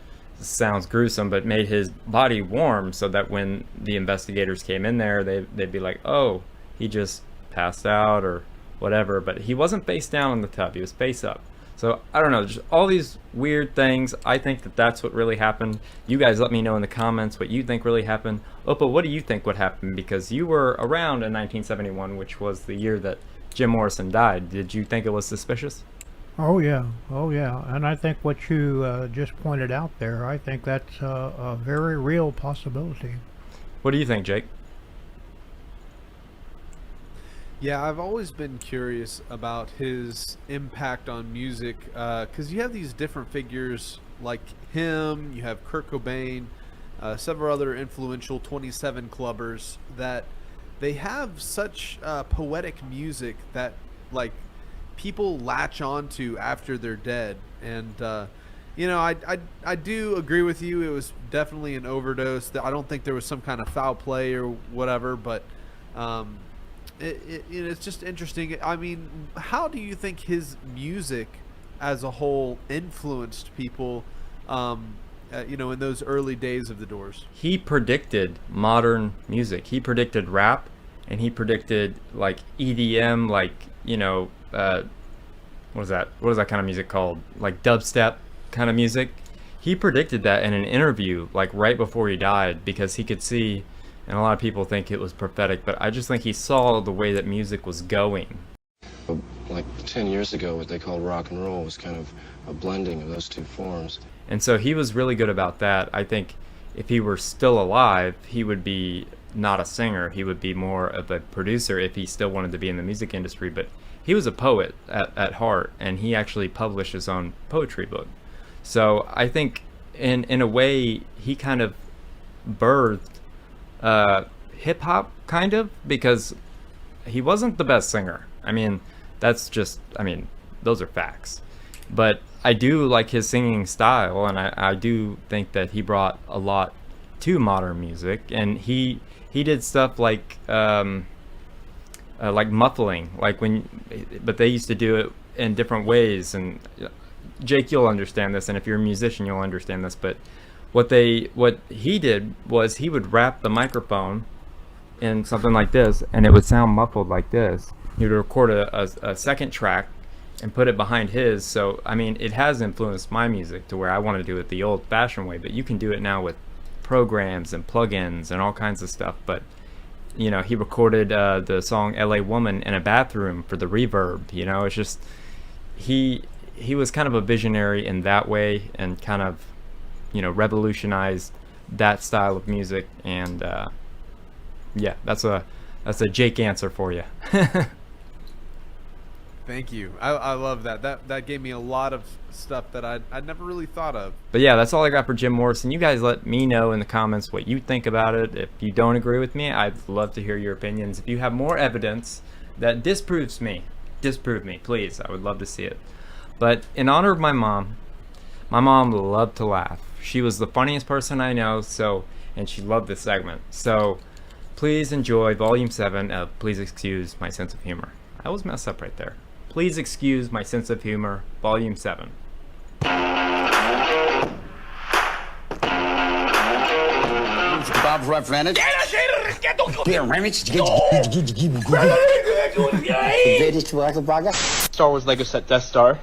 sounds gruesome, but made his body warm, so that when the investigators came in there, they'd be like, oh, he just passed out or whatever. But he wasn't face down in the tub, he was face up. So I don't know, just all these weird things. I think that that's what really happened. You guys let me know in the comments what you think really happened. Opa, what do you think would happen? Because you were around in 1971, which was the year that Jim Morrison died. Did you think it was suspicious? Oh yeah, and I think what you just pointed out there, I think that's a very real possibility. What do you think, Jake? Yeah, I've always been curious about his impact on music, because you have these different figures like him, you have Kurt Cobain, several other influential 27 clubbers, that they have such poetic music that like people latch onto after they're dead. And I do agree with you, it was definitely an overdose. I don't think there was some kind of foul play or whatever, but it's just interesting. I mean, how do you think his music as a whole influenced people in those early days of the Doors? He predicted modern music. He predicted rap, and he predicted like EDM, like what is that kind of music called, like dubstep kind of music. He predicted that in an interview like right before he died, because he could see, and a lot of people think it was prophetic, but I just think he saw the way that music was going. Like 10 years ago, what they called rock and roll was kind of a blending of those two forms. And so he was really good about that. I think if he were still alive, he would be not a singer. He would be more of a producer if he still wanted to be in the music industry. But he was a poet at heart, and he actually published his own poetry book. So I think in a way he kind of birthed hip hop, kind of, because he wasn't the best singer. I mean, those are facts. But I do like his singing style, and I do think that he brought a lot to modern music. And he did stuff like muffling, but they used to do it in different ways. And Jake, you'll understand this, and if you're a musician, you'll understand this. But what he did was he would wrap the microphone in something like this, and it would sound muffled like this. He would record a second track and put it behind his. So I mean, it has influenced my music to where I want to do it the old-fashioned way, but you can do it now with programs and plugins and all kinds of stuff. But he recorded the song LA Woman in a bathroom for the reverb. It's just he was kind of a visionary in that way, and kind of revolutionized that style of music. And yeah, that's a Jake answer for you. Thank you. I love that. That gave me a lot of stuff that I'd never really thought of. But yeah, that's all I got for Jim Morrison. You guys let me know in the comments what you think about it. If you don't agree with me, I'd love to hear your opinions. If you have more evidence that disprove me, please. I would love to see it. But in honor of my mom loved to laugh. She was the funniest person I know, and she loved this segment. So please enjoy Volume 7 of Please Excuse My Sense of Humor. I always mess up right there. Please Excuse My Sense of Humor, Volume 7. Bob's represented. Star Wars Lego set Death Star.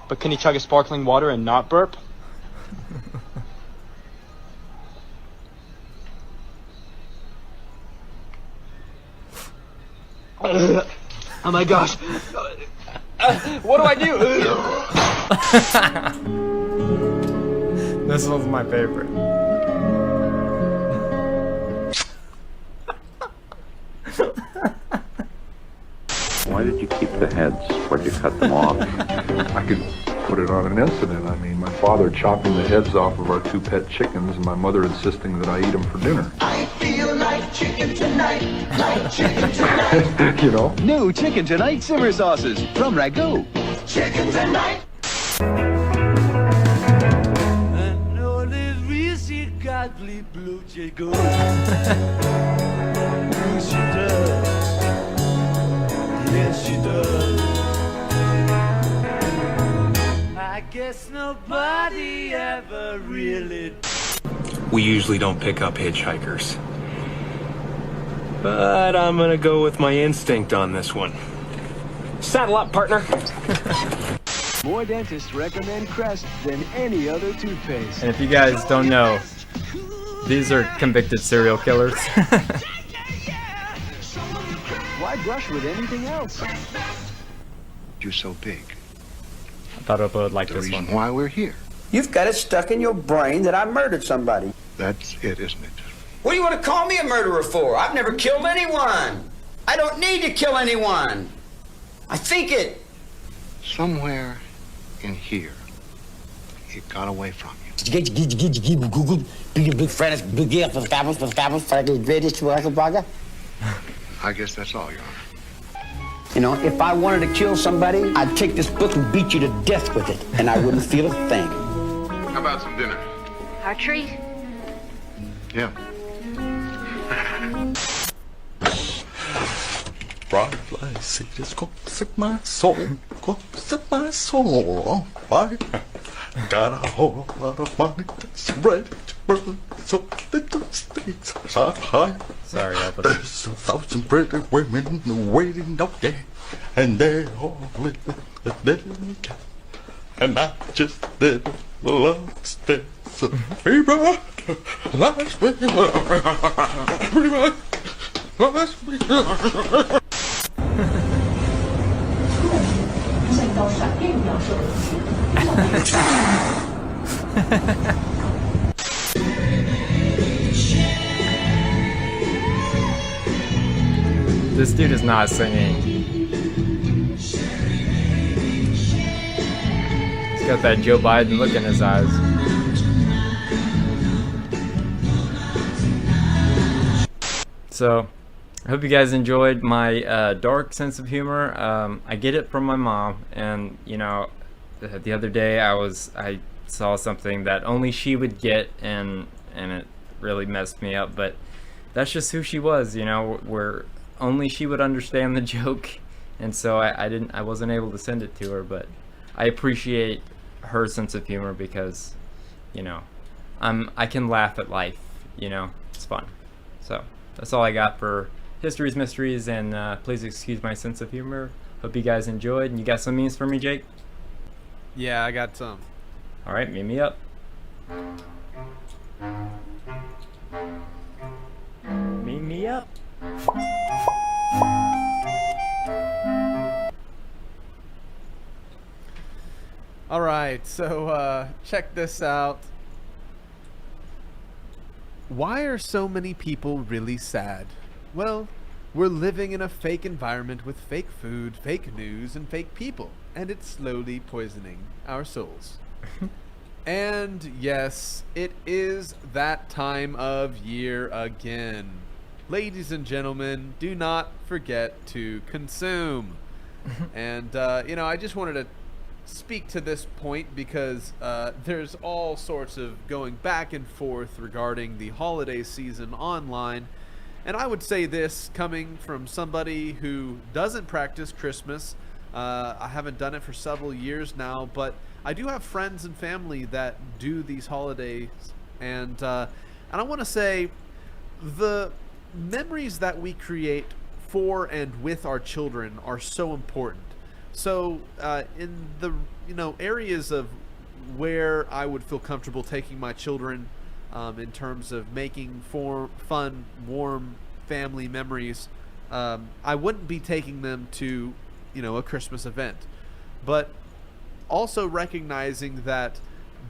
But can he chug a sparkling water and not burp? Oh my gosh. What do I do? This was my favorite. Why did you keep the heads? Why'd you cut them off? I could put it on an incident. I mean, my father chopping the heads off of our 2 pet chickens, and my mother insisting that I eat them for dinner. I feel like chicken tonight. Like chicken tonight. You know? New Chicken Tonight simmer sauces from Ragu. Chicken tonight. She godly blue jay goes. She does. Yes, she does. I guess nobody ever really. We usually don't pick up hitchhikers. But I'm gonna go with my instinct on this one. Saddle up, partner. More dentists recommend Crest than any other toothpaste. And if you guys don't know, these are convicted serial killers. Why brush with anything else? You're so big. I thought I would like this one. Why we're here. You've got it stuck in your brain that I murdered somebody. That's it, isn't it? What do you want to call me a murderer for? I've never killed anyone. I don't need to kill anyone. I think it. Somewhere in here, it got away from you. I guess that's all, Your Honor. You know, if I wanted to kill somebody, I'd take this book and beat you to death with it, and I wouldn't feel a thing. How about some dinner? Archery? Yeah. Bright light, see this go set my soul, go set my soul on fire. Got a whole lot of money that's ready to burn, so little stakes are high. Sorry, there's 1,000 pretty women waiting out there, and they all live a little cat. And I just did a love step, so people, last week, pretty much, last week. This dude is not singing. He's got that Joe Biden look in his eyes. So, I hope you guys enjoyed my dark sense of humor. I get it from my mom, and you know, the other day I saw something that only she would get, and it really messed me up. But that's just who she was, you know. Where only she would understand the joke, and so I wasn't able to send it to her. But I appreciate her sense of humor because, you know, I can laugh at life. You know, it's fun. So that's all I got for History's Mysteries, and please excuse my sense of humor. Hope you guys enjoyed. And you got some memes for me, Jake? Yeah, I got some. All right, meet me up. Meet me up. All right, so check this out. Why are so many people really sad? Well, we're living in a fake environment with fake food, fake news, and fake people, and it's slowly poisoning our souls. And yes, it is that time of year again. Ladies and gentlemen, do not forget to consume. And, you know, I just wanted to speak to this point because there's all sorts of going back and forth regarding the holiday season online. And I would say this coming from somebody who doesn't practice Christmas. I haven't done it for several years now, but I do have friends and family that do these holidays. And I want to say the memories that we create for and with our children are so important. So in the areas of where I would feel comfortable taking my children in terms of making fun, warm family memories, I wouldn't be taking them to a Christmas event, but also recognizing that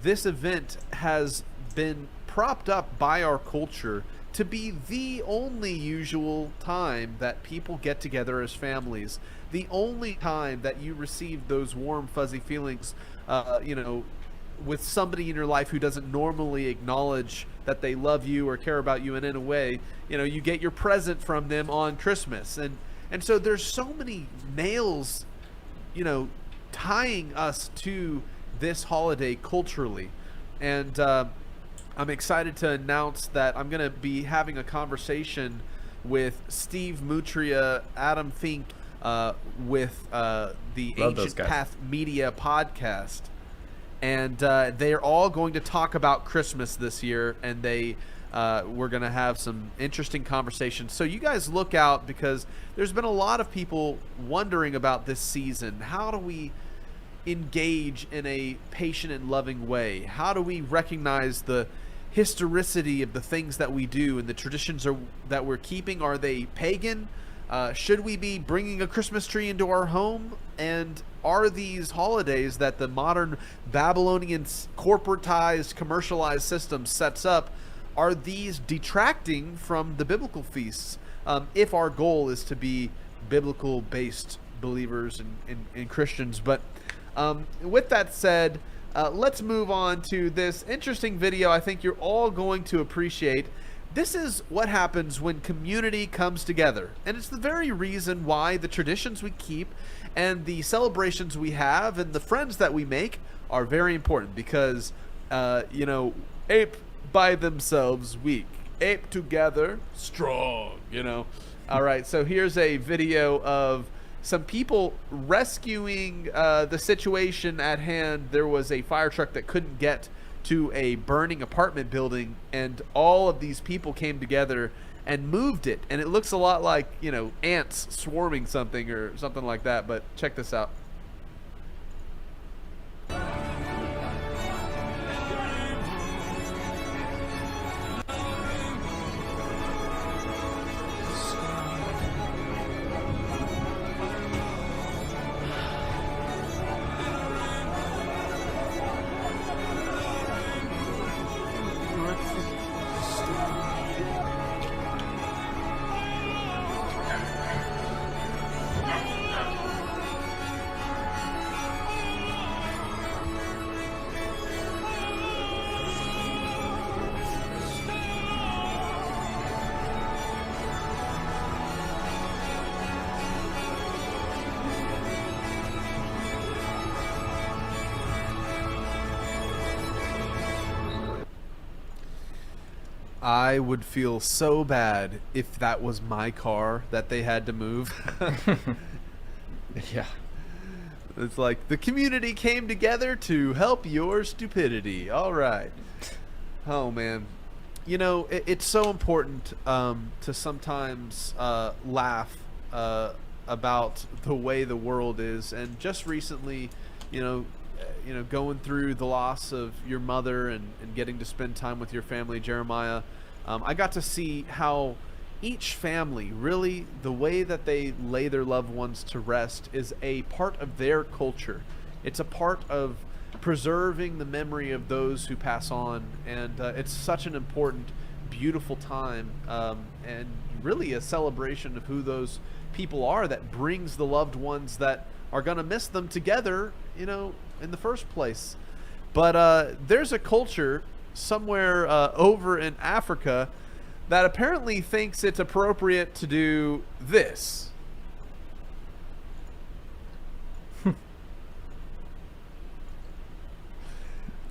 this event has been propped up by our culture to be the only usual time that people get together as families, the only time that you receive those warm, fuzzy feelings, with somebody in your life who doesn't normally acknowledge that they love you or care about you, and in a way, you get your present from them on Christmas. And so there's so many nails, tying us to this holiday culturally. And I'm excited to announce that I'm going to be having a conversation with Steve Mutria, Adam Fink, with the Ancient Path Media podcast. And they're all going to talk about Christmas this year, and we're going to have some interesting conversations. So you guys look out, because there's been a lot of people wondering about this season. How do we engage in a patient and loving way? How do we recognize the historicity of the things that we do and the traditions that we're keeping? Are they pagan? Should we be bringing a Christmas tree into our home? And are these holidays that the modern Babylonian corporatized, commercialized system sets up, are these detracting from the biblical feasts? If our goal is to be biblical-based believers and Christians. But with that said, let's move on to this interesting video I think you're all going to appreciate. This is what happens when community comes together. And it's the very reason why the traditions we keep and the celebrations we have and the friends that we make are very important. Because, ape by themselves weak, ape together strong, All right, so here's a video of some people rescuing the situation at hand. There was a fire truck that couldn't get to a burning apartment building, and all of these people came together and moved it. And it looks a lot like, ants swarming something or something like that. But check this out. I would feel so bad if that was my car that they had to move. Yeah. It's like the community came together to help your stupidity. All right. Oh, man. It's so important to sometimes laugh about the way the world is. And just recently, going through the loss of your mother and getting to spend time with your family, Jeremiah, I got to see how each family, really, the way that they lay their loved ones to rest is a part of their culture. It's a part of preserving the memory of those who pass on, and it's such an important, beautiful time, and really a celebration of who those people are that brings the loved ones that are going to miss them together, in the first place. But there's a culture somewhere over in Africa that apparently thinks it's appropriate to do this.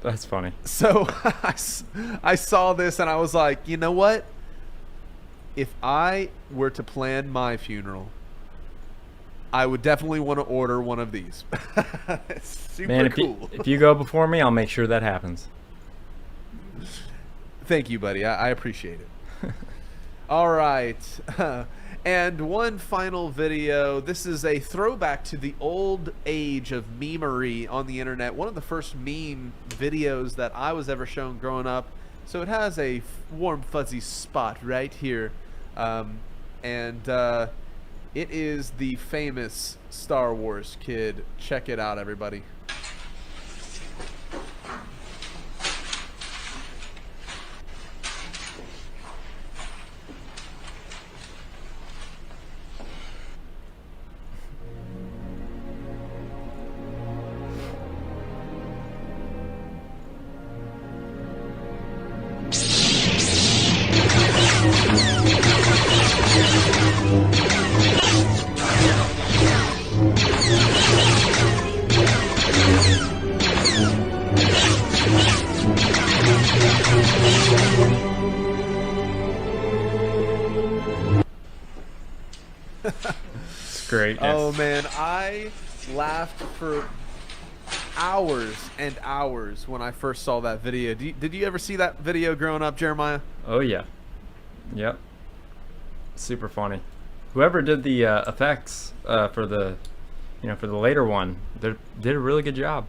That's funny. So I saw this and I was like, you know what? If I were to plan my funeral, I would definitely want to order one of these. It's super cool. If you go before me, I'll make sure that happens. Thank you, buddy. I appreciate it. All right. And one final video. This is a throwback to the old age of memery on the internet. One of the first meme videos that I was ever shown growing up. So it has a warm, fuzzy spot right here. It is the famous Star Wars kid. Check it out, everybody. great. Oh man, I laughed for hours and hours when I first saw that video. Did you ever see that video growing up, Jeremiah? Oh yeah. Yep. Super funny. Whoever did the effects for the, for the later one, did a really good job.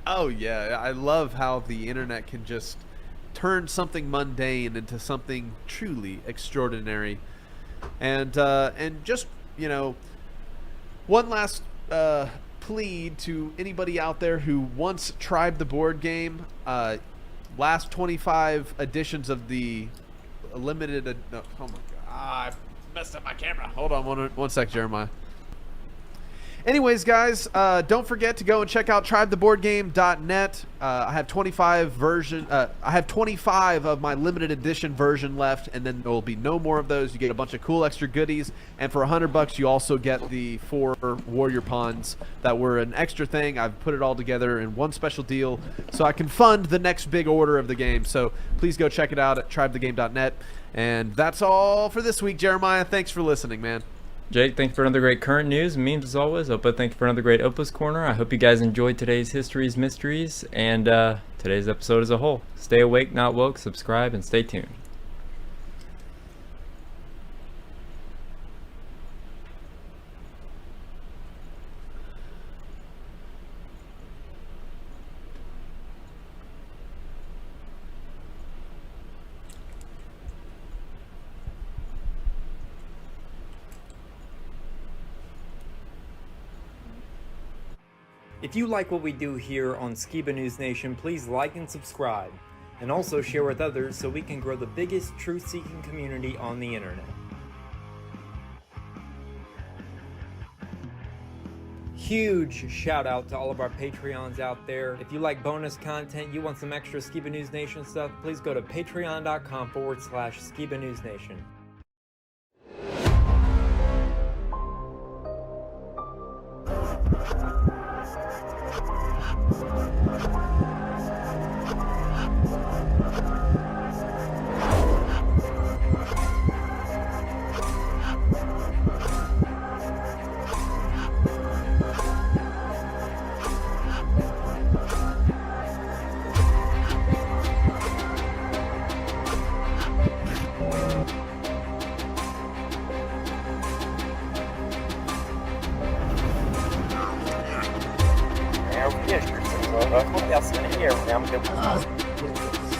Oh yeah, I love how the internet can just turn something mundane into something truly extraordinary. And just, one last plea to anybody out there who once tried the board game. Last 25 editions of the limited. No, oh my god! I messed up my camera. Hold on one sec, Jeremiah. Anyways, guys, don't forget to go and check out TribeTheBoardGame.net. I have 25 of my limited edition version left, and then there will be no more of those. You get a bunch of cool extra goodies, and for $100, you also get the 4 warrior pawns that were an extra thing. I've put it all together in one special deal, so I can fund the next big order of the game. So please go check it out at TribeTheGame.net. And that's all for this week, Jeremiah. Thanks for listening, man. Jake, thanks for another great current news and memes as always. Opa, thank you for another great Opa's Corner. I hope you guys enjoyed today's Histories, Mysteries, and today's episode as a whole. Stay awake, not woke, subscribe, and stay tuned. If you like what we do here on Skiba News Nation, please like and subscribe, and also share with others so we can grow the biggest truth-seeking community on the internet. Huge shout out to all of our Patreons out there. If you like bonus content, you want some extra Skiba News Nation stuff, please go to patreon.com/Skiba News Nation.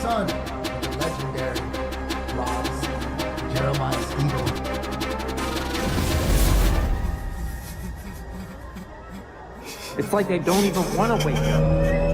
Son of the legendary Rob's Jeremiah Skiba. It's like they don't even want to wake up.